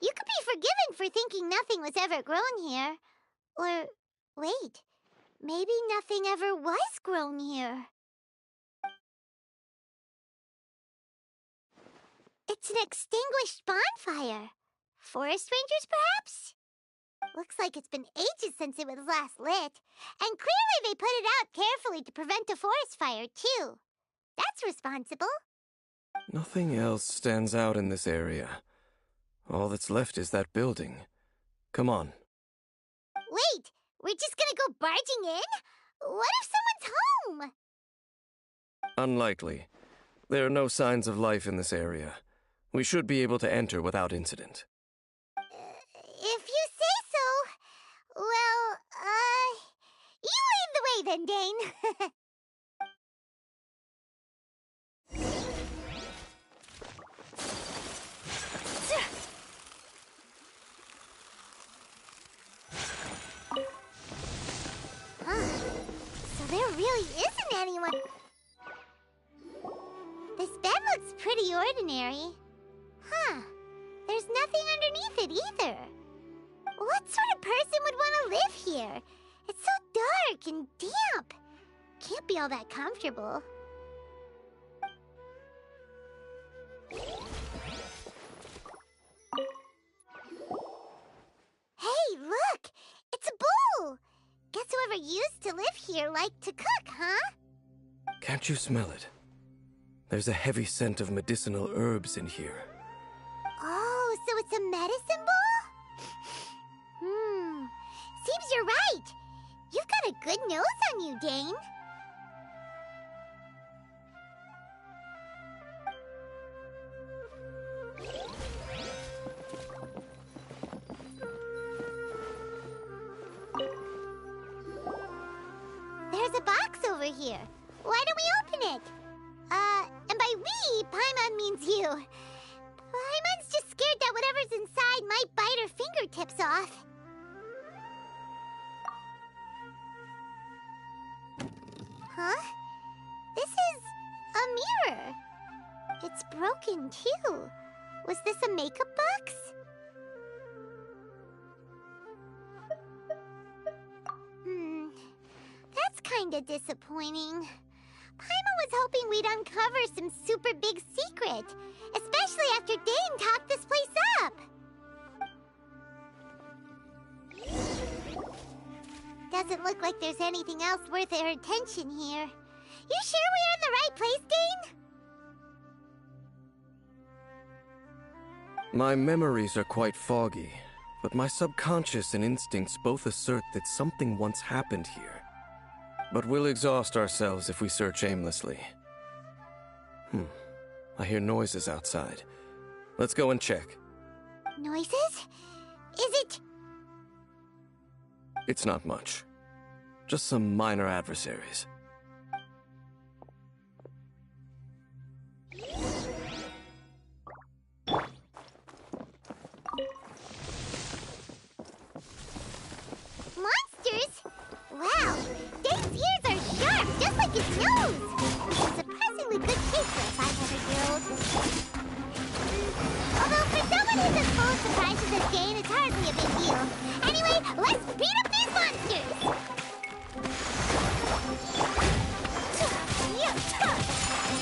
You could be forgiven for thinking nothing was ever grown here. Or, wait, maybe nothing ever was grown here. It's an extinguished bonfire. Forest rangers, perhaps? Looks like it's been ages since it was last lit. And clearly they put it out carefully to prevent a forest fire, too. That's responsible. Nothing else stands out in this area. All that's left is that building. Come on. Wait, we're just gonna go barging in? What if someone's home? Unlikely. There are no signs of life in this area. We should be able to enter without incident. If you say so. Well, you lead the way then, Dane. So there really isn't anyone. This bed looks pretty ordinary. Huh. There's nothing underneath it either. What sort of person would want to live here? It's so dark and damp. Can't be all that comfortable. Hey, look! It's a bowl! Guess whoever used to live here liked to cook, huh? Can't you smell it? There's a heavy scent of medicinal herbs in here. Oh, so it's a medicine bowl? Seems you're right. You've got a good nose on you, Dane. There's a box over here. Why don't we open it? And by we, Paimon means you. Paimon's just scared that whatever's inside might bite her fingertips off. Huh? This is a mirror. It's broken, too. Was this a makeup box? That's kinda disappointing. Paimon was hoping we'd uncover some super big secret, especially after Dane talked this place up. Doesn't look like there's anything else worth our attention here. You sure we're in the right place, Dane? My memories are quite foggy, but my subconscious and instincts both assert that something once happened here. But we'll exhaust ourselves if we search aimlessly. I hear noises outside. Let's go and check. Noises? Is it... It's not much. Just some minor adversaries. Monsters? Wow, Dane's ears are sharp, just like his nose. It's a surprisingly good taste for a 500-year-old. Although for someone who's as full of surprises as Dane, it's hardly a big deal. Anyway, let's beat up these monsters!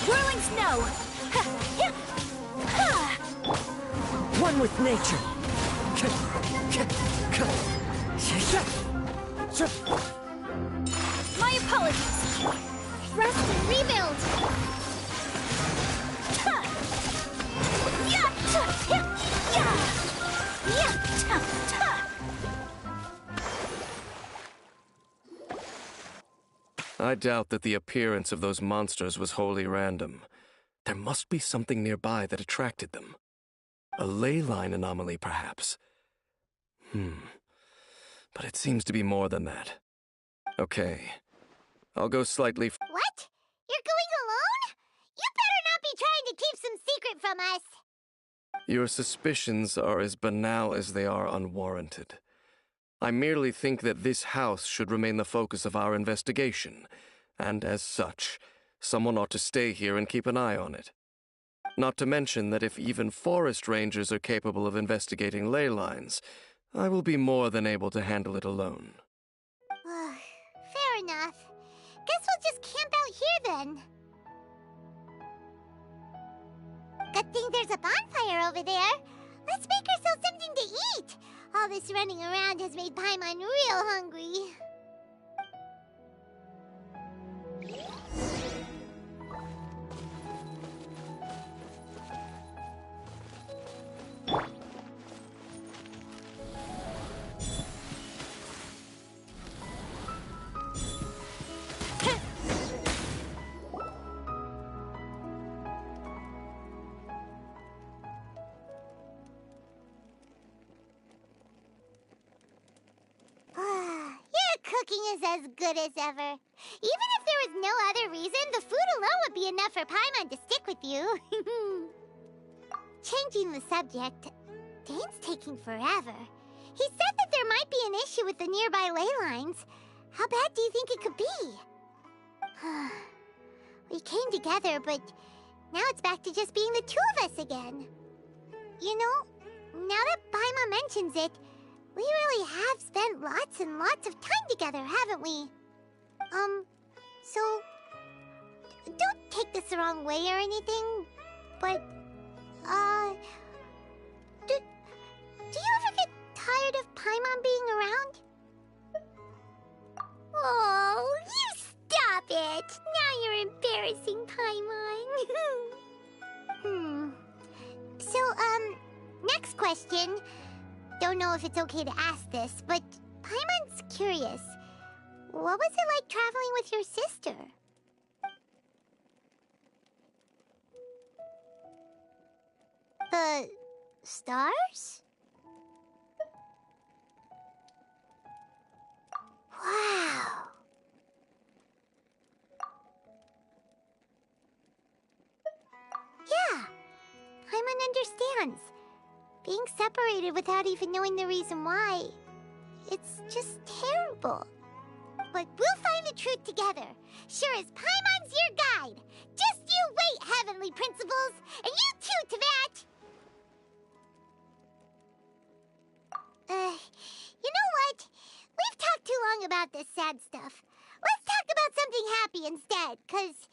Whirling snow! One with nature. My apologies! Rest and rebuild! I doubt that the appearance of those monsters was wholly random. There must be something nearby that attracted them. A ley line anomaly, perhaps. But it seems to be more than that. Okay. I'll go slightly... What? You're going alone? You better not be trying to keep some secret from us. Your suspicions are as banal as they are unwarranted. I merely think that this house should remain the focus of our investigation, and as such, someone ought to stay here and keep an eye on it. Not to mention that if even forest rangers are capable of investigating ley lines, I will be more than able to handle it alone. Fair enough. Guess we'll just camp out here then. Got think there's a bonfire over there. Let's make ourselves something to eat. All this running around has made Paimon real hungry. Your cooking is as good as ever. Even if there was no other reason, the food alone would be enough for Paimon to stick with you. Changing the subject, Dane's taking forever. He said that there might be an issue with the nearby ley lines. How bad do you think it could be? We came together, but now it's back to just being the two of us again. You know, now that Paimon mentions it, we really have spent lots and lots of time together, haven't we? So, don't take this the wrong way or anything, but, do you ever get tired of Paimon being around? Oh, you stop it! Now you're embarrassing Paimon. So, next question. Don't know if it's okay to ask this, but Paimon's curious. What was it like traveling with your sister? The stars? Wow. Yeah, Paimon understands. Being separated without even knowing the reason why, it's just terrible. But we'll find the truth together. Sure as Paimon's your guide. Just you wait, Heavenly Principles! And you too, Teyvat! You know what? We've talked too long about this sad stuff. Let's talk about something happy instead, 'cause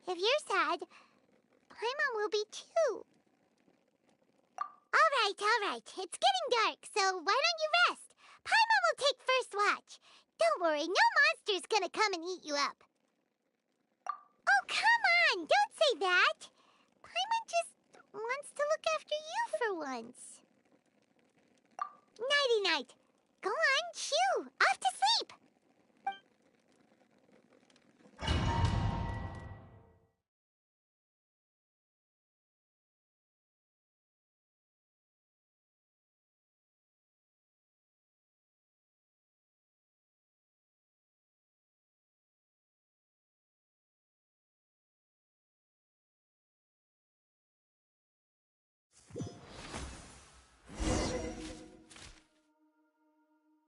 if you're sad, Paimon will be too. All right. It's getting dark, so why don't you rest? Paimon will take first watch. Don't worry, no monster's gonna come and eat you up. Oh, come on! Don't say that! Paimon just wants to look after you for once. Nighty-night. Go on, chew. Off to sleep.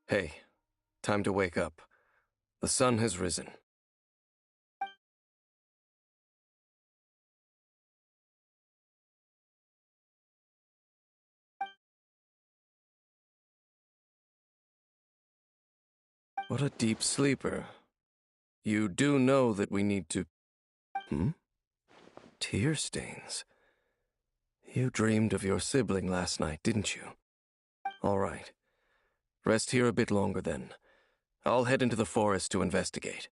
Hey, time to wake up. The sun has risen. What a deep sleeper. You do know that we need to... Tear stains. You dreamed of your sibling last night, didn't you? All right. Rest here a bit longer then. I'll head into the forest to investigate.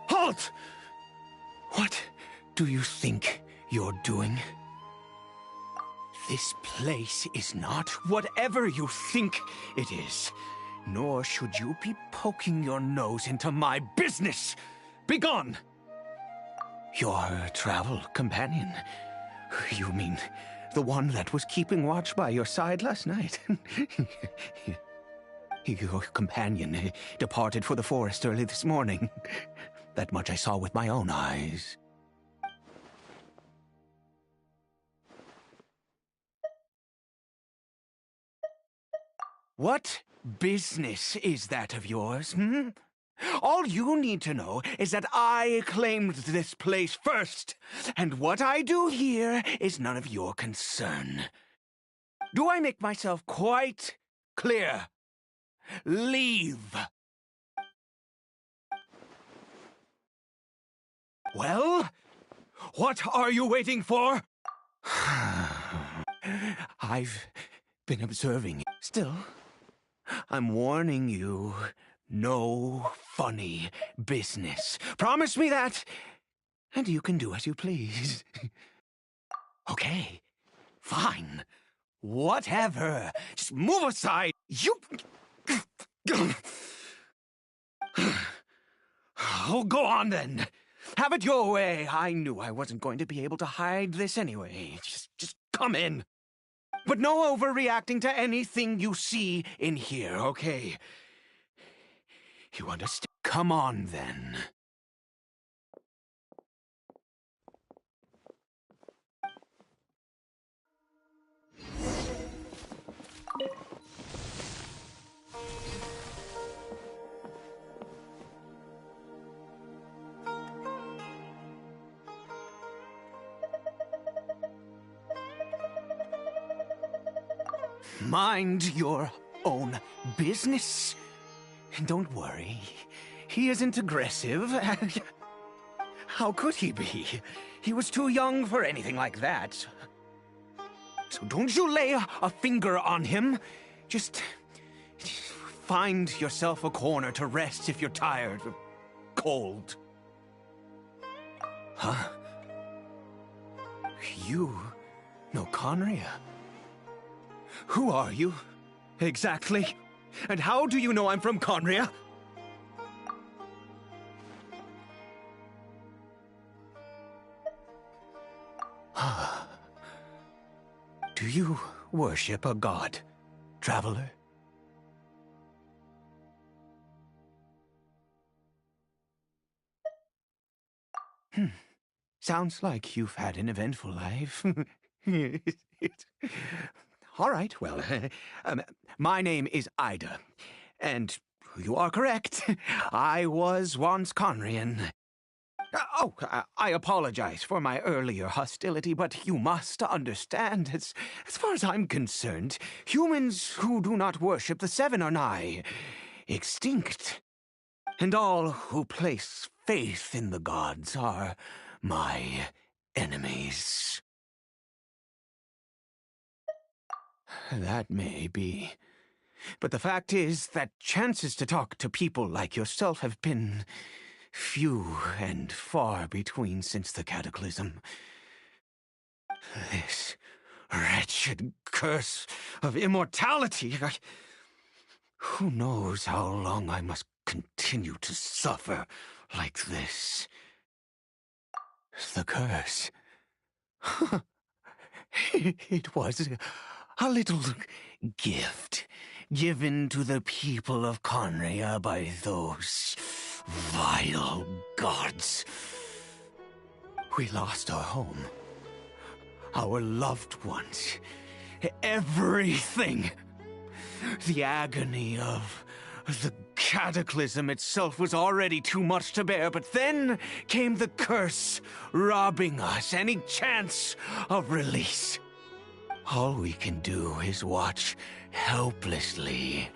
Halt! What do you think you're doing? This place is not whatever you think it is. Nor should you be poking your nose into my business! Begone! Your travel companion? You mean the one that was keeping watch by your side last night? Your companion departed for the forest early this morning. That much I saw with my own eyes. What business is that of yours, hmm? All you need to know is that I claimed this place first, and what I do here is none of your concern. Do I make myself quite clear? Leave. Well, what are you waiting for? I've been observing. Still, I'm warning you, no funny business. Promise me that, and you can do as you please. Okay, fine. Whatever. Just move aside. You... Oh, go on then. Have it your way. I knew I wasn't going to be able to hide this anyway. Just come in. But no overreacting to anything you see in here, okay? You understand? Come on, then. Mind your own business. Don't worry. He isn't aggressive. How could he be? He was too young for anything like that. So don't you lay a finger on him. Just find yourself a corner to rest if you're tired or cold. Huh? You know Conria? Who are you, exactly? And how do you know I'm from Conria? Do you worship a god, traveler? Sounds like you've had an eventful life. All right, well, my name is Ida, and you are correct. I was once Conrian. I apologize for my earlier hostility, but you must understand, as far as I'm concerned, humans who do not worship the Seven are nigh extinct. And all who place faith in the gods are my enemies. That may be. But the fact is that chances to talk to people like yourself have been few and far between since the cataclysm. This wretched curse of immortality. Who knows how long I must continue to suffer like this? The curse. It was a little gift given to the people of Conria by those vile gods. We lost our home, our loved ones, everything. The agony of the cataclysm itself was already too much to bear, but then came the curse, robbing us any chance of release. All we can do is watch helplessly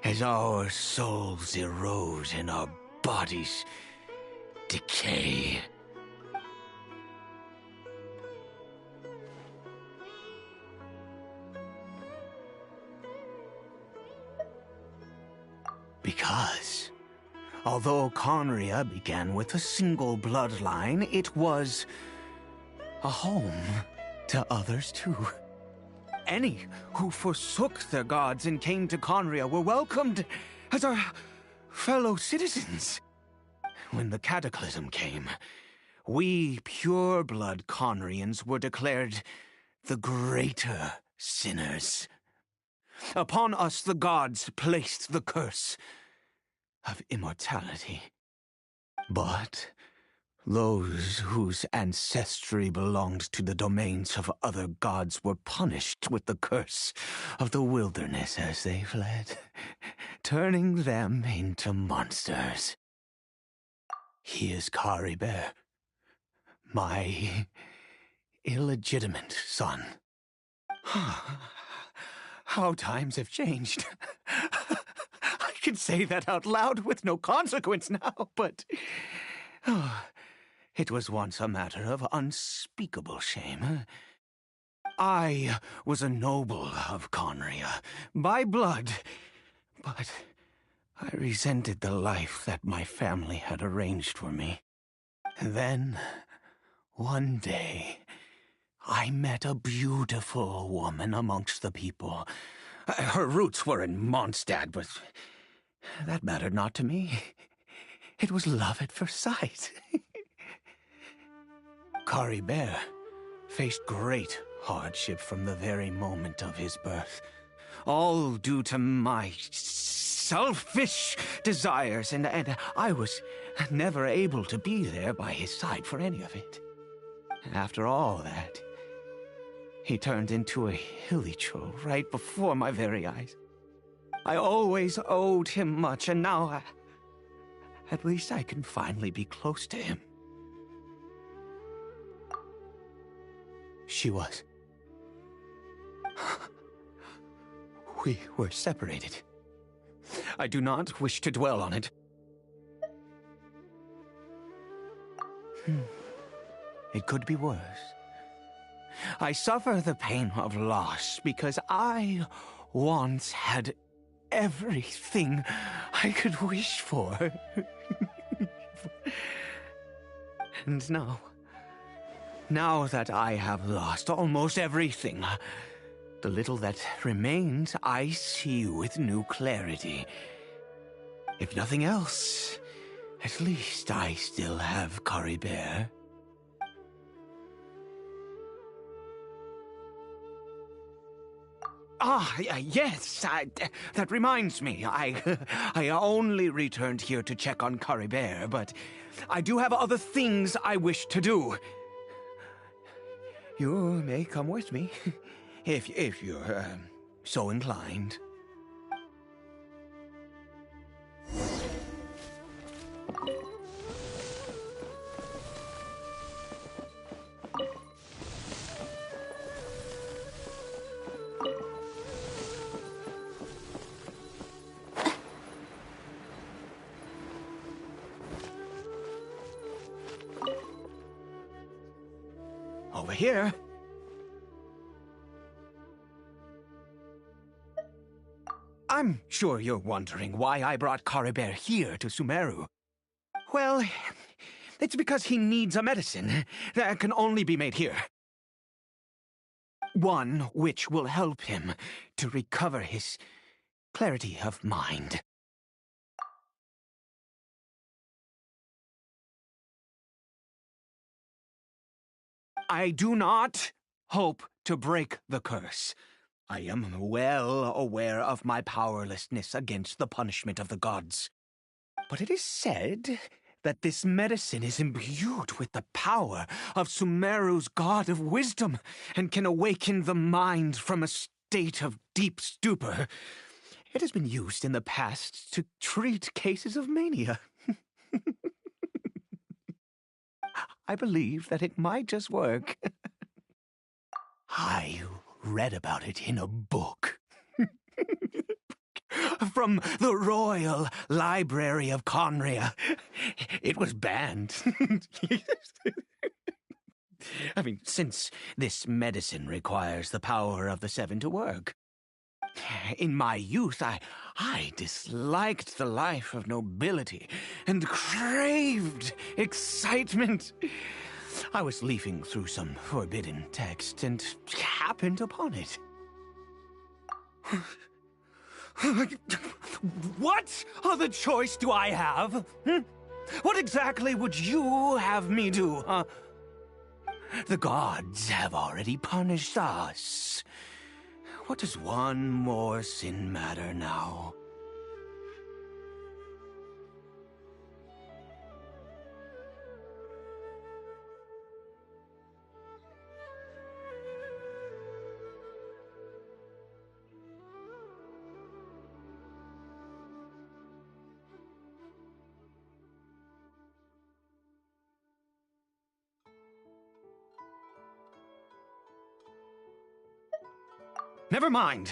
as our souls erode and our bodies decay. Because, although Conria began with a single bloodline, it was a home to others too. Any who forsook their gods and came to Conria were welcomed as our fellow citizens. When the cataclysm came, we pure-blood Conrians were declared the greater sinners. Upon us the gods placed the curse of immortality. But those whose ancestry belonged to the domains of other gods were punished with the curse of the wilderness as they fled, turning them into monsters. He is Caribert, my illegitimate son. How times have changed. I can say that out loud with no consequence now, but it was once a matter of unspeakable shame. I was a noble of Conria, by blood, but I resented the life that my family had arranged for me. Then, one day, I met a beautiful woman amongst the people. Her roots were in Mondstadt, but that mattered not to me. It was love at first sight. Caribert faced great hardship from the very moment of his birth, all due to my selfish desires, and I was never able to be there by his side for any of it. After all that, he turned into a hilichurl right before my very eyes. I always owed him much, and now at least I can finally be close to him. She was. We were separated. I do not wish to dwell on it. It could be worse. I suffer the pain of loss because I once had everything I could wish for. And now that I have lost almost everything, the little that remains I see with new clarity. If nothing else, at least I still have Caribert. Yes, that reminds me. I only returned here to check on Caribert, but I do have other things I wish to do. You may come with me, if you're so inclined. Over here. I'm sure you're wondering why I brought Caribert here to Sumeru. Well, it's because he needs a medicine that can only be made here. One which will help him to recover his clarity of mind. I do not hope to break the curse. I am well aware of my powerlessness against the punishment of the gods. But it is said that this medicine is imbued with the power of Sumeru's god of wisdom and can awaken the mind from a state of deep stupor. It has been used in the past to treat cases of mania. I believe that it might just work. I read about it in a book. From the Royal Library of Conria. It was banned. I mean, since this medicine requires the power of the Seven to work. In my youth, I disliked the life of nobility and craved excitement. I was leafing through some forbidden text and happened upon it. What other choice do I have? What exactly would you have me do, huh? The gods have already punished us. What does one more sin matter now? Never mind.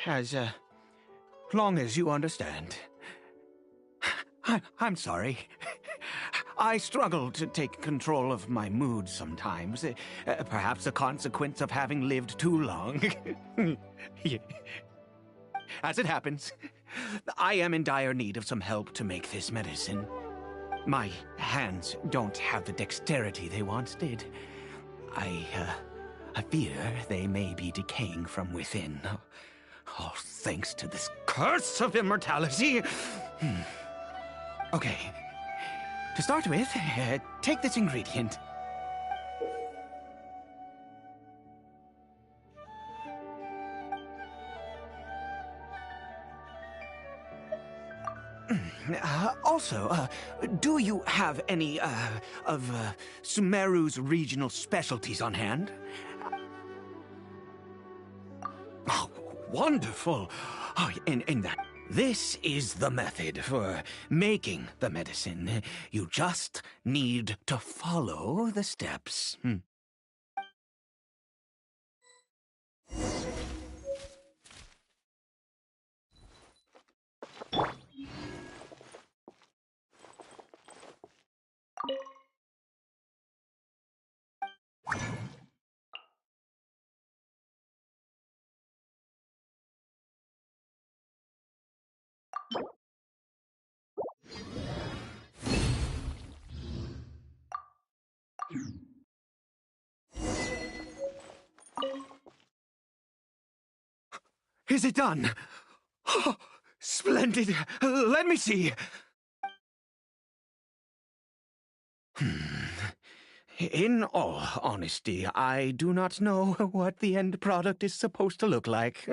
As long as you understand. I'm sorry. I struggle to take control of my mood sometimes. Perhaps a consequence of having lived too long. As it happens, I am in dire need of some help to make this medicine. My hands don't have the dexterity they once did. I fear they may be decaying from within. All thanks to this curse of immortality. Okay. To start with, take this ingredient. Also, do you have any, of Sumeru's regional specialties on hand? Oh, wonderful! Oh, in that... This is the method for making the medicine. You just need to follow the steps. Is it done? Oh, splendid. Let me see. In all honesty, I do not know what the end product is supposed to look like.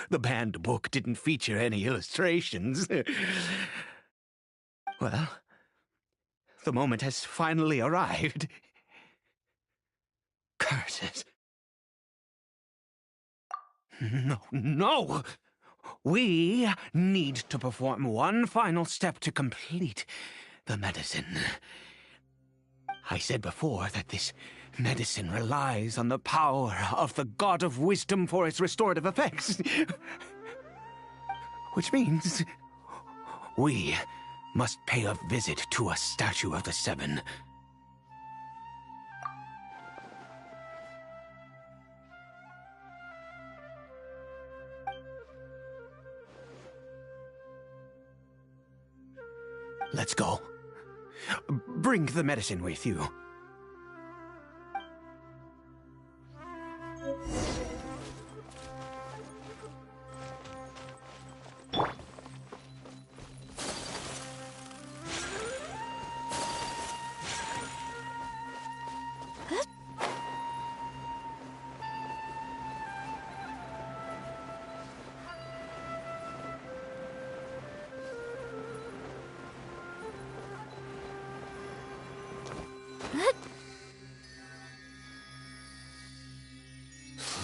The banned book didn't feature any illustrations. Well, the moment has finally arrived. Curses. No! We need to perform one final step to complete the medicine. I said before that this medicine relies on the power of the God of Wisdom for its restorative effects. Which means we must pay a visit to a statue of the Seven. Let's go. Bring the medicine with you.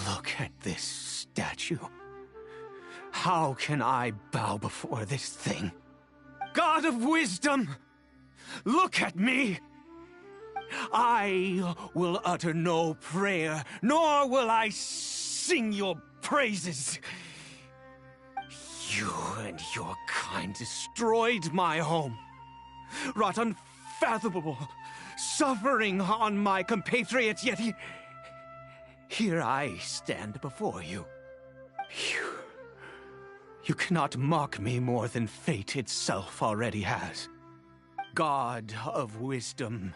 Look at this statue. How can I bow before this thing? God of Wisdom! Look at me! I will utter no prayer, nor will I sing your praises. You and your kind destroyed my home, wrought unfathomable suffering on my compatriots, yet here I stand before you. You cannot mock me more than fate itself already has. God of Wisdom,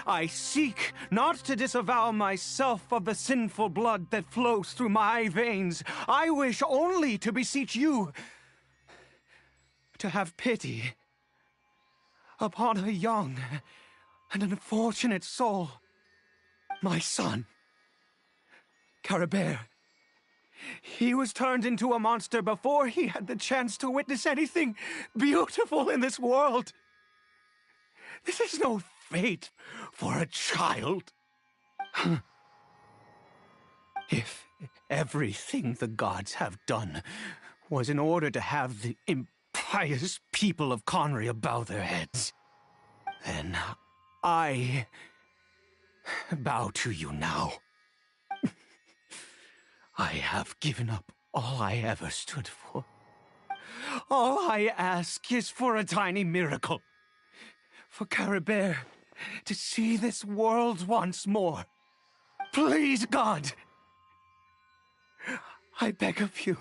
I seek not to disavow myself of the sinful blood that flows through my veins. I wish only to beseech you to have pity upon a young and unfortunate soul. My son, Caribert. He was turned into a monster before he had the chance to witness anything beautiful in this world. This is no fate for a child. If everything the gods have done was in order to have the impious people of Conria bow their heads, then I bow to you now. I have given up all I ever stood for. All I ask is for a tiny miracle. For Caribert to see this world once more. Please, God! I beg of you.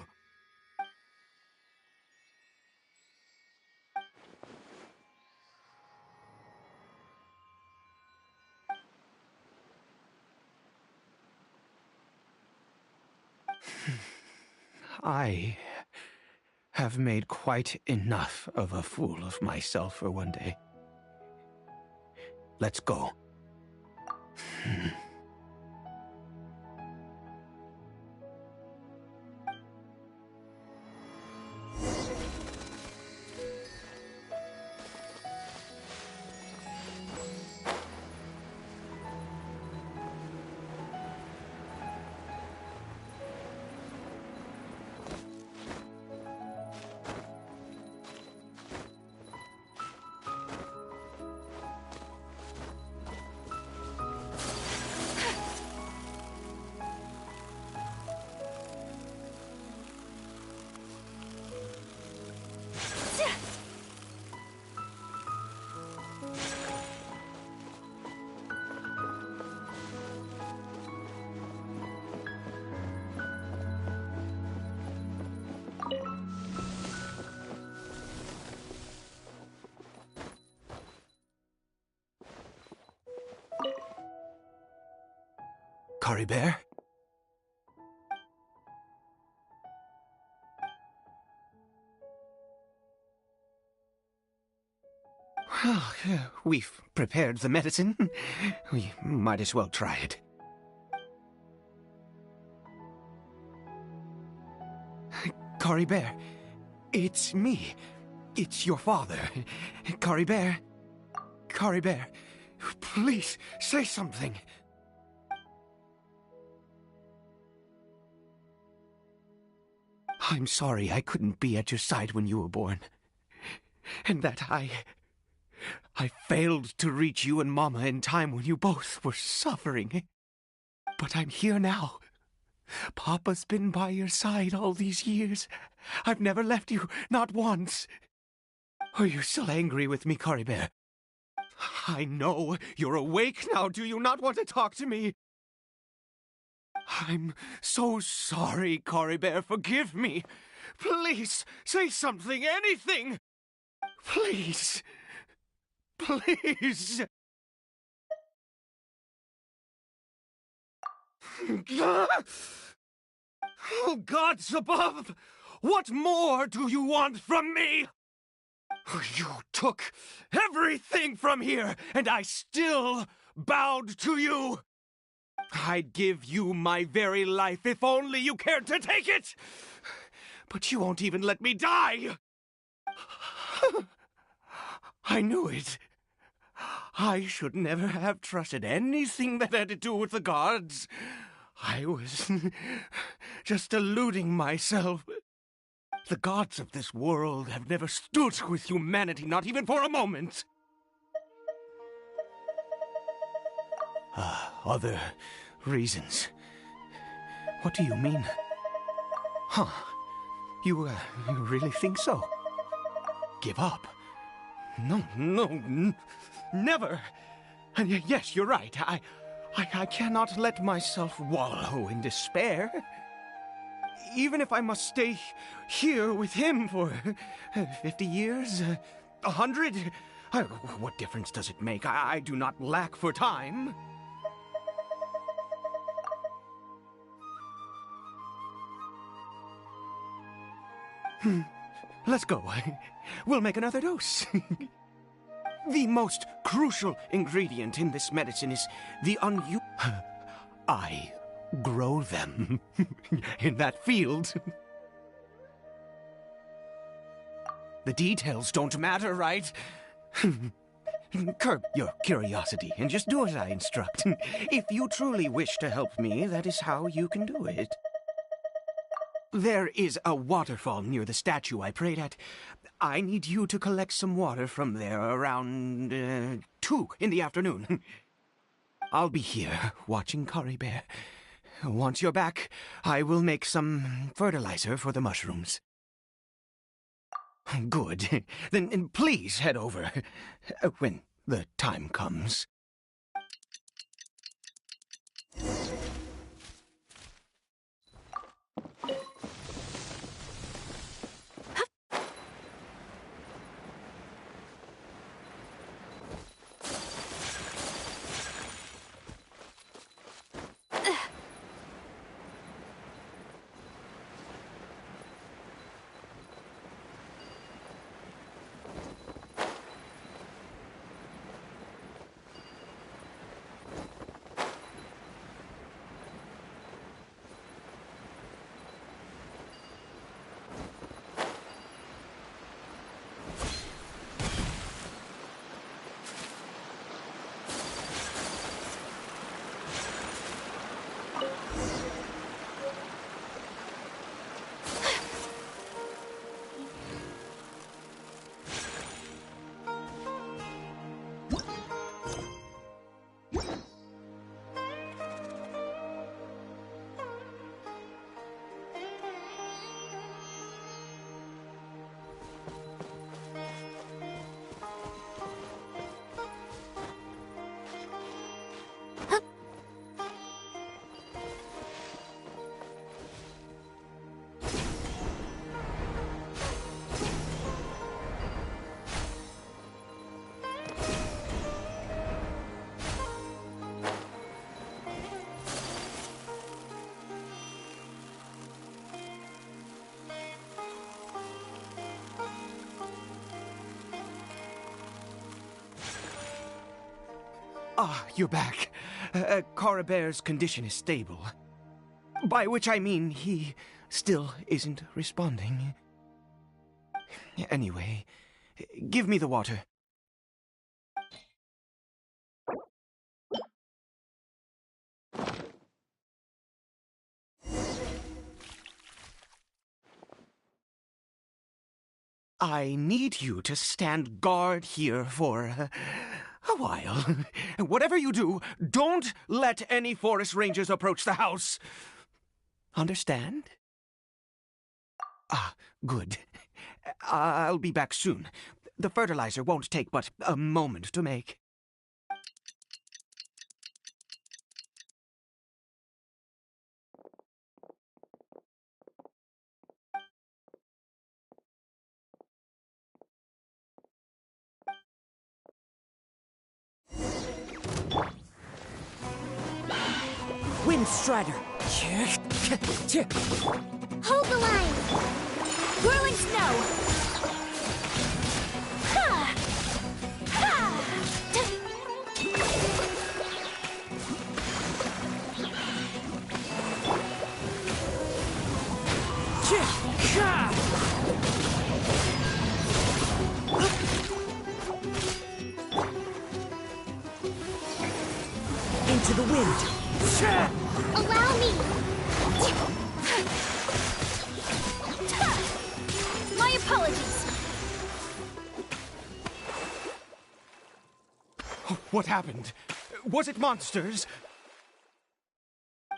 I have made quite enough of a fool of myself for one day. Let's go. Caribert? Well, we've prepared the medicine. We might as well try it. Caribert, it's me. It's your father. Caribert. Caribert, please say something. I'm sorry I couldn't be at your side when you were born. And that I failed to reach you and Mama in time when you both were suffering. But I'm here now. Papa's been by your side all these years. I've never left you, not once. Are you still angry with me, Caribert? I know you're awake now. Do you not want to talk to me? I'm so sorry, Caribert. Forgive me. Please, say something, anything. Please. Please. Oh, gods above! What more do you want from me? You took everything from here, and I still bowed to you. I'd give you my very life if only you cared to take it! But you won't even let me die! I knew it. I should never have trusted anything that had to do with the gods. I was just deluding myself. The gods of this world have never stood with humanity, not even for a moment. Other reasons. What do you mean? Huh. You really think so? Give up? No, never. And yes, you're right. I cannot let myself wallow in despair. Even if I must stay here with him for 50 years, 100, What difference does it make? I do not lack for time. Let's go. We'll make another dose. The most crucial ingredient in this medicine is the I grow them in that field. The details don't matter, right? Curb your curiosity and just do as I instruct. If you truly wish to help me, that is how you can do it. There is a waterfall near the statue I prayed at. I need you to collect some water from there around 2 in the afternoon. I'll be here watching Curry Bear. Once you're back, I will make some fertilizer for the mushrooms. Good. Then please head over when the time comes. Ah, you're back. Coribear's condition is stable. By which I mean he still isn't responding. Anyway, give me the water. I need you to stand guard here for a while. Whatever you do, don't let any forest rangers approach the house. Understand? Ah, good. I'll be back soon. The fertilizer won't take but a moment to make. Windstrider! Hold the line! Whirling snow! Ha! Ha! Into the wind! Allow me! My apologies! What happened? Was it monsters?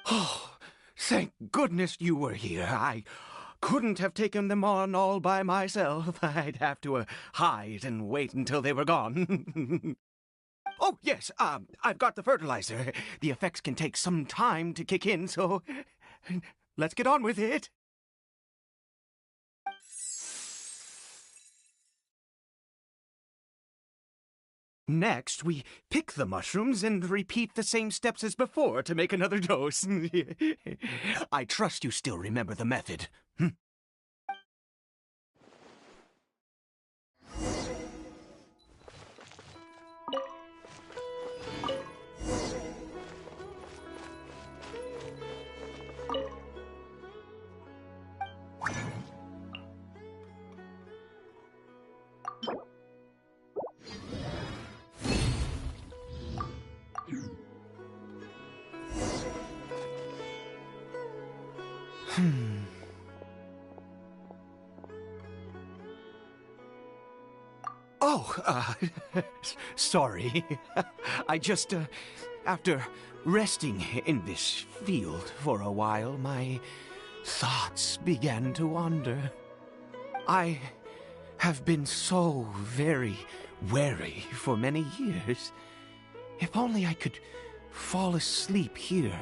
Oh, thank goodness you were here. I couldn't have taken them on all by myself. I'd have to hide and wait until they were gone. Oh, yes, I've got the fertilizer. The effects can take some time to kick in, so let's get on with it. Next, we pick the mushrooms and repeat the same steps as before to make another dose. I trust you still remember the method. Oh, sorry. I just, after resting in this field for a while, my thoughts began to wander. I have been so very wary for many years. If only I could fall asleep here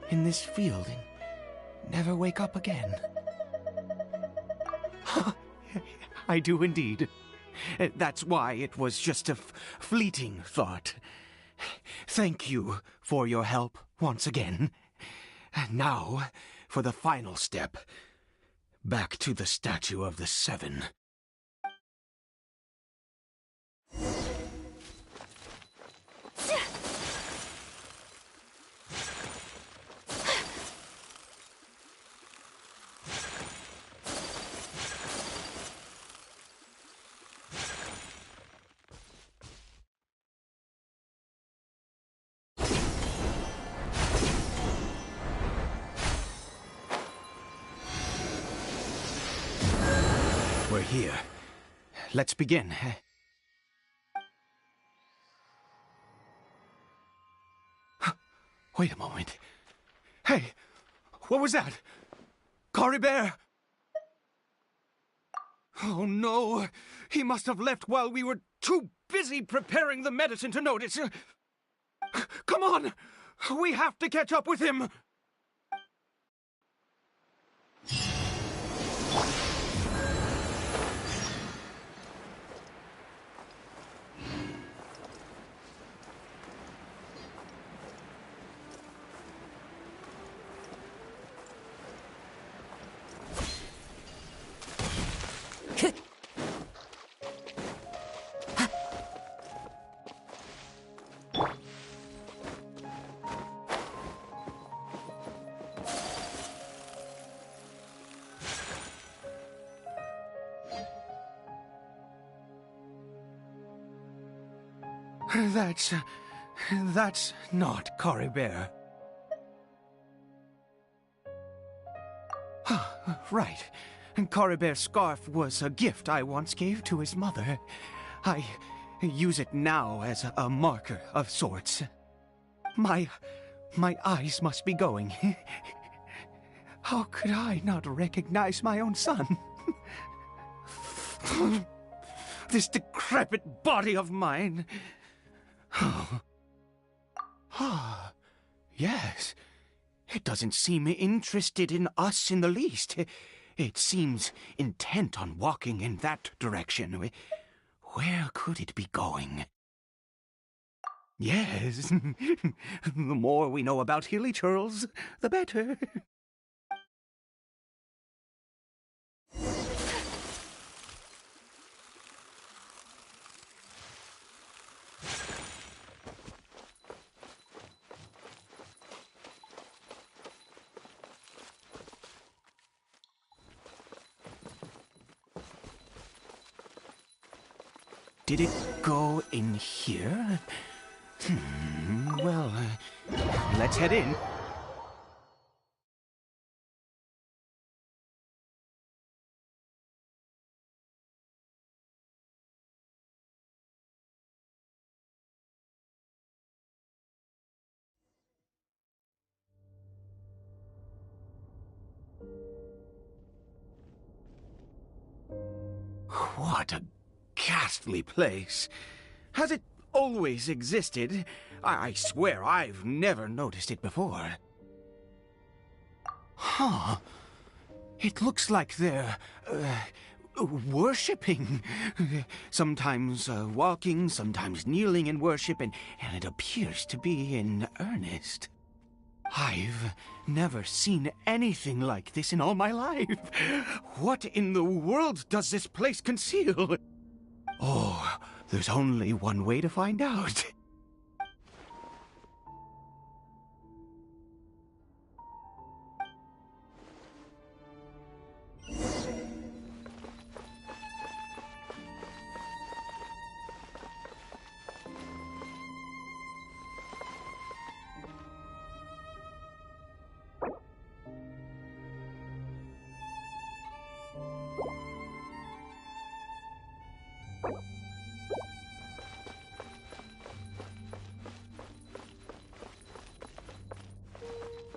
in this field and never wake up again. I do indeed. That's why it was just a fleeting thought. Thank you for your help once again. Now, for the final step. Back to the Statue of the Seven. We're here. Let's begin. Wait a moment. Hey, what was that? Coribert! Oh no, he must have left while we were too busy preparing the medicine to notice. Come on, we have to catch up with him. That's not Coribert. Right. Coribert's scarf was a gift I once gave to his mother. I use it now as a marker of sorts. My eyes must be going. How could I not recognize my own son? This decrepit body of mine. Yes. It doesn't seem interested in us in the least. It seems intent on walking in that direction. Where could it be going? Yes. The more we know about Hilly Churls, the better. Did it go in here? Well, let's head in. What a ghastly place. Has it always existed? I swear I've never noticed it before. Huh. It looks like there worshipping. Sometimes walking, sometimes kneeling in worship, and it appears to be in earnest. I've never seen anything like this in all my life. What in the world does this place conceal? Oh, there's only one way to find out.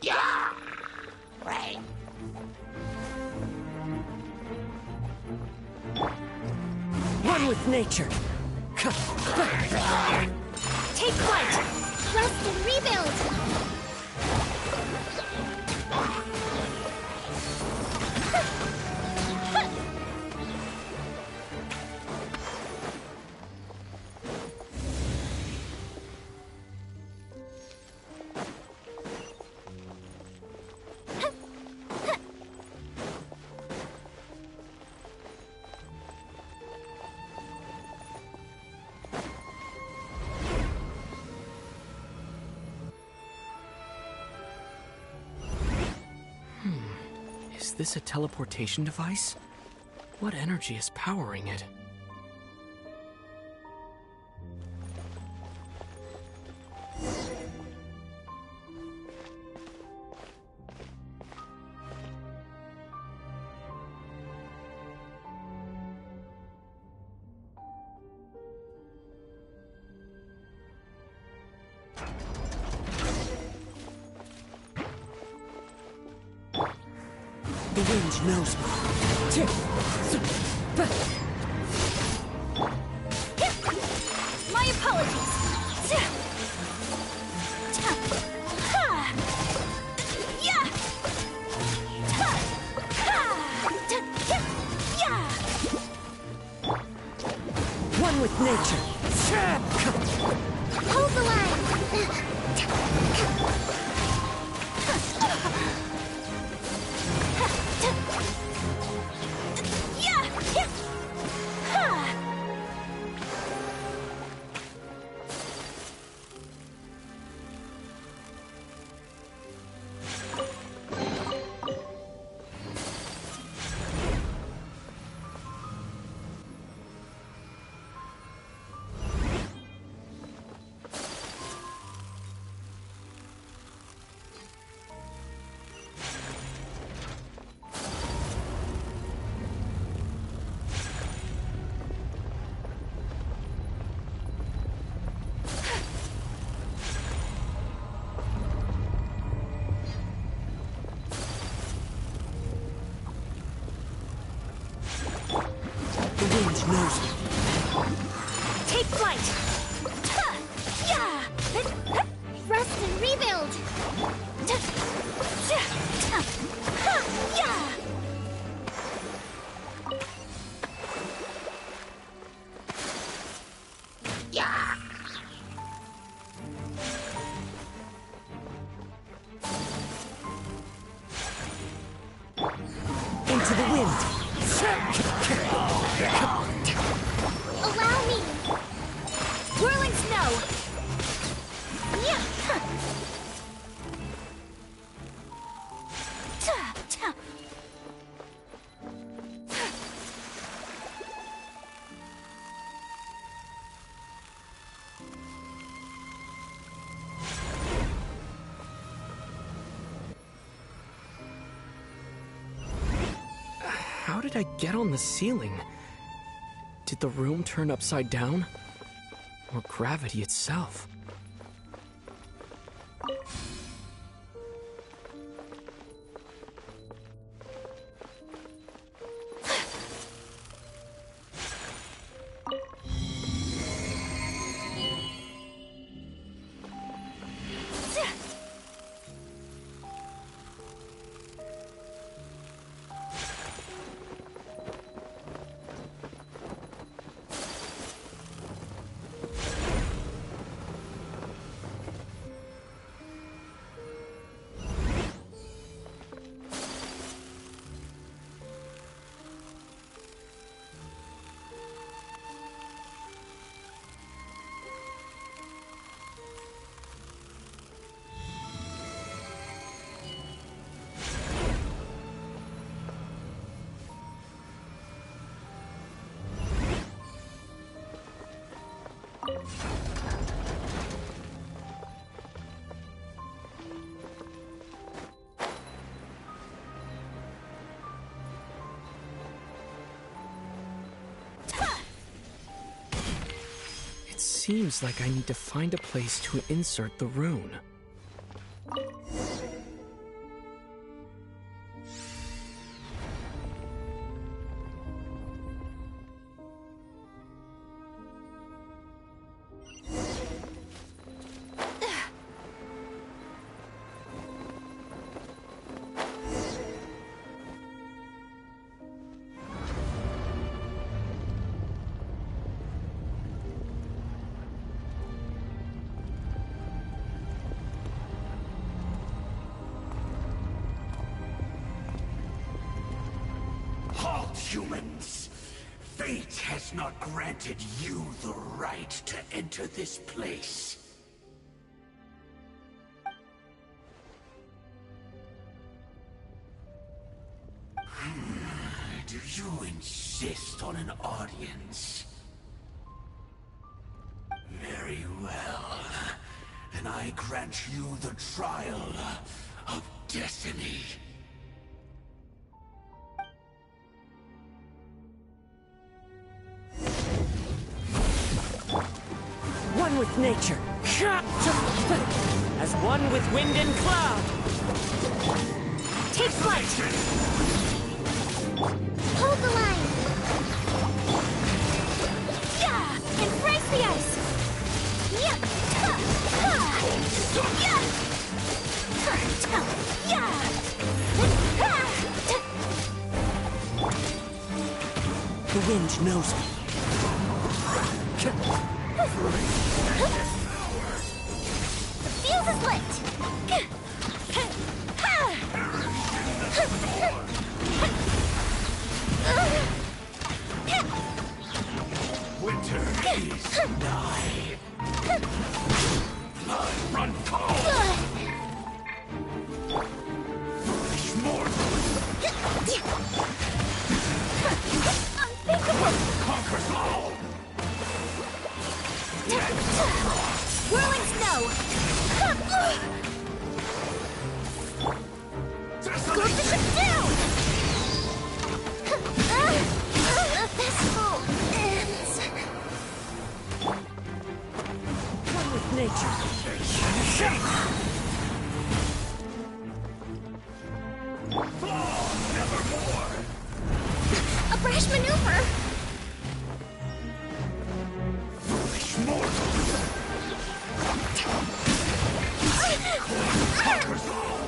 Yeah! Right. One with nature. Take flight! Rest and rebuild! Is this a teleportation device? What energy is powering it? The wind knows me. My apologies! One with nature. Hold the line! The wind knows me. Take flight! Rest and rebuild! Yeah! Into the wind. Allow me! Whirling snow! How did I get on the ceiling? Did the room turn upside down? Or gravity itself? seems like I need to find a place to insert the rune. Halt, humans! Fate has not granted you the right to enter this place. Do you insist on an audience? Very well. Then I grant you the trial of destiny. One with nature. As one with wind and cloud. Take flight! Hold the line! Yeah! And brace the ice! Yeah! Ha! Ha! Yeah! Ha! Yeah! Ha! The wind knows me. The fuse is lit! Winter is nigh. Blood run cold. Foolish mortals. Unthinkable! Conquers all. Whirling snow! Go the ship down! The festival ends. One with nature. Nevermore. A brash maneuver! Foolish mortals. Conquers all.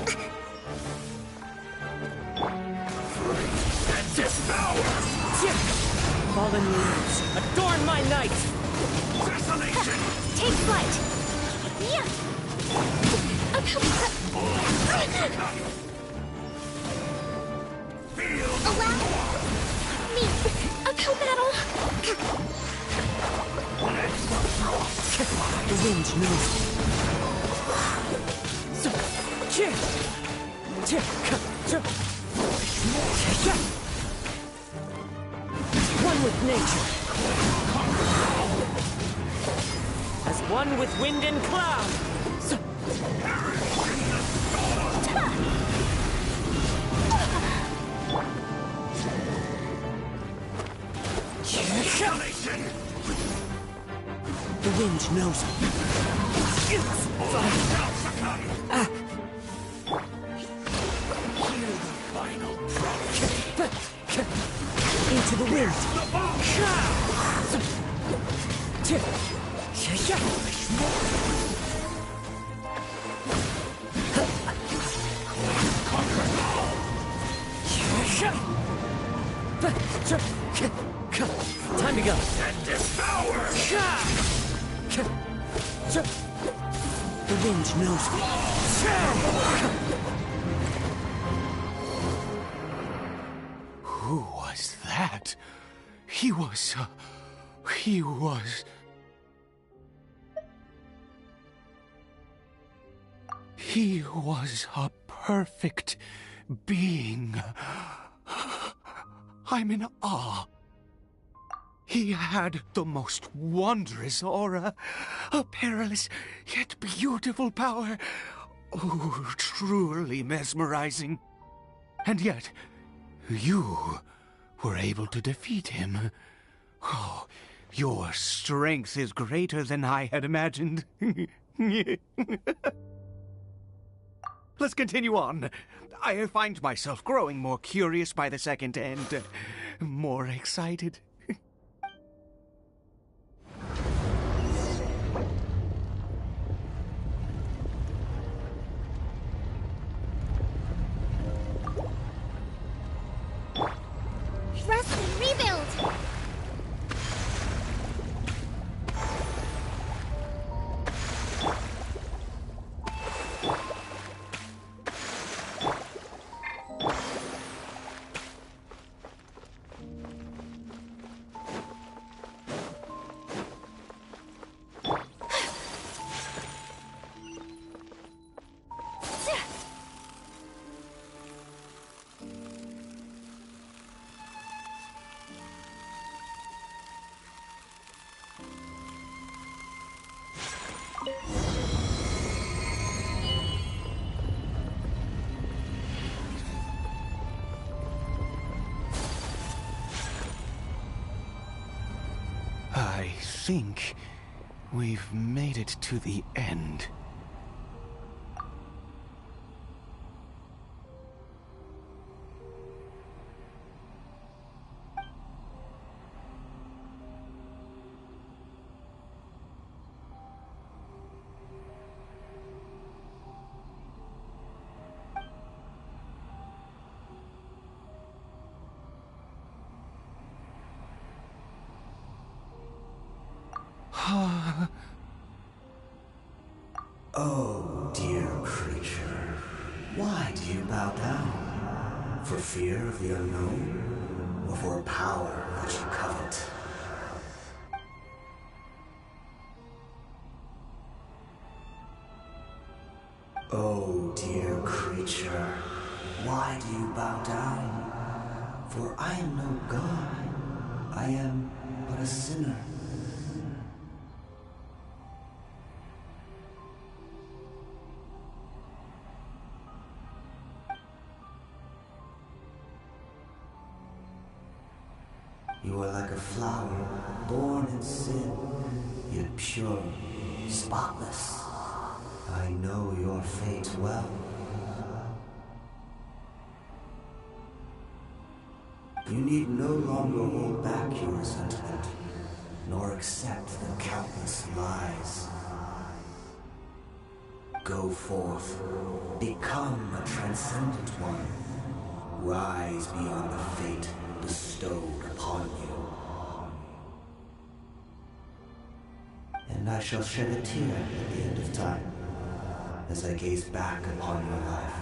Freeze and devour. Fallen leaves, adorn my night! Desolation. Take flight! Yeah! Allow me a co-battle! The wind knows me. One with nature. As one with wind and cloud. The wind knows me. Hear the final prophecy. Into the wind. Time to go. And devour. The wind knows me. Who was that? He was a perfect being. I'm in awe. He had the most wondrous aura, a perilous yet beautiful power. Oh, truly mesmerizing. And yet, you were able to defeat him. Oh, Your strength is greater than I had imagined. Let's continue on. I find myself growing more curious by the second and more excited. Rest and rebuild! I think we've made it to the end. Oh, dear creature, why do you bow down? For fear of the unknown? Or for a power that you covet? Oh, dear creature, why do you bow down? For I am no god. I am but a sinner. You are like a flower, born in sin, yet pure, spotless. I know your fate well. You need no longer hold back your resentment, nor accept the countless lies. Go forth, become a transcendent one. Rise beyond the fate bestowed upon you. And I shall shed a tear at the end of time, as I gaze back upon your life.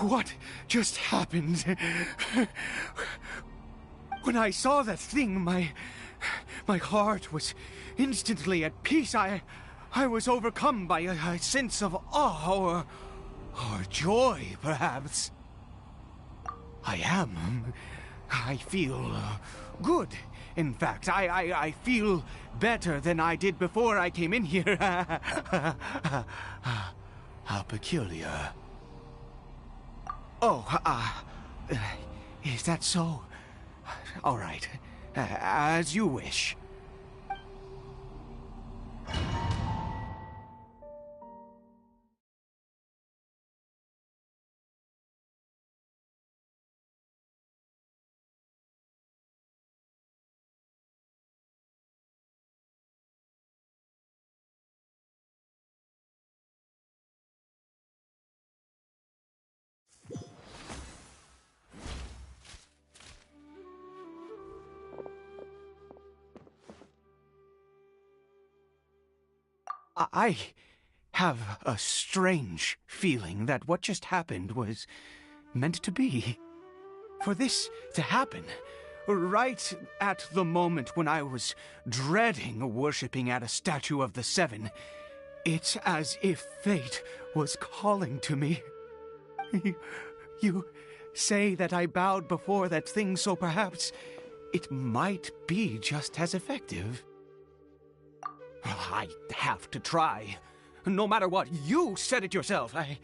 What just happened? When I saw that thing, my heart was instantly at peace. I was overcome by a sense of awe or joy, perhaps. I feel good. In fact, I feel better than I did before I came in here. How peculiar. Oh, is that so? All right, as you wish. I have a strange feeling that what just happened was meant to be. For this to happen, right at the moment when I was dreading worshipping at a statue of the Seven, it's as if fate was calling to me. You say that I bowed before that thing, so perhaps it might be just as effective. I have to try. No matter what, you said it yourself. I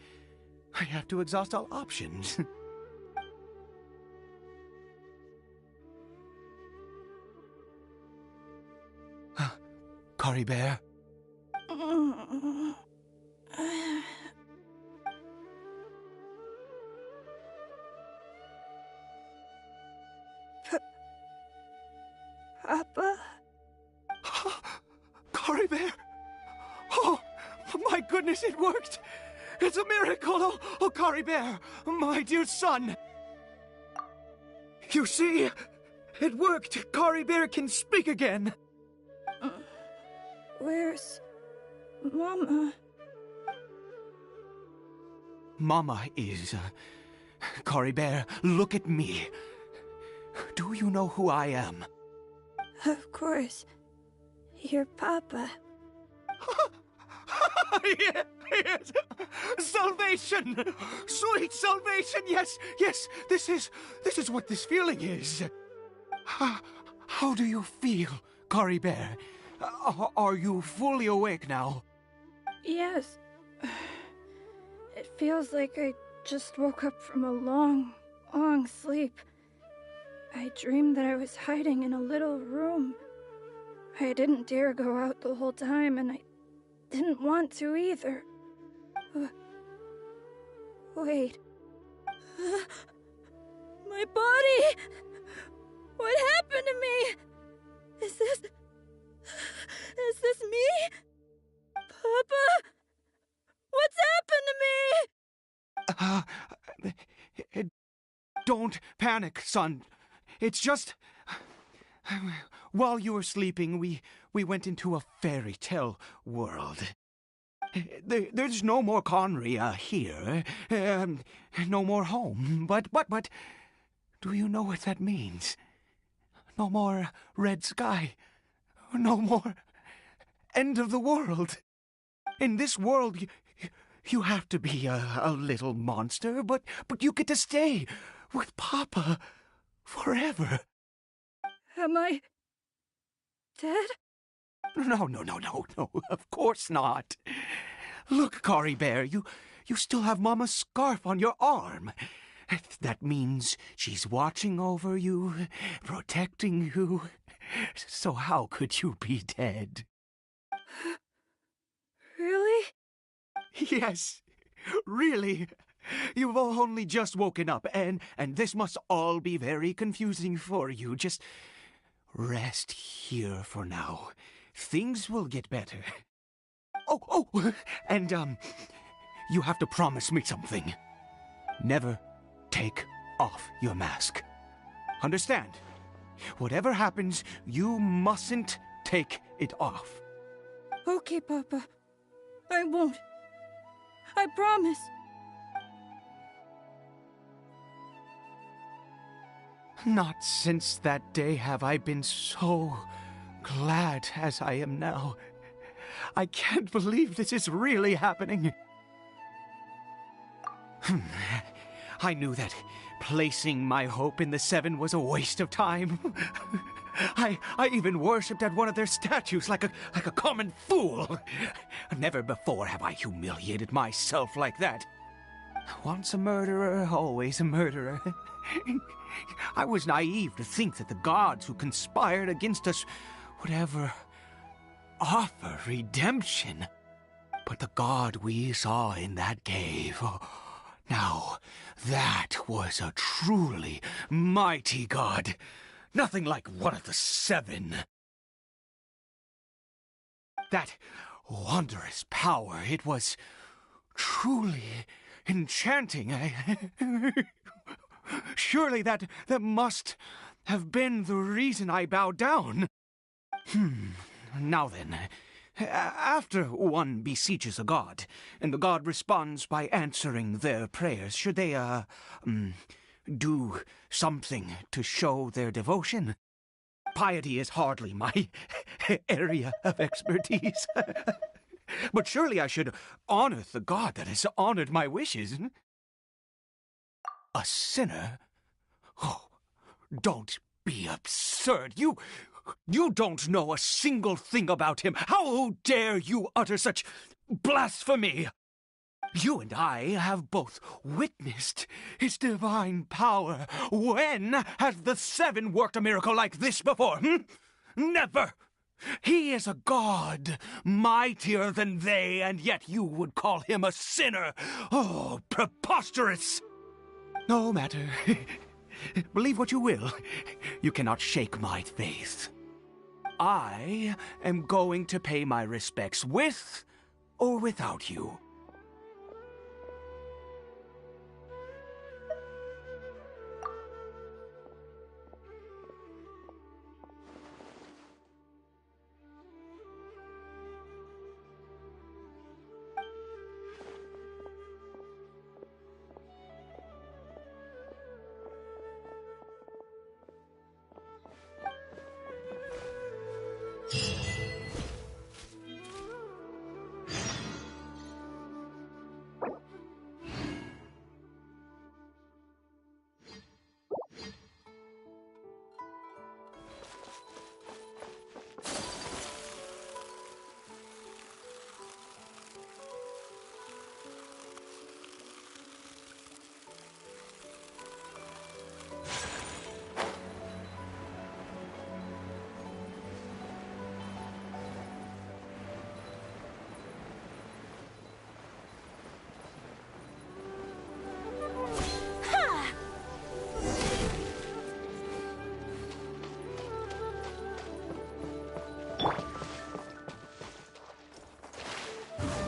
have to exhaust all options. Cory Bear? Papa? Cory Bear! Oh, my goodness, it worked! It's a miracle! Oh, Cory Bear, my dear son! You see, it worked! Cory Bear can speak again! Where's Mama? Mama is... Cory Bear, look at me. Do you know who I am? Of course. Your Papa. Yes! Salvation! Sweet salvation! Yes, yes! This is what this feeling is. How do you feel, Cory Bear? Are you fully awake now? Yes. It feels like I just woke up from a long, long sleep. I dreamed that I was hiding in a little room. I didn't dare go out the whole time, and I didn't want to either. Wait. My body! What happened to me? Is this me? Papa? What's happened to me? Don't panic, son. It's just... While you were sleeping, we went into a fairy tale world. There's no more Conria here. No more home. But... Do you know what that means? No more red sky. No more end of the world. In this world, you have to be a little monster, but you get to stay with Papa forever. Am I dead? No, of course not. Look, Cory Bear, you still have Mama's scarf on your arm. That means she's watching over you, protecting you. So how could you be dead? Really? Yes, really. You've only just woken up, and this must all be very confusing for you. Just rest here for now. Things will get better. Oh, and, you have to promise me something. Never take off your mask. Understand? Whatever happens, you mustn't take it off. Okay, Papa. I won't. I promise. Not since that day have I been so glad as I am now. I can't believe this is really happening. I knew that placing my hope in the Seven was a waste of time. I even worshipped at one of their statues like a common fool. Never before have I humiliated myself like that. Once a murderer, always a murderer. I was naive to think that the gods who conspired against us would ever offer redemption. But the god we saw in that cave, now that was a truly mighty god. Nothing like one of the Seven. That wondrous power, it was truly enchanting. Surely that must have been the reason I bowed down. Now then, after one beseeches a god, and the god responds by answering their prayers, should they, do something to show their devotion. Piety is hardly my area of expertise. But surely I should honor the god that has honored my wishes. A sinner? Oh, don't be absurd. You don't know a single thing about him. How dare you utter such blasphemy? You and I have both witnessed his divine power. When has the Seven worked a miracle like this before? Never! He is a god, mightier than they, and yet you would call him a sinner. Oh, preposterous! No matter. Believe what you will. You cannot shake my faith. I am going to pay my respects with or without you.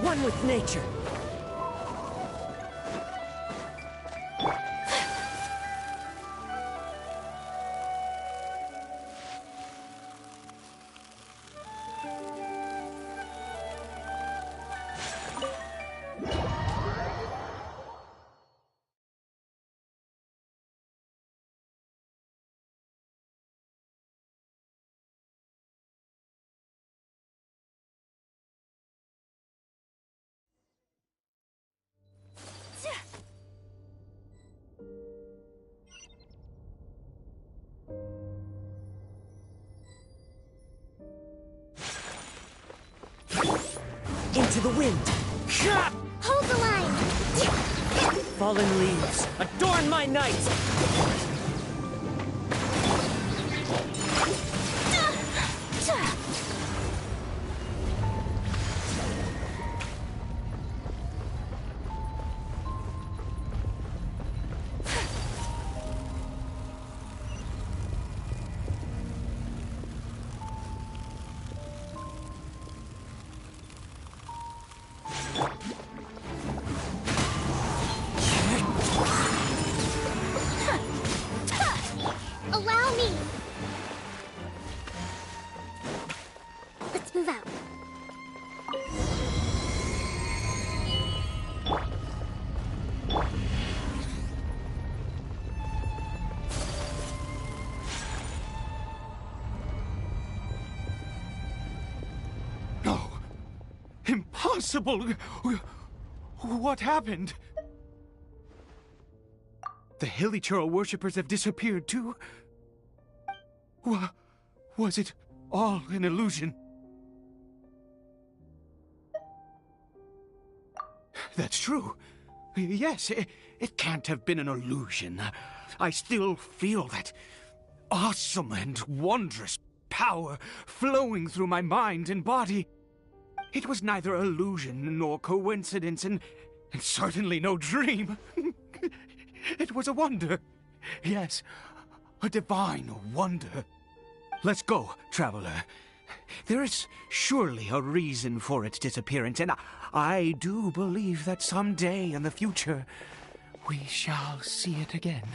One with nature. Into the wind. Hold the line! Fallen leaves, adorn my night! Allow me! Let's move out. No! Impossible! What happened? The Hilichurl worshippers have disappeared too? Was it all an illusion? That's true. Yes, it can't have been an illusion. I still feel that awesome and wondrous power flowing through my mind and body. It was neither illusion nor coincidence, and certainly no dream. It was a wonder. Yes, a divine wonder. Let's go, traveler. There is surely a reason for its disappearance, and I do believe that someday in the future we shall see it again.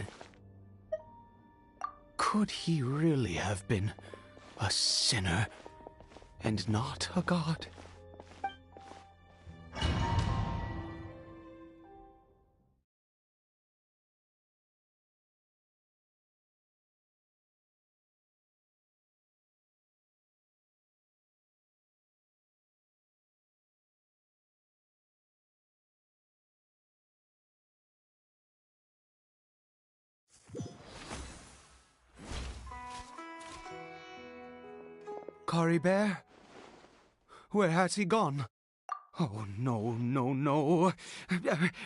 Could he really have been a sinner and not a god? Cory Bear? Where has he gone? Oh, no, no, no.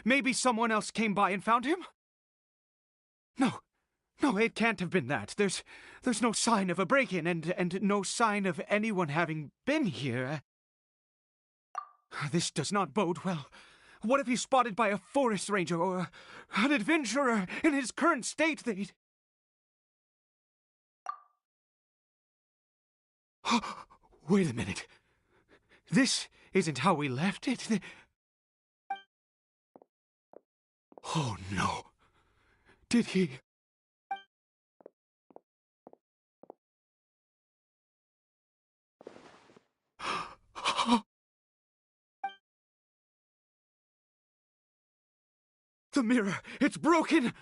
Maybe someone else came by and found him? No. No, it can't have been that. There's no sign of a break-in and no sign of anyone having been here. This does not bode well. What if he's spotted by a forest ranger or an adventurer in his current state? Wait a minute. This isn't how we left it. Oh, no. Did he... The mirror! It's broken!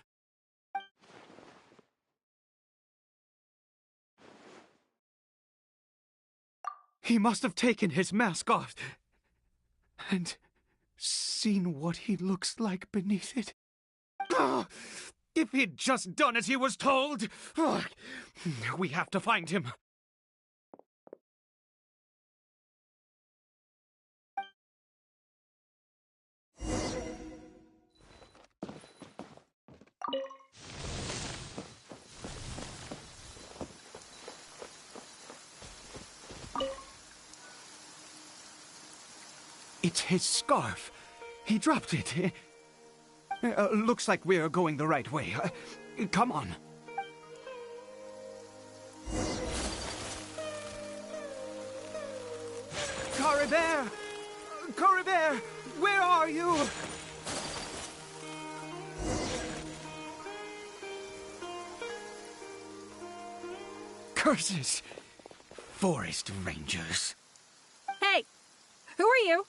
He must have taken his mask off and seen what he looks like beneath it. If he'd just done as he was told! We have to find him. It's his scarf. He dropped it. Looks like we're going the right way. Come on. Cory Bear! Cory Bear! Where are you? Curses! Forest rangers. Hey! Who are you?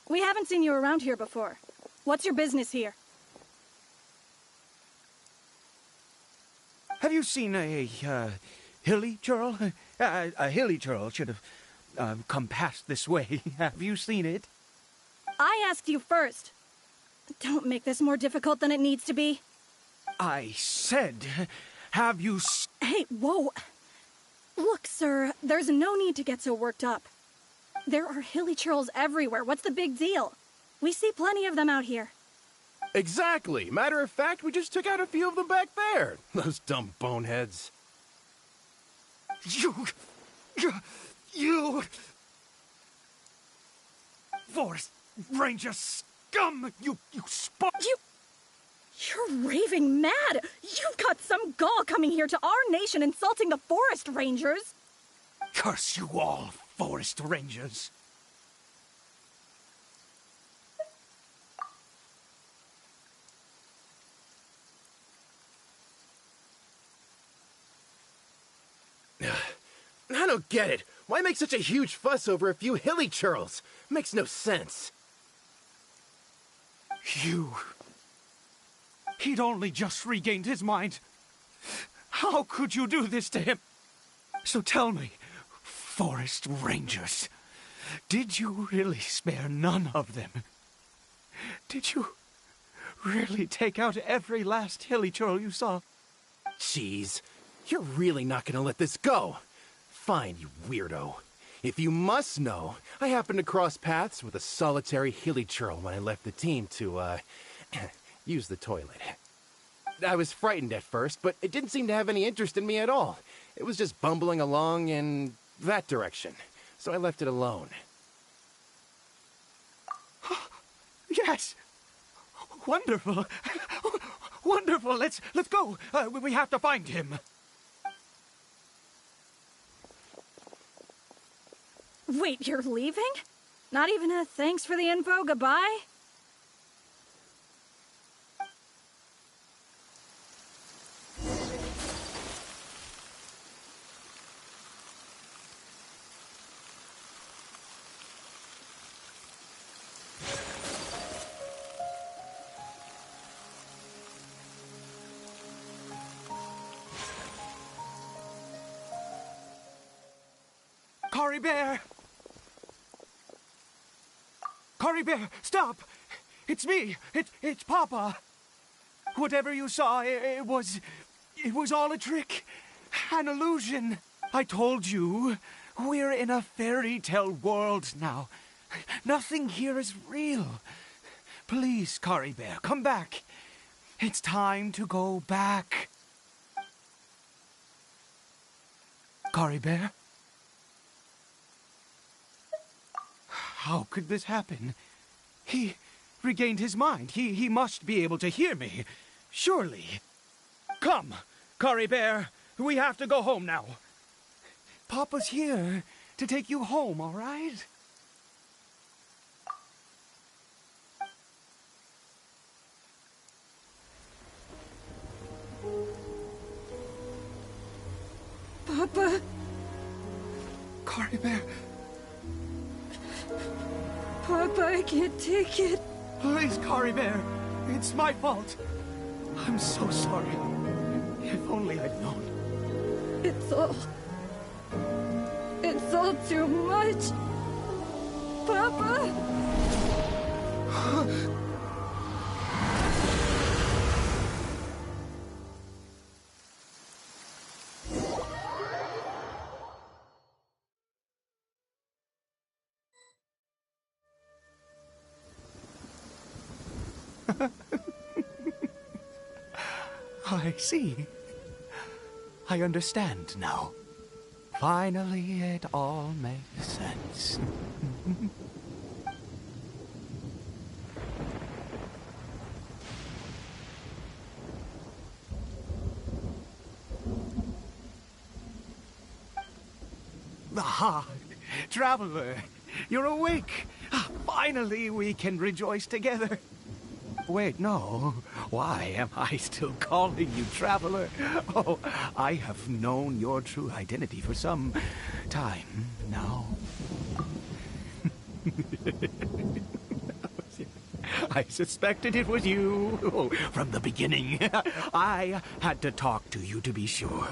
We haven't seen you around here before. What's your business here? Have you seen a hilly churl? A hilly churl should have come past this way. Have you seen it? I asked you first. Don't make this more difficult than it needs to be. I said, have you... Hey, whoa. Look, sir, there's no need to get so worked up. There are hilly churls everywhere. What's the big deal? We see plenty of them out here. Exactly. Matter of fact, we just took out a few of them back there. Those dumb boneheads. You... Forest Ranger scum! You spot... You're raving mad! You've got some gall coming here to our nation insulting the Forest Rangers! Curse you all, Forest Rangers! I don't get it. Why make such a huge fuss over a few hilly churls? Makes no sense. He'd only just regained his mind. How could you do this to him? So tell me, Forest Rangers, did you really spare none of them? Did you really take out every last hilly churl you saw? Jeez, you're really not gonna let this go. Fine, you weirdo. If you must know, I happened to cross paths with a solitary hilly churl when I left the team to, use the toilet. I was frightened at first, but it didn't seem to have any interest in me at all. It was just bumbling along in that direction, so I left it alone. Yes! Wonderful! Wonderful! Let's go! We have to find him! Wait, you're leaving? Not even a thanks for the info, goodbye? Cory Bear! Cory Bear, stop! It's me! It's Papa! Whatever you saw, it was all a trick. An illusion. I told you, We're in a fairy tale world now. Nothing here is real. Please, Kari Bear, come back. It's time to go back. Kari Bear? How could this happen? He regained his mind. He must be able to hear me. Surely. Come, Kari Bear. We have to go home now. Papa's here to take you home, all right? Papa? Kari Bear. Papa, I can't take it. Please, Kari Bear. It's my fault. I'm so sorry. If only I'd known. It's all too much. Papa? I see. I understand now. Finally, it all makes sense. Ah, Traveler, you're awake. Finally, we can rejoice together. Wait, no. Why am I still calling you Traveler? Oh, I have known your true identity for some time now. I suspected it was you from the beginning. I had to talk to you to be sure.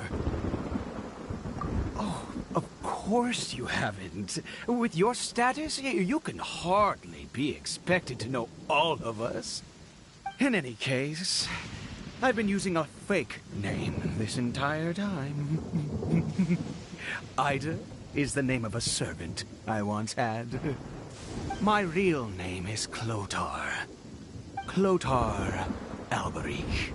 Oh, of course you haven't. With your status, you can hardly be expected to know all of us. In any case, I've been using a fake name this entire time. Ida is the name of a servant I once had. My real name is Clotar. Clotar Alberich.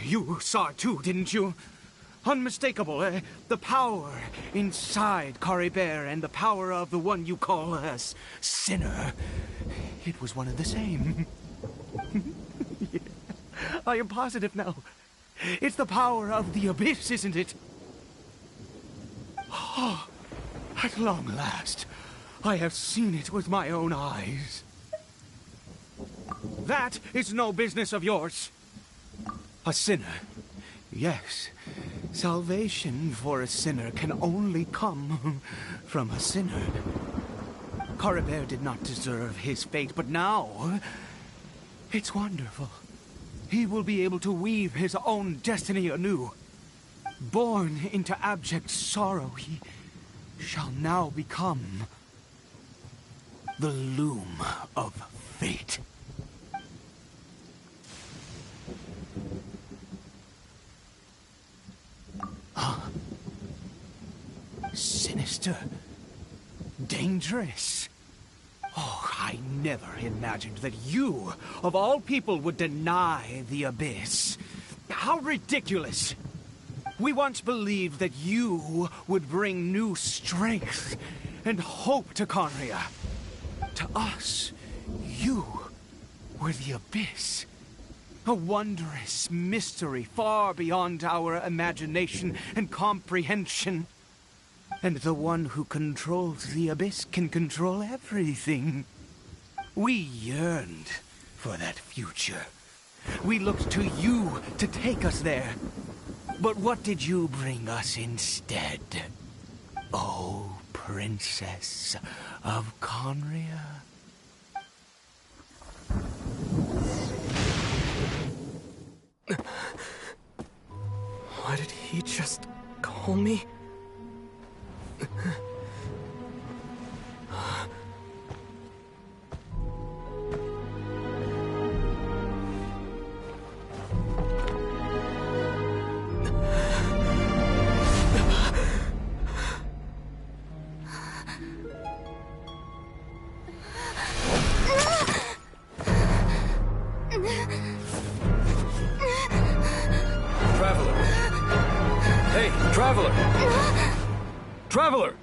You saw it too, didn't you? Unmistakable, the power inside Kari Bear and the power of the one you call a sinner. It was one and the same. Yeah, I am positive now. It's the power of the abyss, isn't it? Oh, at long last, I have seen it with my own eyes. That is no business of yours. A sinner. Yes, salvation for a sinner can only come from a sinner. Kari Bear did not deserve his fate, but now it's wonderful. He will be able to weave his own destiny anew. Born into abject sorrow, he shall now become the loom of fate. Sinister. Dangerous. Oh, I never imagined that you, of all people, would deny the abyss. How ridiculous. We once believed that you would bring new strength and hope to Conria. To us, you were the abyss. A wondrous mystery far beyond our imagination and comprehension. And the one who controls the abyss can control everything. We yearned for that future. We looked to you to take us there. But what did you bring us instead? Oh, Princess of Conria. Why did he just call me? Traveler! Traveler!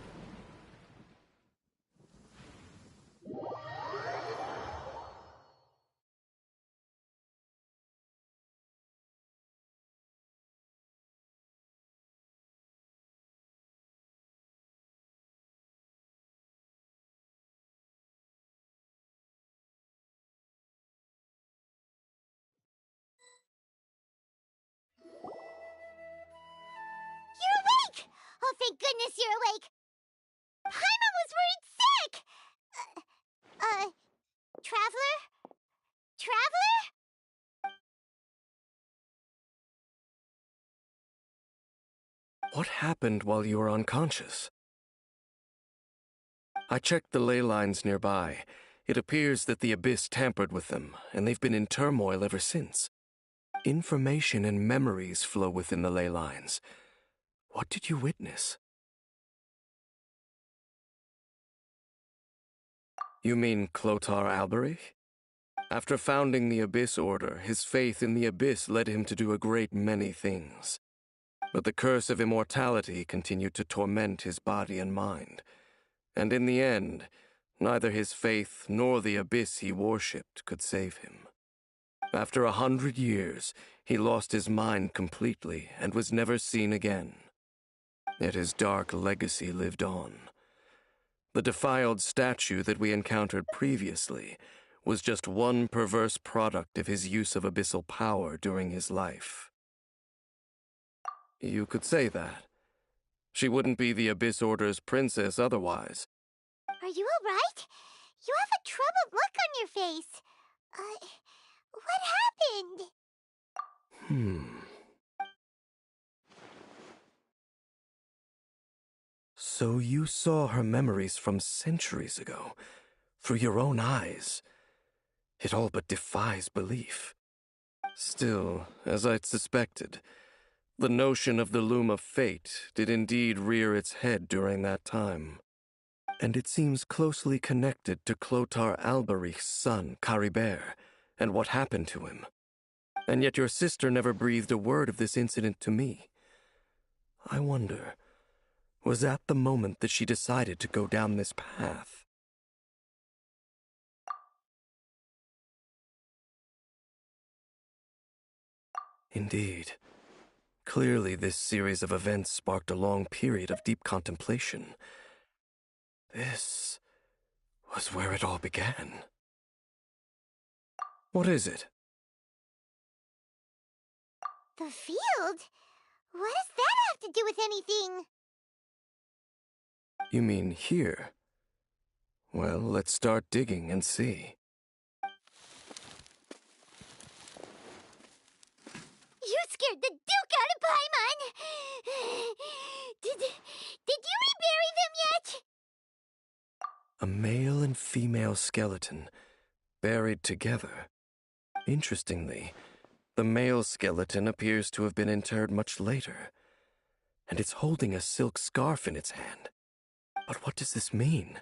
You're awake! Oh, thank goodness you're awake! Paimon was worried sick! Traveler? Traveler? What happened while you were unconscious? I checked the ley lines nearby. It appears that the Abyss tampered with them, and they've been in turmoil ever since. Information and memories flow within the ley lines. What did you witness? You mean Clotar Alberich? After founding the Abyss Order, his faith in the Abyss led him to do a great many things. But the curse of immortality continued to torment his body and mind. And in the end, neither his faith nor the Abyss he worshipped could save him. After 100 years, he lost his mind completely and was never seen again. Yet his dark legacy lived on. The defiled statue that we encountered previously was just one perverse product of his use of abyssal power during his life. You could say that. She wouldn't be the Abyss Order's princess otherwise. Are you alright? You have a troubled look on your face. What happened? So you saw her memories from centuries ago, through your own eyes. It all but defies belief. Still, as I'd suspected, the notion of the Loom of Fate did indeed rear its head during that time. And it seems closely connected to Clotar Alberich's son, Caribert, and what happened to him. And yet your sister never breathed a word of this incident to me. I wonder, was that the moment that she decided to go down this path? Indeed. Clearly, this series of events sparked a long period of deep contemplation. This was where it all began. What is it? The field? What does that have to do with anything? You mean here? Well, let's start digging and see. You scared the Duke out of Paimon! Did you rebury them yet? A male and female skeleton, buried together. Interestingly, the male skeleton appears to have been interred much later, and it's holding a silk scarf in its hand. But what does this mean?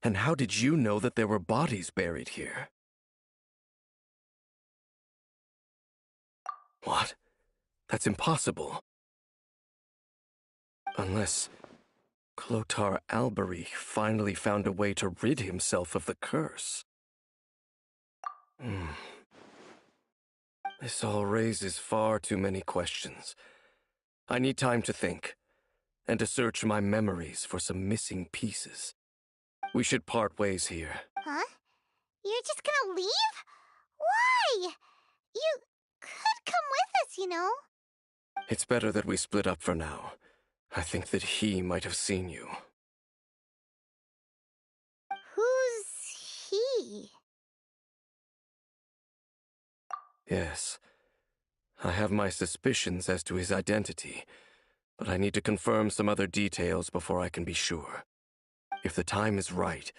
And how did you know that there were bodies buried here? What? That's impossible. Unless Clotar Alberich finally found a way to rid himself of the curse. This all raises far too many questions. I need time to think, and to search my memories for some missing pieces. We should part ways here. Huh? You're just gonna leave? Why? You could come with us, you know. It's better that we split up for now. I think that he might have seen you. Who's he? Yes. I have my suspicions as to his identity, but I need to confirm some other details before I can be sure. If the time is right,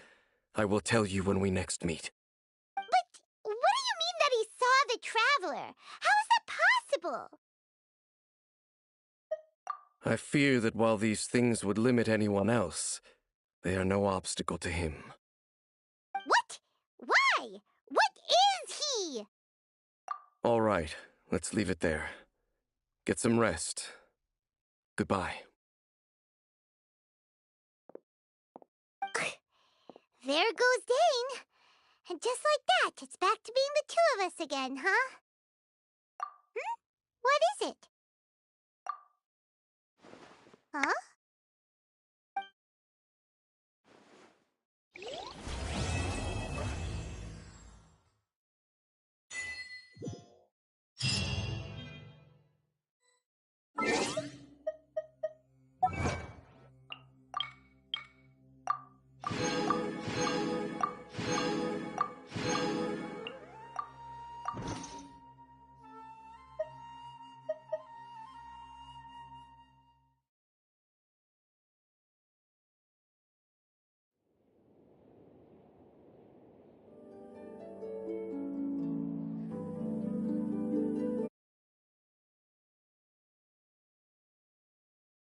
I will tell you when we next meet. But what do you mean that he saw the Traveler? How is that possible? I fear that while these things would limit anyone else, they are no obstacle to him. What? Why? What is he? All right, let's leave it there. Get some rest. Goodbye. There goes Dane. And just like that, it's back to being the two of us again, huh? What is it? Huh?